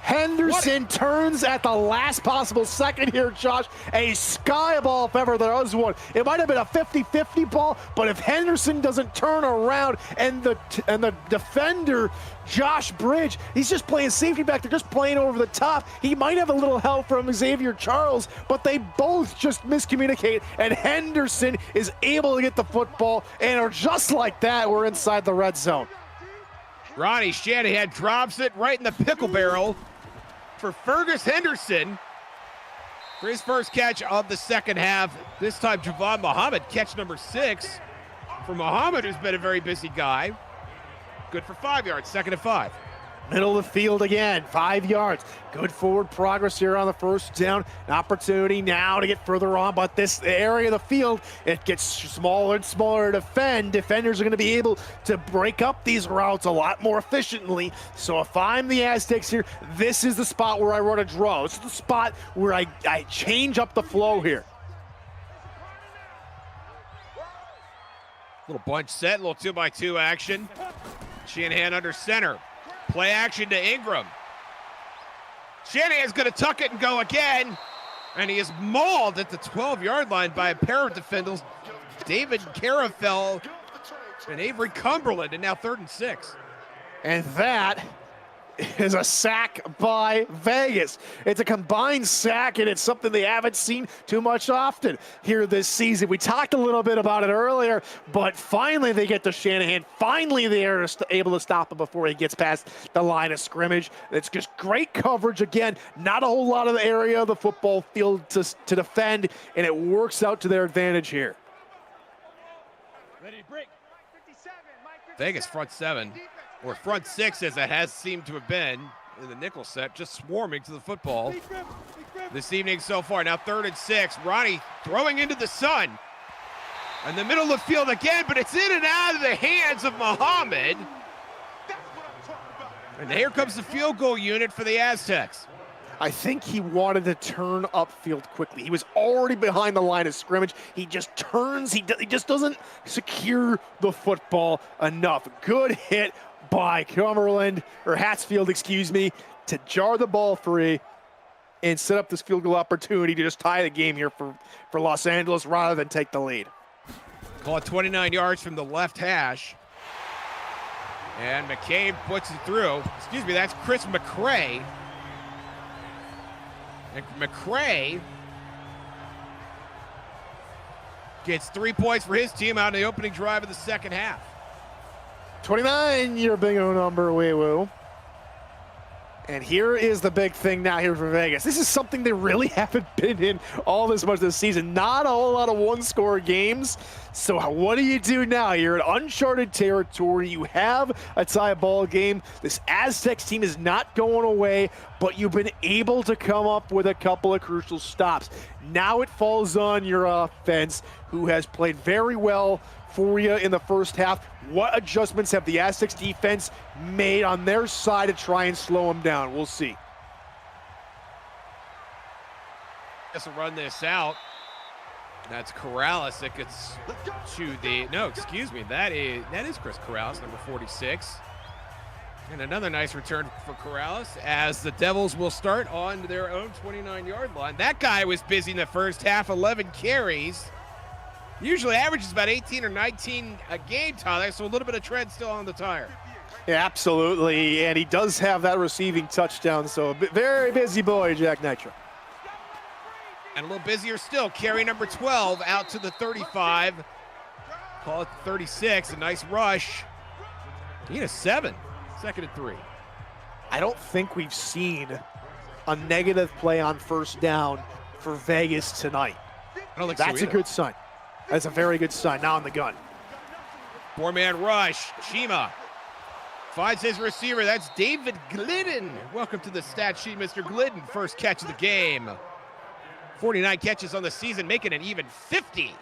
Henderson turns at the last possible second here, Josh. A sky ball if ever there was one. It might have been a 50-50 ball, but if Henderson doesn't turn around and the defender, Josh Bridge, he's just playing safety back. They're just playing over the top. He might have a little help from Xavier Charles, but they both just miscommunicate, and Henderson is able to get the football, and just like that, we're inside the red zone. Ronnie Shanahan drops it right in the pickle barrel for Fergus Henderson for his first catch of the second half. This time, Javon Muhammad, catch number 6 for Muhammad, who's been a very busy guy. Good for 5 yards, second and 5. Middle of the field again, 5 yards. Good forward progress here on the first down. An opportunity now to get further on, but this area of the field, it gets smaller and smaller to defend. Defenders are going to be able to break up these routes a lot more efficiently. So if I'm the Aztecs here, this is the spot where I run a draw. This is the spot where I change up the flow here. Little bunch set, little 2-by-2 action. Shanahan under center. Play action to Ingram. Shanahan's going to tuck it and go again. And he is mauled at the 12-yard line by a pair of defenders, David Carafell and Avery Cumberland, and now 3rd and 6. And that is a sack by Vegas. It's a combined sack, and it's something they haven't seen too much often here this season. We talked a little bit about it earlier, but finally they get to Shanahan. Finally they are able to stop him before he gets past the line of scrimmage. It's just great coverage again. Not a whole lot of the area of the football field to defend, and it works out to their advantage here. Vegas front 7. Or front 6, as it has seemed to have been in the nickel set, just swarming to the football. this evening so far. Now 3rd and 6. Ronnie throwing into the sun. In the middle of the field again, but it's in and out of the hands of Muhammad. And here comes the field goal unit for the Aztecs. I think he wanted to turn upfield quickly. He was already behind the line of scrimmage. He just turns. He just doesn't secure the football enough. Good hit by Hatsfield, excuse me, to jar the ball free and set up this field goal opportunity to just tie the game here for Los Angeles rather than take the lead. Call it 29 yards from the left hash. And McCabe puts it through. Excuse me, that's Chris McCray. And McCray gets 3 points for his team out in the opening drive of the second half. 29, your bingo number, wee-woo. And here is the big thing now here for Vegas. This is something they really haven't been in all this much this season. Not a whole lot of one-score games. So what do you do now? You're in uncharted territory. You have a tie ball game. This Aztecs team is not going away, but you've been able to come up with a couple of crucial stops. Now it falls on your offense, who has played very well for you in the first half. What adjustments have the Aztecs defense made on their side to try and slow them down? We'll see. Guess we'll run this out. That's Corrales that gets to the, no, excuse me, that is Chris Corrales, number 46. And another nice return for Corrales as the Devils will start on their own 29-yard line. That guy was busy in the first half, 11 carries. Usually averages about 18 or 19 a game, Tyler, so a little bit of tread still on the tire. Yeah, absolutely, and he does have that receiving touchdown, so a very busy boy, Jack Nitro. And a little busier still, carry number 12 out to the 35. Call it 36, a nice rush. He had a 7, 2nd and 3. I don't think we've seen a negative play on first down for Vegas tonight. I don't think That's so a good sign. That's a very good sign. Now on the gun. 4-man rush. Chima finds his receiver. That's David Glidden. Welcome to the stat sheet, Mr. Glidden. First catch of the game. 49 catches on the season, making it even 50.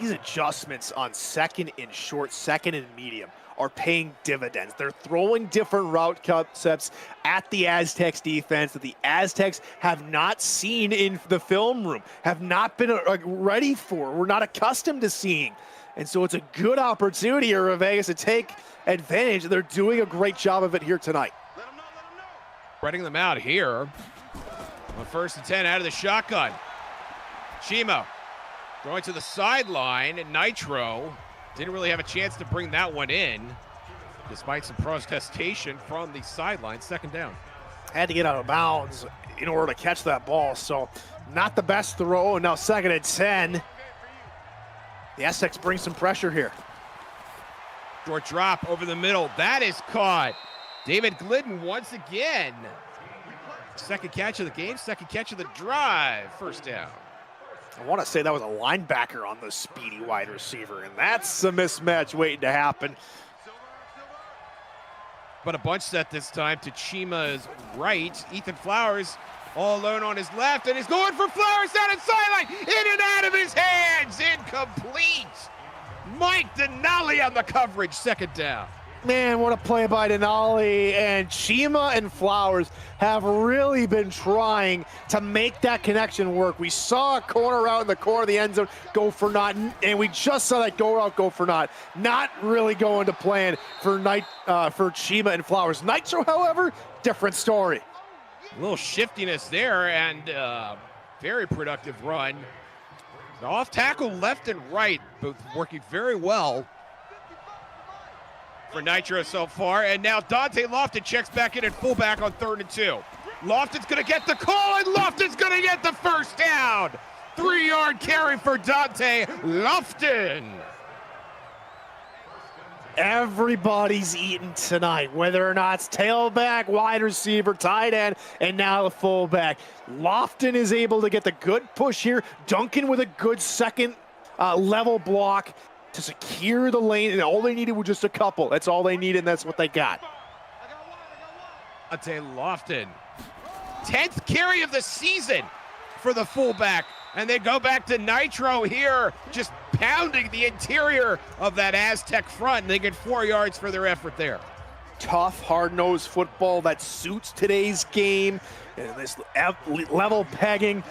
These adjustments on second and short, second and medium are paying dividends. They're throwing different route concepts at the Aztecs defense that the Aztecs have not seen in the film room, have not been ready for, we're not accustomed to seeing. And so it's a good opportunity for Vegas to take advantage. They're doing a great job of it here tonight. Spreading them out here on 1st and 10 out of the shotgun. Chima going to the sideline, and Nitro didn't really have a chance to bring that one in, despite some protestation from the sideline. 2nd down. Had to get out of bounds in order to catch that ball, so not the best throw. And now 2nd and 10. The Aztecs bring some pressure here. Short drop over the middle. That is caught. David Glidden once again. 2nd catch of the game, 2nd catch of the drive. 1st down. I want to say that was a linebacker on the speedy wide receiver, and that's a mismatch waiting to happen. But a bunch set this time to Chima's right. Ethan Flowers all alone on his left, and he's going for Flowers down the sideline. In and out of his hands. Incomplete. Mike Denali on the coverage. 2nd down. Man, what a play by Denali. And Chima and Flowers have really been trying to make that connection work. We saw a corner route in the corner of the end zone go for naught, and we just saw that go route go for naught. Not really going to plan for Chima and Flowers. Nitro, however, different story. A little shiftiness there, and very productive run. The off tackle left and right, both working very well for Nitro so far. And now Dante Lofton checks back in at fullback on 3rd and 2. Lofton's going to get the call, and Lofton's going to get the 1st down. 3-yard carry for Dante Lofton. Everybody's eating tonight, whether or not it's tailback, wide receiver, tight end, and now the fullback. Lofton is able to get the good push here. Duncan with a good second level block to secure the lane, and all they needed was just a couple. That's all they needed, and that's what they got. Dante Lofton 10th carry of the season for the fullback. And they go back to Nitro here, just pounding the interior of that Aztec front, and they get 4 yards for their effort there. Tough, hard-nosed football that suits today's game. And this level pegging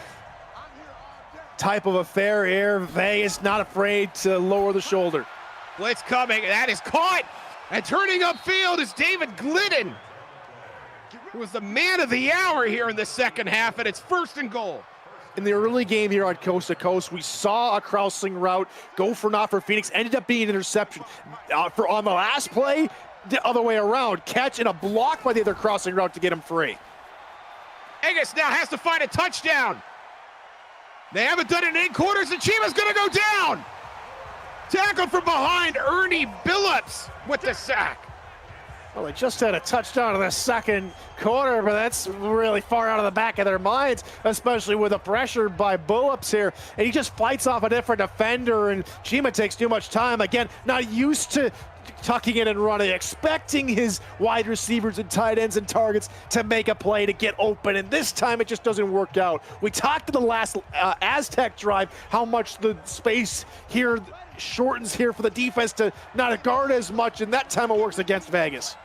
type of affair here. Vegas not afraid to lower the shoulder. Blitz coming, that is caught. And turning upfield is David Glidden, who was the man of the hour here in the second half, and it's 1st and goal. In the early game here on Coast to Coast, we saw a crossing route go for naught for Phoenix, ended up being an interception. On the last play, the other way around, catch and a block by the other crossing route to get him free. Vegas now has to find a touchdown. They haven't done it in 8 quarters, and Chima's gonna go down. Tackled from behind, Ernie Billups with the sack. Well, they just had a touchdown in the second quarter, but that's really far out of the back of their minds, especially with the pressure by Billups here. And he just fights off a different defender, and Chima takes too much time. Again, not used to tucking in and running, expecting his wide receivers and tight ends and targets to make a play to get open, and this time it just doesn't work out. We talked to the last Aztec drive how much the space here shortens here for the defense to not guard as much, and that time it works against Vegas.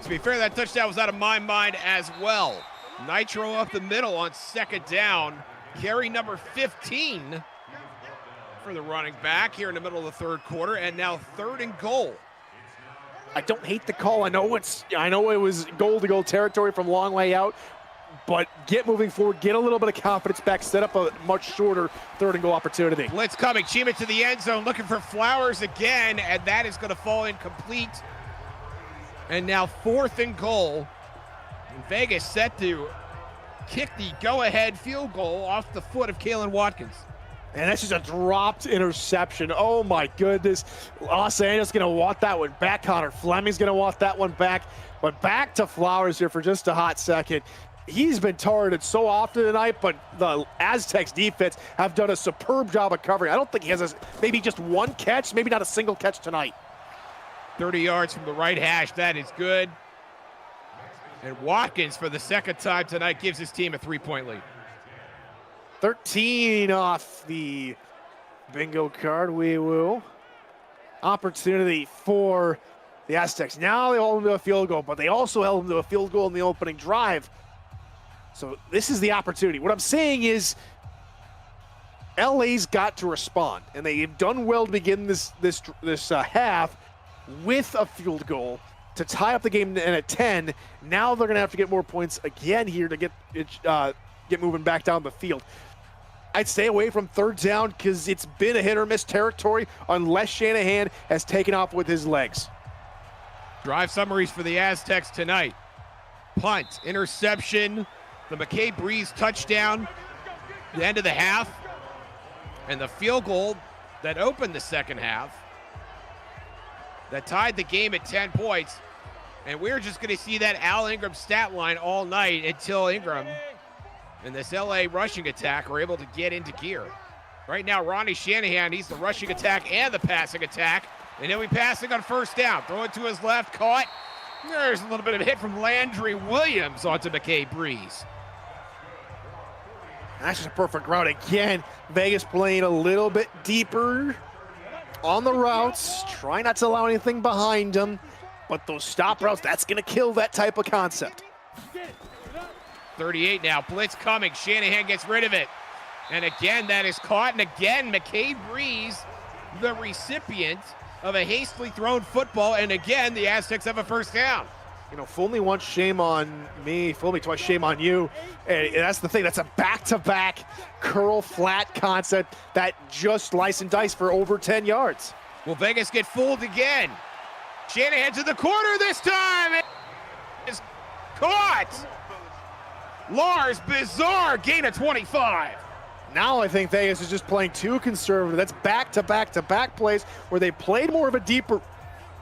To be fair, that touchdown was out of my mind as well. Nitro up the middle on 2nd down. Carry number 15 for the running back here in the middle of the 3rd quarter, and now 3rd and goal. I don't hate the call. I know it was goal-to-goal territory from long way out, but get moving forward, get a little bit of confidence back, set up a much shorter 3rd and goal opportunity. Blitz coming, Chima to the end zone, looking for Flowers again, and that is going to fall incomplete. And now 4th and goal. And Vegas set to kick the go-ahead field goal off the foot of Kalen Watkins. And that's just a dropped interception. Oh my goodness. Los Angeles gonna want that one back. Connor Fleming's gonna want that one back. But back to Flowers here for just a hot second. He's been targeted so often tonight, but the Aztecs defense have done a superb job of covering. I don't think he has maybe just one catch, maybe not a single catch tonight. 30 yards from the right hash, that is good. And Watkins, for the 2nd time tonight, gives his team a 3-point lead. 13 off the bingo card, we will. Opportunity for the Aztecs. Now they hold them to a field goal, but they also held them to a field goal in the opening drive. So this is the opportunity. What I'm saying is LA's got to respond, and they've done well to begin this half with a field goal to tie up the game in at 10. Now they're going to have to get more points again here to get moving back down the field. I'd stay away from 3rd down because it's been a hit or miss territory unless Shanahan has taken off with his legs. Drive summaries for the Aztecs tonight. Punt, interception, the McKay Breeze touchdown, the end of the half, and the field goal that opened the second half that tied the game at 10 points. And we're just going to see that Al Ingram stat line all night until Ingram and this LA rushing attack are able to get into gear. Right now, Ronnie Shanahan, he's the rushing attack and the passing attack. And he'll be passing on 1st down. Throw it to his left, caught. There's a little bit of a hit from Landry Williams onto McKay Breeze. That's just a perfect route. Again, Vegas playing a little bit deeper on the routes. Try not to allow anything behind them. But those stop routes, that's going to kill that type of concept. 38 now, blitz coming. Shanahan gets rid of it. And again, that is caught. And again, McKay Breeze, the recipient of a hastily thrown football. And again, the Aztecs have a 1st down. You know, fool me once, shame on me. Fool me twice, shame on you. And that's the thing. That's a back-to-back curl flat concept that just slice and dice for over 10 yards. Will Vegas get fooled again? Shanahan to the corner this time. It is caught. Lars, bizarre gain of 25. Now I think Vegas is just playing too conservative. That's back-to-back-to-back plays where they played more of a deeper,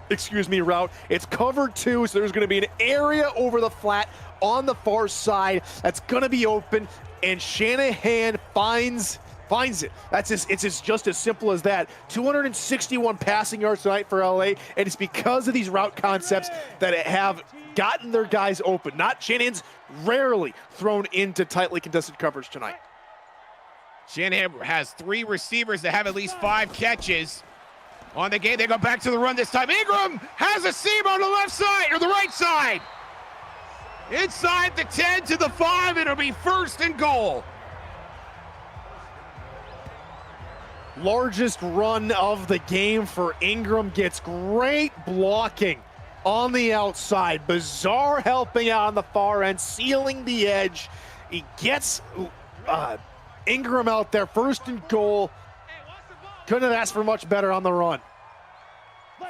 route. It's covered 2, so there's going to be an area over the flat on the far side that's going to be open, and Shanahan finds it. It's just as simple as that. 261 passing yards tonight for LA, and it's because of these route concepts that have gotten their guys open. Shanahan's rarely thrown into tightly contested coverage tonight. Shanahan has 3 receivers that have at least 5 catches on the game. They go back to the run this time. Ingram has a seam on the left side, or the right side. Inside the 10 to the 5, it'll be 1st and goal. Largest run of the game for Ingram, gets great blocking on the outside. Bizarre helping out on the far end, sealing the edge. He gets Ingram out there, 1st and goal. Couldn't have asked for much better on the run.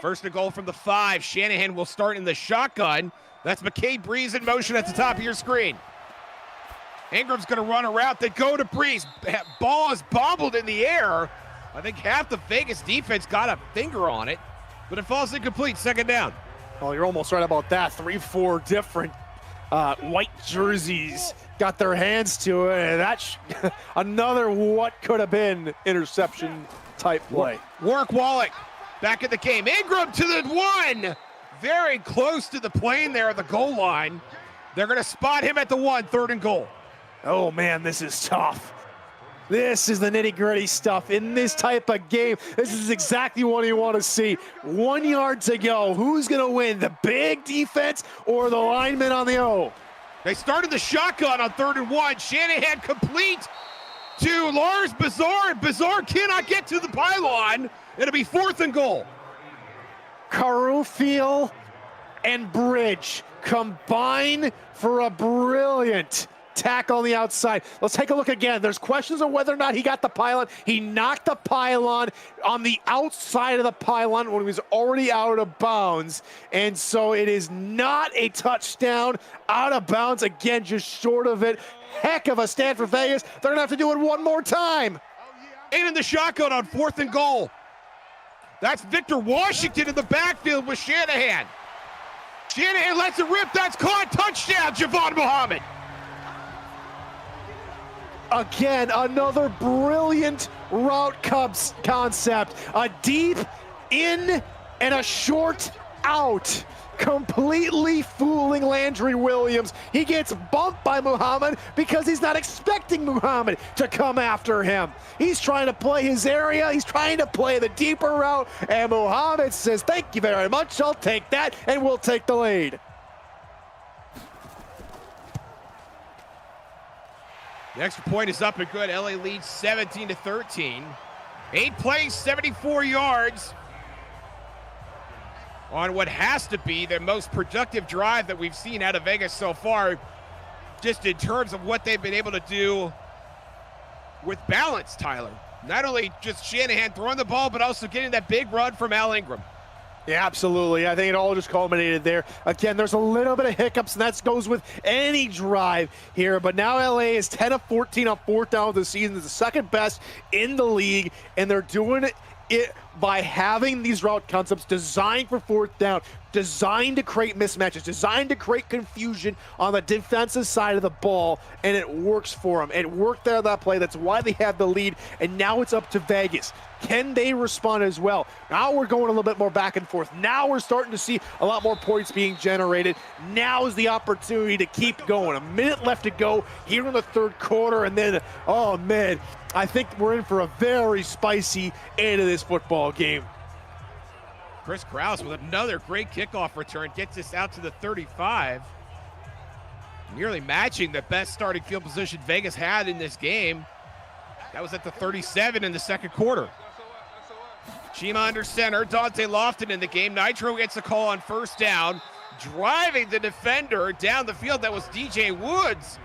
1st and goal from the 5. Shanahan will start in the shotgun. That's McCade Breeze in motion at the top of your screen. Ingram's going to run a route that go to Breeze. Ball is bobbled in the air. I think half the Vegas defense got a finger on it, but it falls incomplete. 2nd down. Well, you're almost right about that. 3-4 different white jerseys got their hands to it, and that's another what could have been interception type play. Warwick Wallach back in the game. Ingram to the 1. Very close to the plane there at the goal line. They're going to spot him at the 1, 3rd and goal. Oh man, this is tough. This is the nitty-gritty stuff in this type of game. This is exactly what you want to see. 1 yard to go. Who's going to win, the big defense or the lineman on the O? They started the shotgun on 3rd and 1. Shanahan complete to Lars Bizarre. Bizarre cannot get to the pylon. It'll be 4th and goal. Carufiel and Bridge combine for a brilliant tackle on the outside. Let's take a look again. There's questions on whether or not he got the pylon. He knocked the pylon on the outside of the pylon when he was already out of bounds. And so it is not a touchdown. Out of bounds again, just short of it. Heck of a stand for Vegas. They're going to have to do it one more time. And in the shotgun on 4th and goal. That's Victor Washington in the backfield with Shanahan. Shanahan lets it rip. That's caught. Touchdown, Javon Muhammad. Again, another brilliant route concept. A deep in and a short out. Completely fooling Landry Williams. He gets bumped by Muhammad because he's not expecting Muhammad to come after him. He's trying to play his area. He's trying to play the deeper route. And Muhammad says, thank you very much. I'll take that. And we'll take the lead. The extra point is up and good. LA leads 17-13. 8 plays, 74 yards on what has to be their most productive drive that we've seen out of Vegas so far, just in terms of what they've been able to do with balance, Tyler. Not only just Shanahan throwing the ball, but also getting that big run from Al Ingram. Yeah, absolutely. I think it all just culminated there. Again, there's a little bit of hiccups, and that goes with any drive here. But now LA is 10 of 14 on 4th down of the season. It's the 2nd best in the league, and they're doing it by having these route concepts designed for 4th down, designed to create mismatches, designed to create confusion on the defensive side of the ball, and it works for them. It worked there that play. That's why they have the lead, and now it's up to Vegas. Can they respond as well? Now we're going a little bit more back and forth. Now we're starting to see a lot more points being generated. Now is the opportunity to keep going. A minute left to go here in the 3rd quarter, and then, oh man, I think we're in for a very spicy end of this football game. Chris Krause with another great kickoff return gets us out to the 35. Nearly matching the best starting field position Vegas had in this game. That was at the 37 in the 2nd quarter. Chima under center, Dante Lofton in the game. Nitro gets a call on 1st down. Driving the defender down the field, that was DJ Woods,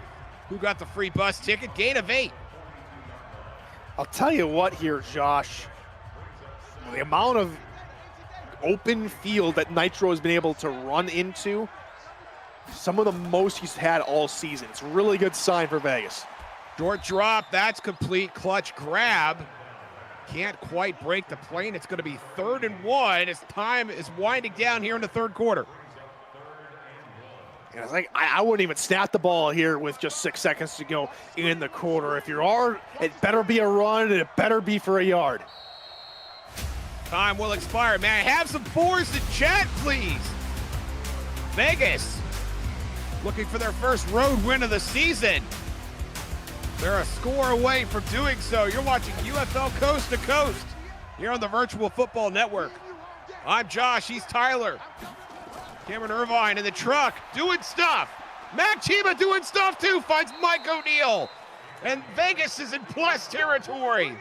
who got the free bus ticket. Gain of 8. I'll tell you what here, Josh. The amount of open field that Nitro has been able to run into, some of the most he's had all season. It's a really good sign for Vegas. Short drop, that's complete. Clutch grab. Can't quite break the plane. It's going to be 3rd and 1 as time is winding down here in the 3rd quarter. And it's like, I wouldn't even snap the ball here with just 6 seconds to go in the quarter. If you are, it better be a run, and it better be for a yard. Time will expire. May I have some 4s in chat, please? Vegas looking for their first road win of the season. They're a score away from doing so. You're watching UFL Coast to Coast here on the Virtual Football Network. I'm Josh, he's Tyler. Cameron Irvine in the truck doing stuff. Mac Chima doing stuff too, finds Mike O'Neill. And Vegas is in plus territory.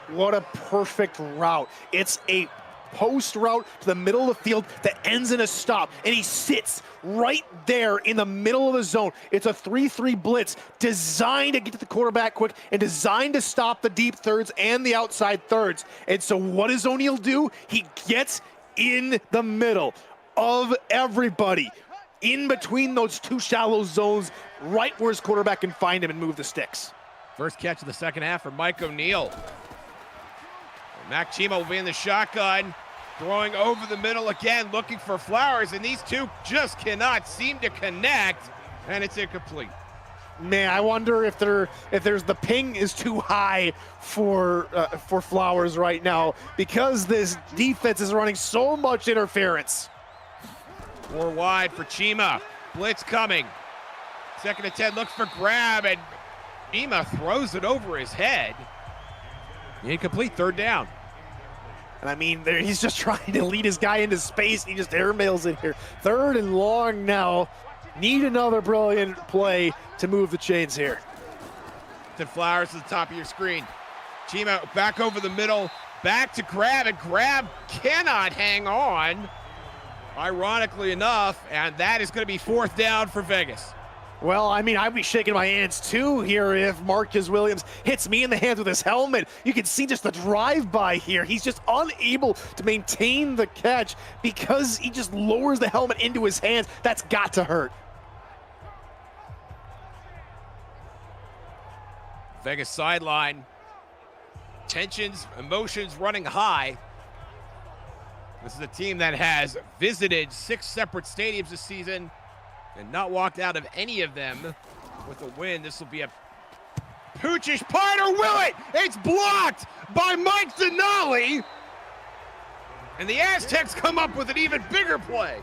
What a perfect route. It's a post route to the middle of the field that ends in a stop, and he sits right there in the middle of the zone. It's a 3-3 blitz designed to get to the quarterback quick and designed to stop the deep thirds and the outside thirds. And so what does O'Neill do? He gets in the middle of everybody, in between those two shallow zones, right where his quarterback can find him and move the sticks. First catch of the second half for Mike O'Neill. Mac Chima will be in the shotgun, throwing over the middle again, looking for Flowers, and these two just cannot seem to connect, and it's incomplete. Man, I wonder if there's the ping is too high for Flowers right now, because this defense is running so much interference. 4 wide for Chima. Blitz coming. Second and 10, looks for grab, and Chima throws it over his head. Incomplete, third down. And I mean, he's just trying to lead his guy into space. He just airmails it here. Third and long now. Need another brilliant play to move the chains here. To Flowers to the top of your screen. Chima back over the middle, back to grab, and grab cannot hang on, ironically enough, and that is going to be fourth down for Vegas. Well, I mean, I'd be shaking my hands too here if Marcus Williams hits me in the hands with his helmet. You can see just the drive-by here. He's just unable to maintain the catch because he just lowers the helmet into his hands. That's got to hurt. Vegas sideline. Tensions, emotions running high. This is a team that has visited 6 separate stadiums this season and not walked out of any of them with a win. This will be a poochish punt, or will it? It's blocked by Mike Denali. And the Aztecs come up with an even bigger play.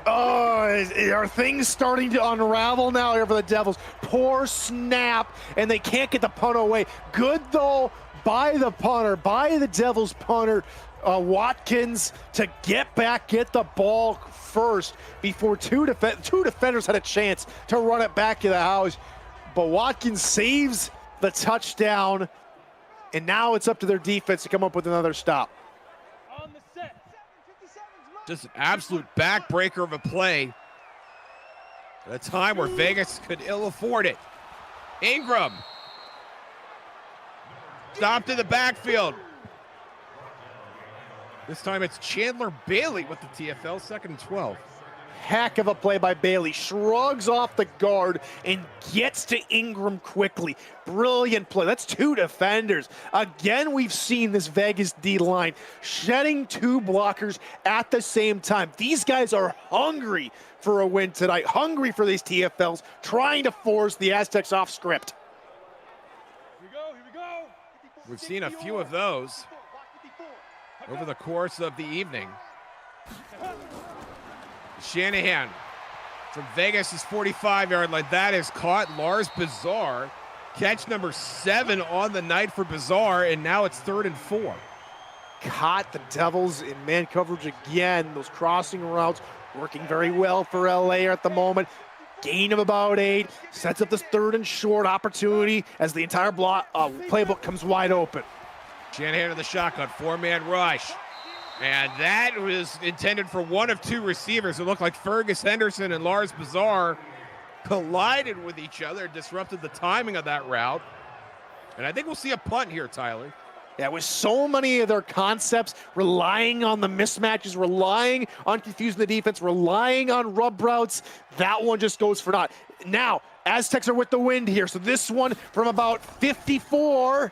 Oh, are things starting to unravel now here for the Devils? Poor snap, and they can't get the punt away. Good, though, by the punter, by the Devils punter, Watkins, to get back, get the ball first before two defenders had a chance to run it back to the house. But Watkins saves the touchdown, and now it's up to their defense to come up with another stop. Just an absolute backbreaker of a play at a time where Vegas could ill afford it. Ingram stopped in the backfield. This time it's Chandler Bailey with the TFL, 2nd and 12. Heck of a play by Bailey. Shrugs off the guard and gets to Ingram quickly. Brilliant play. That's 2 defenders. Again, we've seen this Vegas D-line shedding 2 blockers at the same time. These guys are hungry for a win tonight, hungry for these TFLs, trying to force the Aztecs off script. Here we go. We've seen a few of those over the course of the evening. Shanahan from Vegas' 45-yard line. That is caught. Lars Bizarre. Catch number 7 on the night for Bizarre, and now it's 3rd and 4. Caught the Devils in man coverage again. Those crossing routes working very well for LA at the moment. Gain of about 8. Sets up this 3rd and short opportunity as the entire playbook comes wide open. Shanahan in the shotgun, 4-man rush. And that was intended for one of 2 receivers. It looked like Fergus Henderson and Lars Bizarre collided with each other, disrupted the timing of that route. And I think we'll see a punt here, Tyler. Yeah, with so many of their concepts relying on the mismatches, relying on confusing the defense, relying on rub routes, that one just goes for naught. Now, Aztecs are with the wind here, so this one from about 54.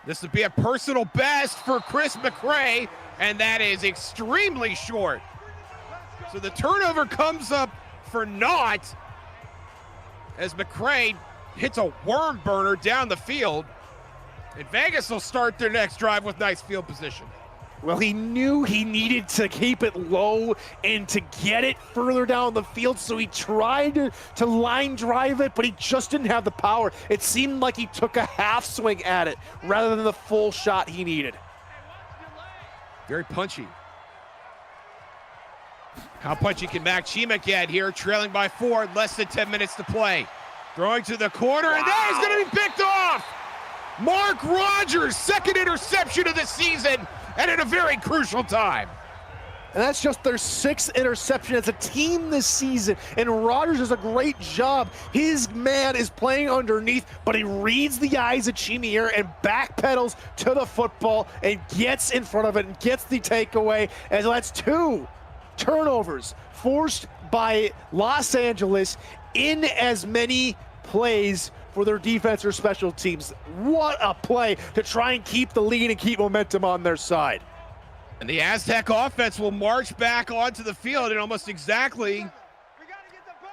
This would be a personal best for Chris McRae, and that is extremely short. So the turnover comes up for naught as McRae hits a worm burner down the field. And Vegas will start their next drive with nice field position. Well, he knew he needed to keep it low and to get it further down the field, so he tried to line drive it, but he just didn't have the power. It seemed like he took a half swing at it rather than the full shot he needed. Very punchy. How punchy can Mac Chima get here, trailing by 4, less than 10 minutes to play. Throwing to the corner, and that is going to be picked off! Mark Rogers, second interception of the season, and at a very crucial time. And that's just their 6th interception as a team this season. And Rodgers does a great job. His man is playing underneath, but he reads the eyes of Chimier and backpedals to the football and gets in front of it and gets the takeaway. And that's 2 turnovers forced by Los Angeles in as many plays for their defense or special teams. What a play to try and keep the lead and keep momentum on their side. And the Aztec offense will march back onto the field in almost exactly,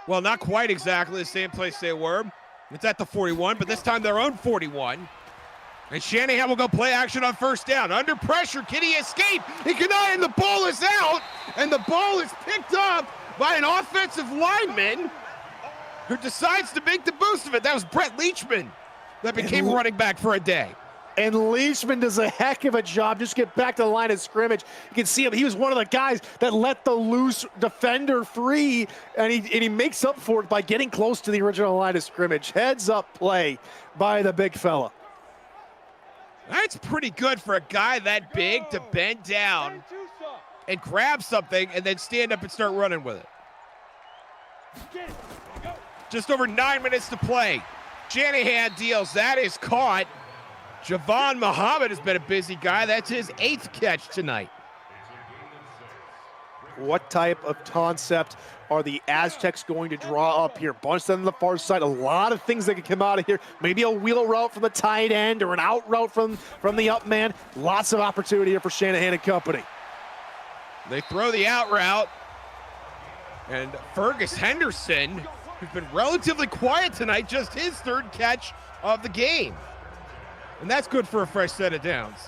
well, not quite exactly the same place they were. It's at the 41, but this time their own 41. And Shanahan will go play action on first down. Under pressure, can he escape? He cannot, and the ball is out. And the ball is picked up by an offensive lineman who decides to make the boost of it. That was Brett Leachman that became running back for a day. And Leachman does a heck of a job. Just get back to the line of scrimmage. You can see him. He was one of the guys that let the loose defender free, and he makes up for it by getting close to the original line of scrimmage. Heads up play by the big fella. That's pretty good for a guy that big to bend down and grab something and then stand up and start running with it. Just over 9 minutes to play. Shanahan deals. That is caught. Javon Muhammad has been a busy guy. That's his 8th catch tonight. What type of concept are the Aztecs going to draw up here? Bunch them on the far side. A lot of things that can come out of here. Maybe a wheel route from the tight end or an out route from the up man. Lots of opportunity here for Shanahan and company. They throw the out route. And Fergus Henderson, who's been relatively quiet tonight, just his 3rd catch of the game. And that's good for a fresh set of downs.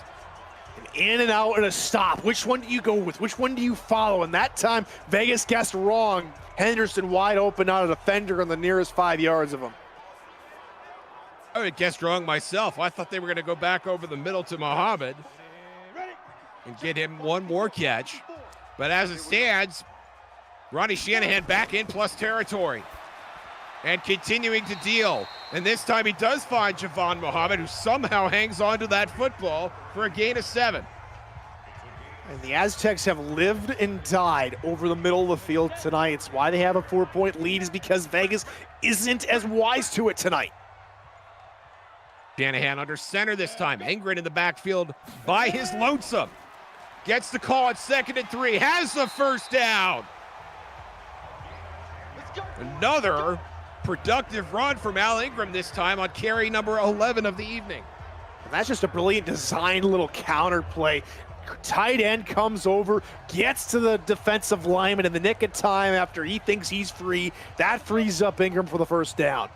In and out and a stop. Which one do you go with? Which one do you follow? And that time, Vegas guessed wrong. Henderson wide open, not a defender on the nearest 5 yards of him. I would have guessed wrong myself. I thought they were going to go back over the middle to Muhammad and get him one more catch. But as it stands, Ronnie Shanahan back in plus territory and continuing to deal. And this time he does find Javon Muhammad, who somehow hangs on to that football for a gain of 7. And the Aztecs have lived and died over the middle of the field tonight. It's why they have a 4-point lead, is because Vegas isn't as wise to it tonight. Shanahan under center this time. Engren in the backfield by his lonesome. Gets the call at 2nd and 3. Has the first down. Another productive run from Al Ingram this time on carry number 11 of the evening. And that's just a brilliant designed little counter play. Tight end comes over, gets to the defensive lineman in the nick of time after he thinks he's free. That frees up Ingram for the first down.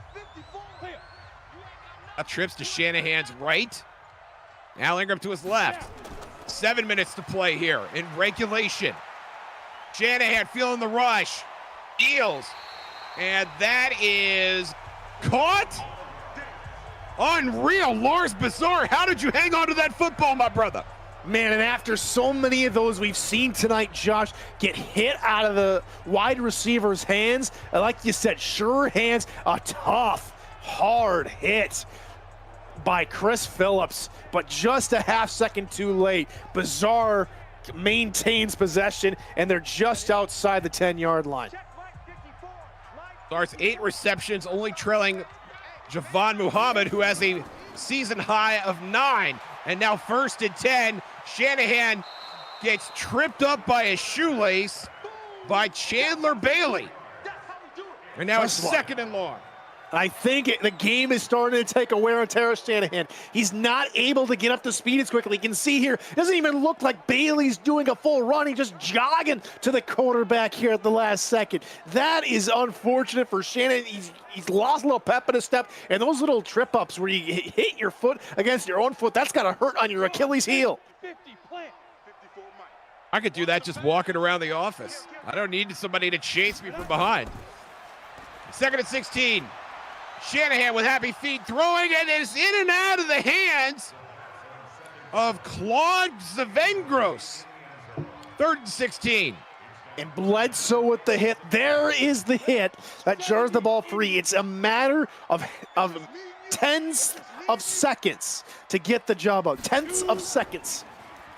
Trips to Shanahan's right. Al Ingram to his left. 7 minutes to play here in regulation. Shanahan feeling the rush. Deals. And that is caught. Unreal. Lars Bizarre, how did you hang on to that football, my brother? Man, and after so many of those we've seen tonight, Josh, get hit out of the wide receiver's hands, like you said, sure hands, a tough, hard hit by Chris Phillips, but just a half second too late. Bizarre maintains possession, and they're just outside the 10-yard line. Starts 8 receptions, only trailing Javon Muhammad, who has a season high of 9. And now 1st and 10. Shanahan gets tripped up by a shoelace by Chandler Bailey. And now it's 2nd and long. I think the game is starting to take a wear and tear of Shanahan. He's not able to get up to speed as quickly. You can see here, it doesn't even look like Bailey's doing a full run. He's just jogging to the quarterback here at the last second. That is unfortunate for Shanahan. He's lost a little pep in his step, and those little trip-ups where you hit your foot against your own foot, that's got to hurt on your Achilles heel. I could do that just walking around the office. I don't need somebody to chase me from behind. 2nd and 16. Shanahan with happy feet throwing, and it's in and out of the hands of Claude Zavengros. 3rd and 16. And Bledsoe with the hit. There is the hit that jars the ball free. It's a matter of tenths of seconds to get the job out. Tenths of seconds.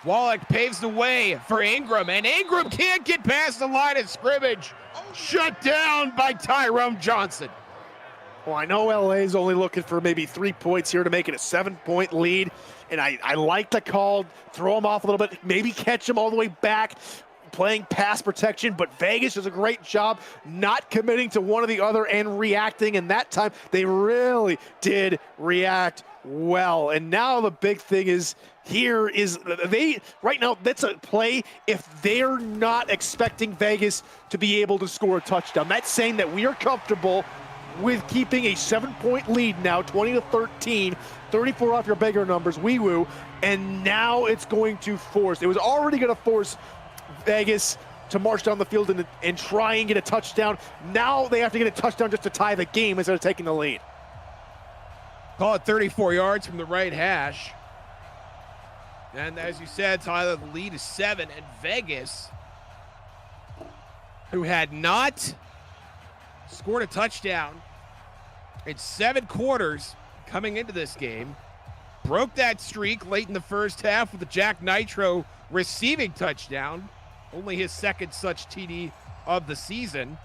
Wallach paves the way for Ingram, and Ingram can't get past the line of scrimmage. Shut down by Tyrone Johnson. Well, I know LA is only looking for maybe 3 points here to make it a 7-point lead. And I like the call, throw him off a little bit, maybe catch him all the way back, playing pass protection. But Vegas does a great job not committing to one or the other and reacting. And that time they really did react well. And now the big thing is here is right now that's a play if they're not expecting Vegas to be able to score a touchdown. That's saying that we are comfortable with keeping a 7-point lead now, 20-13, 34 off your bigger numbers, wee woo, and now it's going to force. It was already going to force Vegas to march down the field and try and get a touchdown. Now they have to get a touchdown just to tie the game instead of taking the lead. Call it 34 yards from the right hash. And as you said, Tyler, the lead is 7, and Vegas, who had not scored a touchdown in 7 quarters coming into this game, broke that streak late in the first half with the Jack Nitro receiving touchdown, only his 2nd such TD of the season,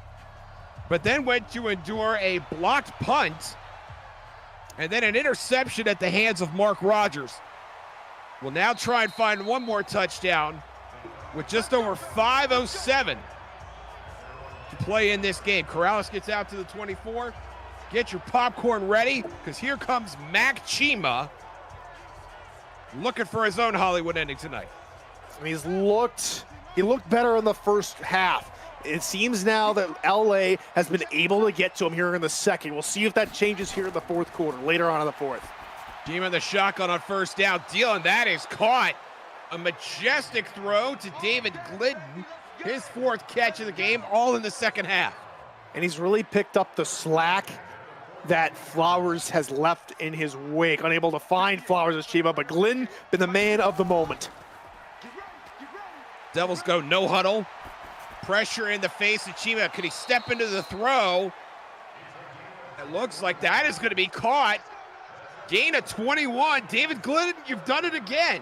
but then went to endure a blocked punt and then an interception at the hands of Mark Rogers. Will now try and find one more touchdown with just over 5:07 to play in this game. Corrales gets out to the 24. Get your popcorn ready, because here comes Mac Chima looking for his own Hollywood ending tonight. He looked better in the first half. It seems now that LA has been able to get to him here in the second. We'll see if that changes here in the fourth quarter, later on in the fourth. Chima the shotgun on first down. Deal, and that is caught. A majestic throw to David Glidden. His 4th catch of the game, all in the second half. And he's really picked up the slack that Flowers has left in his wake. Unable to find Flowers as Chima, but Glidden been the man of the moment. Devils go no huddle. Pressure in the face of Chima. Could he step into the throw? It looks like that is going to be caught. Gain of 21. David Glidden, you've done it again.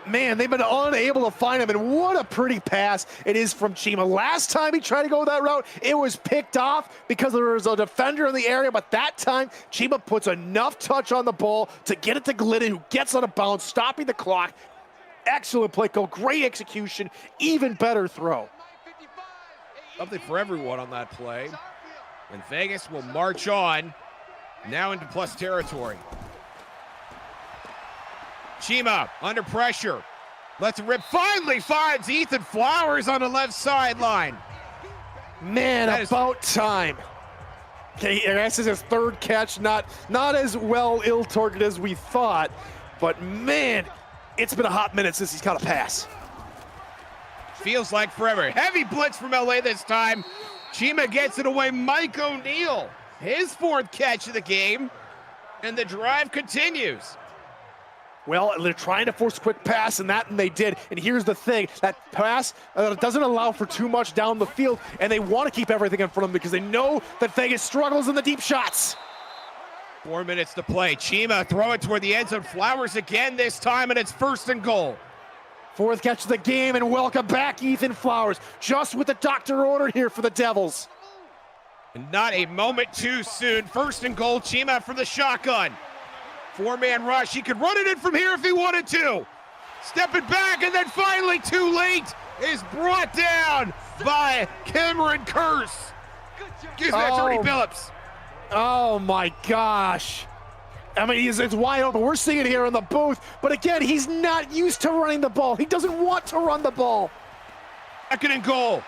Man, they've been unable to find him, and what a pretty pass it is from Chima. Last time he tried to go that route, it was picked off because there was a defender in the area, but that time, Chima puts enough touch on the ball to get it to Glidden, who gets out of bounds, stopping the clock. Excellent play call, great execution, even better throw. Something for everyone on that play. And Vegas will march on, now into plus territory. Chima under pressure. Lets it rip. Finally finds Ethan Flowers on the left sideline. Man, about time. Okay, this is his 3rd catch. Not as well ill-targeted as we thought, but man, it's been a hot minute since he's caught a pass. Feels like forever. Heavy blitz from LA this time. Chima gets it away. Mike O'Neal, his 4th catch of the game, and the drive continues. Well, they're trying to force a quick pass, and they did. And here's the thing, that pass doesn't allow for too much down the field, and they want to keep everything in front of them because they know that Vegas struggles in the deep shots. 4 minutes to play. Chima throw it toward the end zone. Flowers again this time, and it's 1st and goal. 4th catch of the game, and welcome back Ethan Flowers. Just what the doctor ordered here for the Devils. And not a moment too soon. 1st and goal, Chima from the shotgun. 4-man rush. He could run it in from here if he wanted to. Stepping back, and then finally, too late, is brought down by Cameron Curse. Excuse me, that's Ernie Phillips. Oh my gosh. I mean, it's wide open. We're seeing it here in the booth. But again, he's not used to running the ball. He doesn't want to run the ball. 2nd and goal.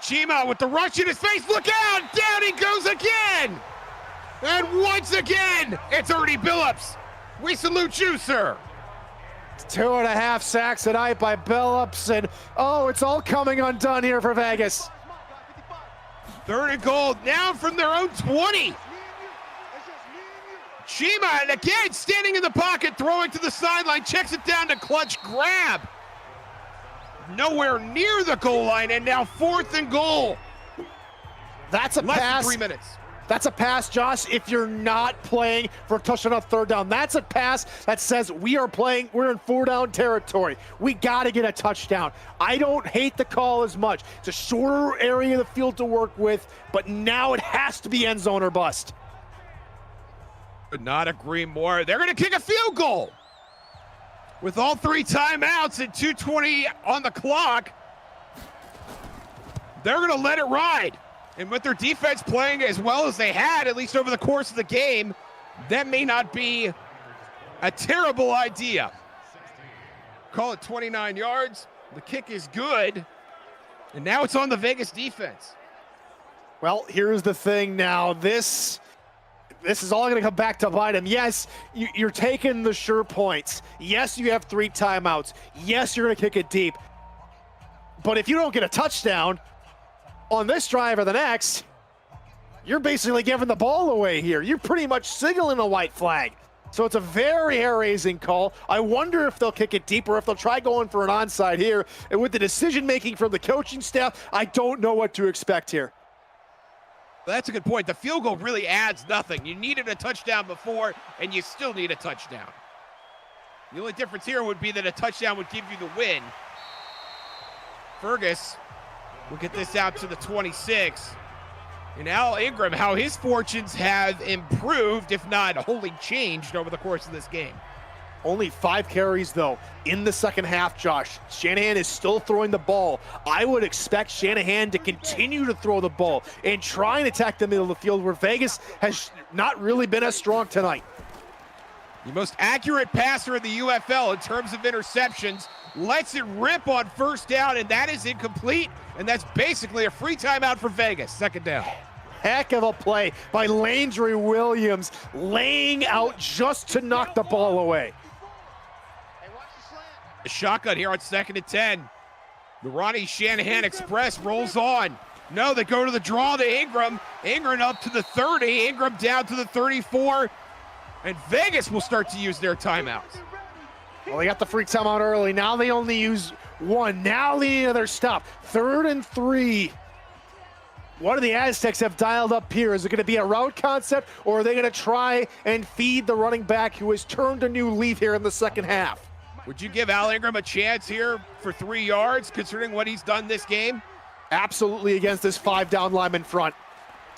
Chima with the rush in his face. Look out! Down he goes again! And once again, it's Ernie Billups. We salute you, sir. 2.5 sacks tonight by Billups, and oh, it's all coming undone here for Vegas. 3rd and goal, now from their own 20. Chima, and again, standing in the pocket, throwing to the sideline, checks it down to clutch grab. Nowhere near the goal line, and now 4th and goal. That's a Less pass. than 3 minutes. That's a pass, Josh, if you're not playing for a touchdown on 3rd down. That's a pass that says we're in 4-down territory. We got to get a touchdown. I don't hate the call as much. It's a shorter area of the field to work with, but now it has to be end zone or bust. Could not agree more. They're going to kick a field goal. With all 3 timeouts and 2:20 on the clock, they're going to let it ride. And with their defense playing as well as they had, at least over the course of the game, that may not be a terrible idea. Call it 29 yards. The kick is good. And now it's on the Vegas defense. Well, here's the thing now. This is all going to come back to bite him. Yes, you're taking the sure points. Yes, you have 3 timeouts. Yes, you're going to kick it deep. But if you don't get a touchdown on this drive or the next, you're basically giving the ball away here. You're pretty much signaling a white flag. So it's a very hair-raising call. I wonder if they'll kick it deep or if they'll try going for an onside here. And with the decision-making from the coaching staff, I don't know what to expect here. That's a good point. The field goal really adds nothing. You needed a touchdown before, and you still need a touchdown. The only difference here would be that a touchdown would give you the win. Fergus will get this out to the 26. And Al Ingram, how his fortunes have improved, if not wholly changed over the course of this game. Only 5 carries, though, in the second half, Josh. Shanahan is still throwing the ball. I would expect Shanahan to continue to throw the ball and try and attack the middle of the field where Vegas has not really been as strong tonight. The most accurate passer in the UFL in terms of interceptions lets it rip on 1st down, and that is incomplete, and that's basically a free timeout for Vegas. 2nd down. Heck of a play by Landry Williams, laying out just to knock the ball away. A shotgun here on 2nd and 10. The Ronnie Shanahan Express rolls on. No, they go to the draw to Ingram. Ingram up to the 30. Ingram down to the 34. And Vegas will start to use their timeouts. Well, they got the free timeout early. Now they only use 1. Now they need another stop. 3rd and 3. What do the Aztecs have dialed up here? Is it going to be a route concept, or are they going to try and feed the running back who has turned a new leaf here in the second half? Would you give Al Ingram a chance here for 3 yards, considering what he's done this game? Absolutely, against this 5-down lineman front.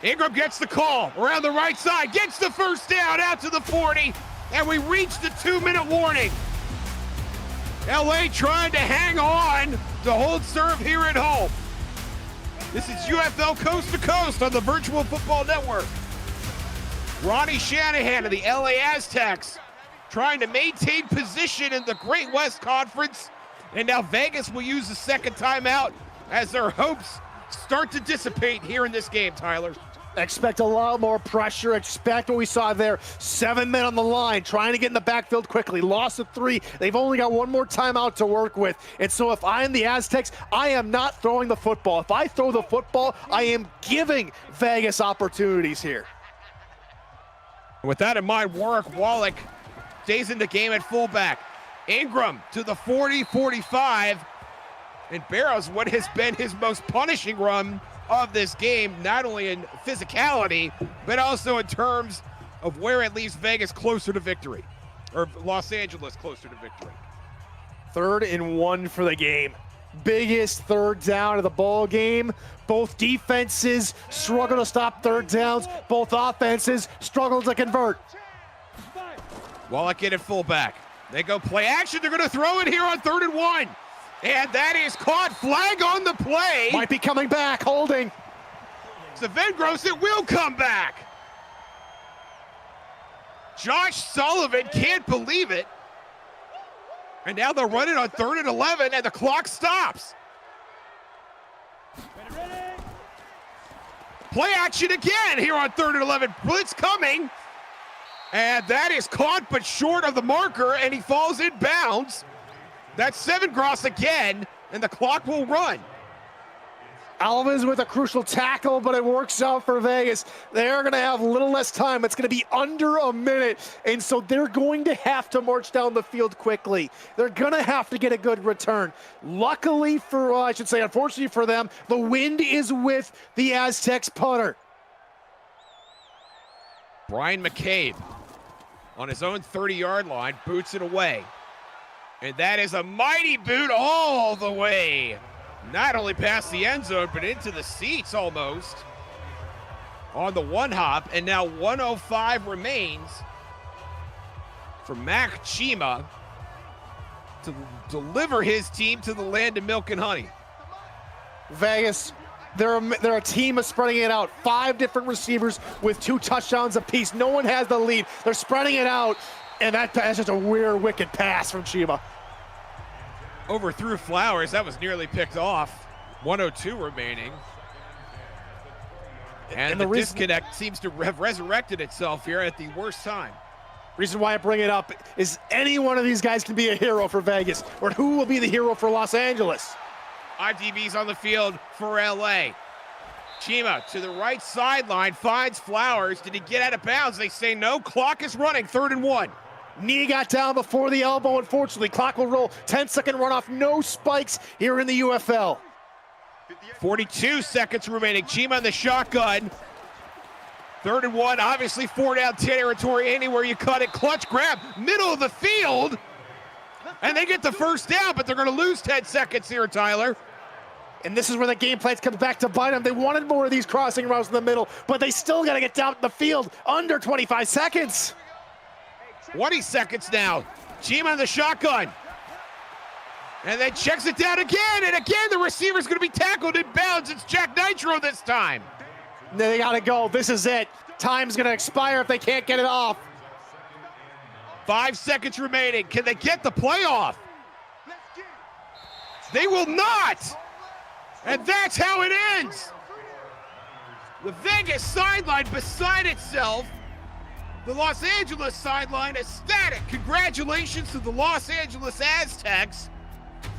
Ingram gets the call around the right side, gets the 1st down out to the 40, and we reach the 2-minute warning. LA trying to hang on to hold serve here at home. This is UFL Coast to Coast on the Virtual Football Network. Ronnie Shanahan of the LA Aztecs trying to maintain position in the Great West Conference. And now Vegas will use the 2nd timeout as their hopes start to dissipate here in this game, Tyler. Expect a lot more pressure. Expect what we saw there. 7 men on the line, trying to get in the backfield quickly. Loss of 3. They've only got 1 more timeout to work with. And so if I'm the Aztecs, I am not throwing the football. If I throw the football, I am giving Vegas opportunities here. With that in mind, Warwick Wallach stays in the game at fullback. Ingram to the 40-45. And Barrows, what has been his most punishing run of this game, not only in physicality, but also in terms of where it leaves Vegas closer to victory, or Los Angeles closer to victory. 3rd and 1 for the game. Biggest 3rd down of the ball game. Both defenses struggle to stop 3rd downs. Both offenses struggle to convert. Wallach in at fullback. They go play action. They're going to throw it here on 3rd and 1. And that is caught. Flag on the play. Might be coming back, holding. Savengros, it will come back. Josh Sullivan can't believe it. And now they're running on 3rd and 11, and the clock stops. Play action again here on 3rd and 11. Blitz coming. And that is caught but short of the marker, and he falls in bounds. That's 7 gross again, and the clock will run. Alvin's with a crucial tackle, but it works out for Vegas. They're going to have a little less time. It's going to be under a minute, and so they're going to have to march down the field quickly. They're going to have to get a good return. Luckily for, I should say, unfortunately for them, the wind is with the Aztecs punter. Brian McCabe on his own 30-yard line, boots it away. And that is a mighty boot all the way. Not only past the end zone, but into the seats almost. On the one hop, and now 1:05 remains for Mac Chima to deliver his team to the land of milk and honey. Vegas, they're a team of spreading it out. 5 different receivers with 2 touchdowns apiece. No one has the lead. They're spreading it out, and that's just a weird, wicked pass from Chima. Overthrew Flowers. That was nearly picked off. 1:02 remaining. And the disconnect seems to have resurrected itself here at the worst time. Reason why I bring it up is any one of these guys can be a hero for Vegas, or who will be the hero for Los Angeles? IDB's on the field for LA. Chima to the right sideline finds Flowers. Did he get out of bounds? They say no. Clock is running. 3rd and 1. Knee got down before the elbow, unfortunately. Clock will roll. 10-second runoff. No spikes here in the UFL. 42 seconds remaining. Chima in the shotgun. 3rd and 1. Obviously 4-down territory. Anywhere you cut it. Clutch grab. Middle of the field. And they get the first down, but they're going to lose 10 seconds here, Tyler. And this is where the game plan comes back to bite them. They wanted more of these crossing routes in the middle, but they still got to get down the field under 25 seconds. 20 seconds now. Chima in the shotgun. And then checks it down again. And again, the receiver's going to be tackled in bounds. It's Jack Nitro this time. They got to go. This is it. Time's going to expire if they can't get it off. 5 seconds remaining. Can they get the playoff? They will not. And that's how it ends. The Vegas sideline beside itself. The Los Angeles sideline ecstatic. Congratulations to the Los Angeles Aztecs.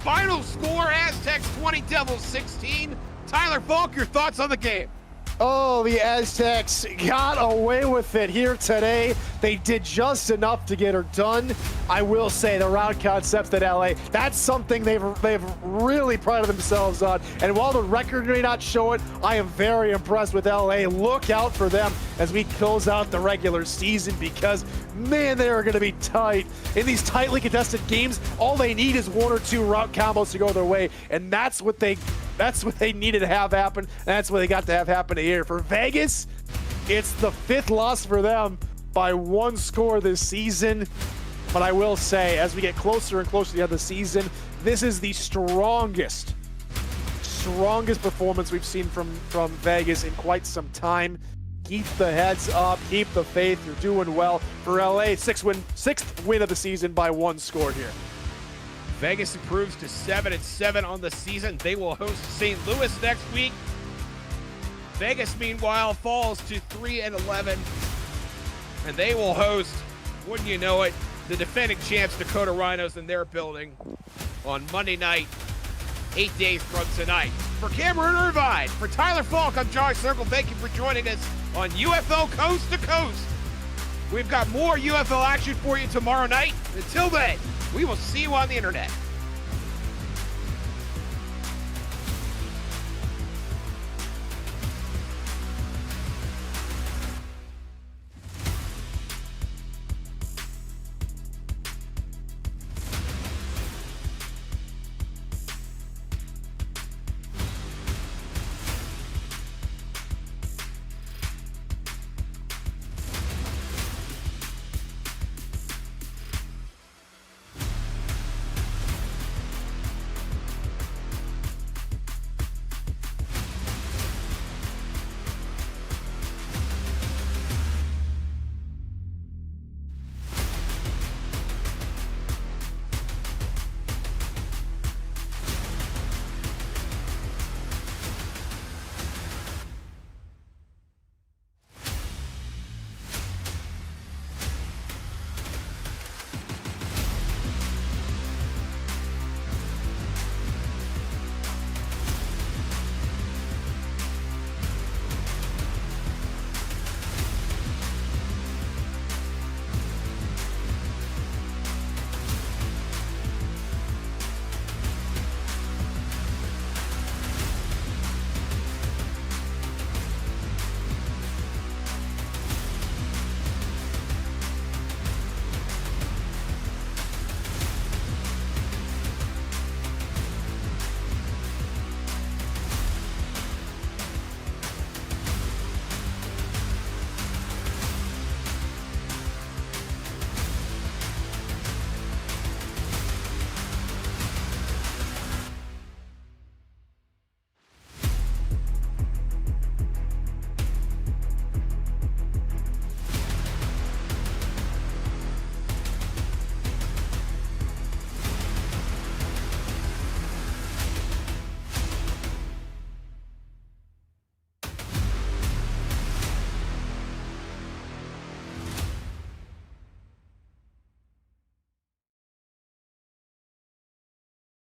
Final score, Aztecs 20, Devils 16. Tyler Falk, your thoughts on the game? Oh, the Aztecs got away with it here today. They did just enough to get her done. I will say the route concepts at LA, that's something they've really prided themselves on. And while the record may not show it, I am very impressed with LA. Look out for them as we close out the regular season because, man, they are going to be tight. In these tightly contested games, all they need is 1 or 2 route combos to go their way, and that's what they needed to have happen. That's what they got to have happen here. For Vegas, it's the 5th loss for them by 1 score this season. But I will say, as we get closer and closer to the end of the season, this is the strongest performance we've seen from Vegas in quite some time. Keep the heads up, keep the faith. You're doing well. For LA, 6th win of the season by 1 score here. Vegas improves to 7-7 on the season. They will host St. Louis next week. Vegas, meanwhile, falls to 3-11. And they will host, wouldn't you know it, the defending champs Dakota Rhinos in their building on Monday night, 8 days from tonight. For Cameron Irvine, for Tyler Falk, I'm Josh Circle. Thank you for joining us on UFL Coast to Coast. We've got more UFL action for you tomorrow night. Until then, we will see you on the internet.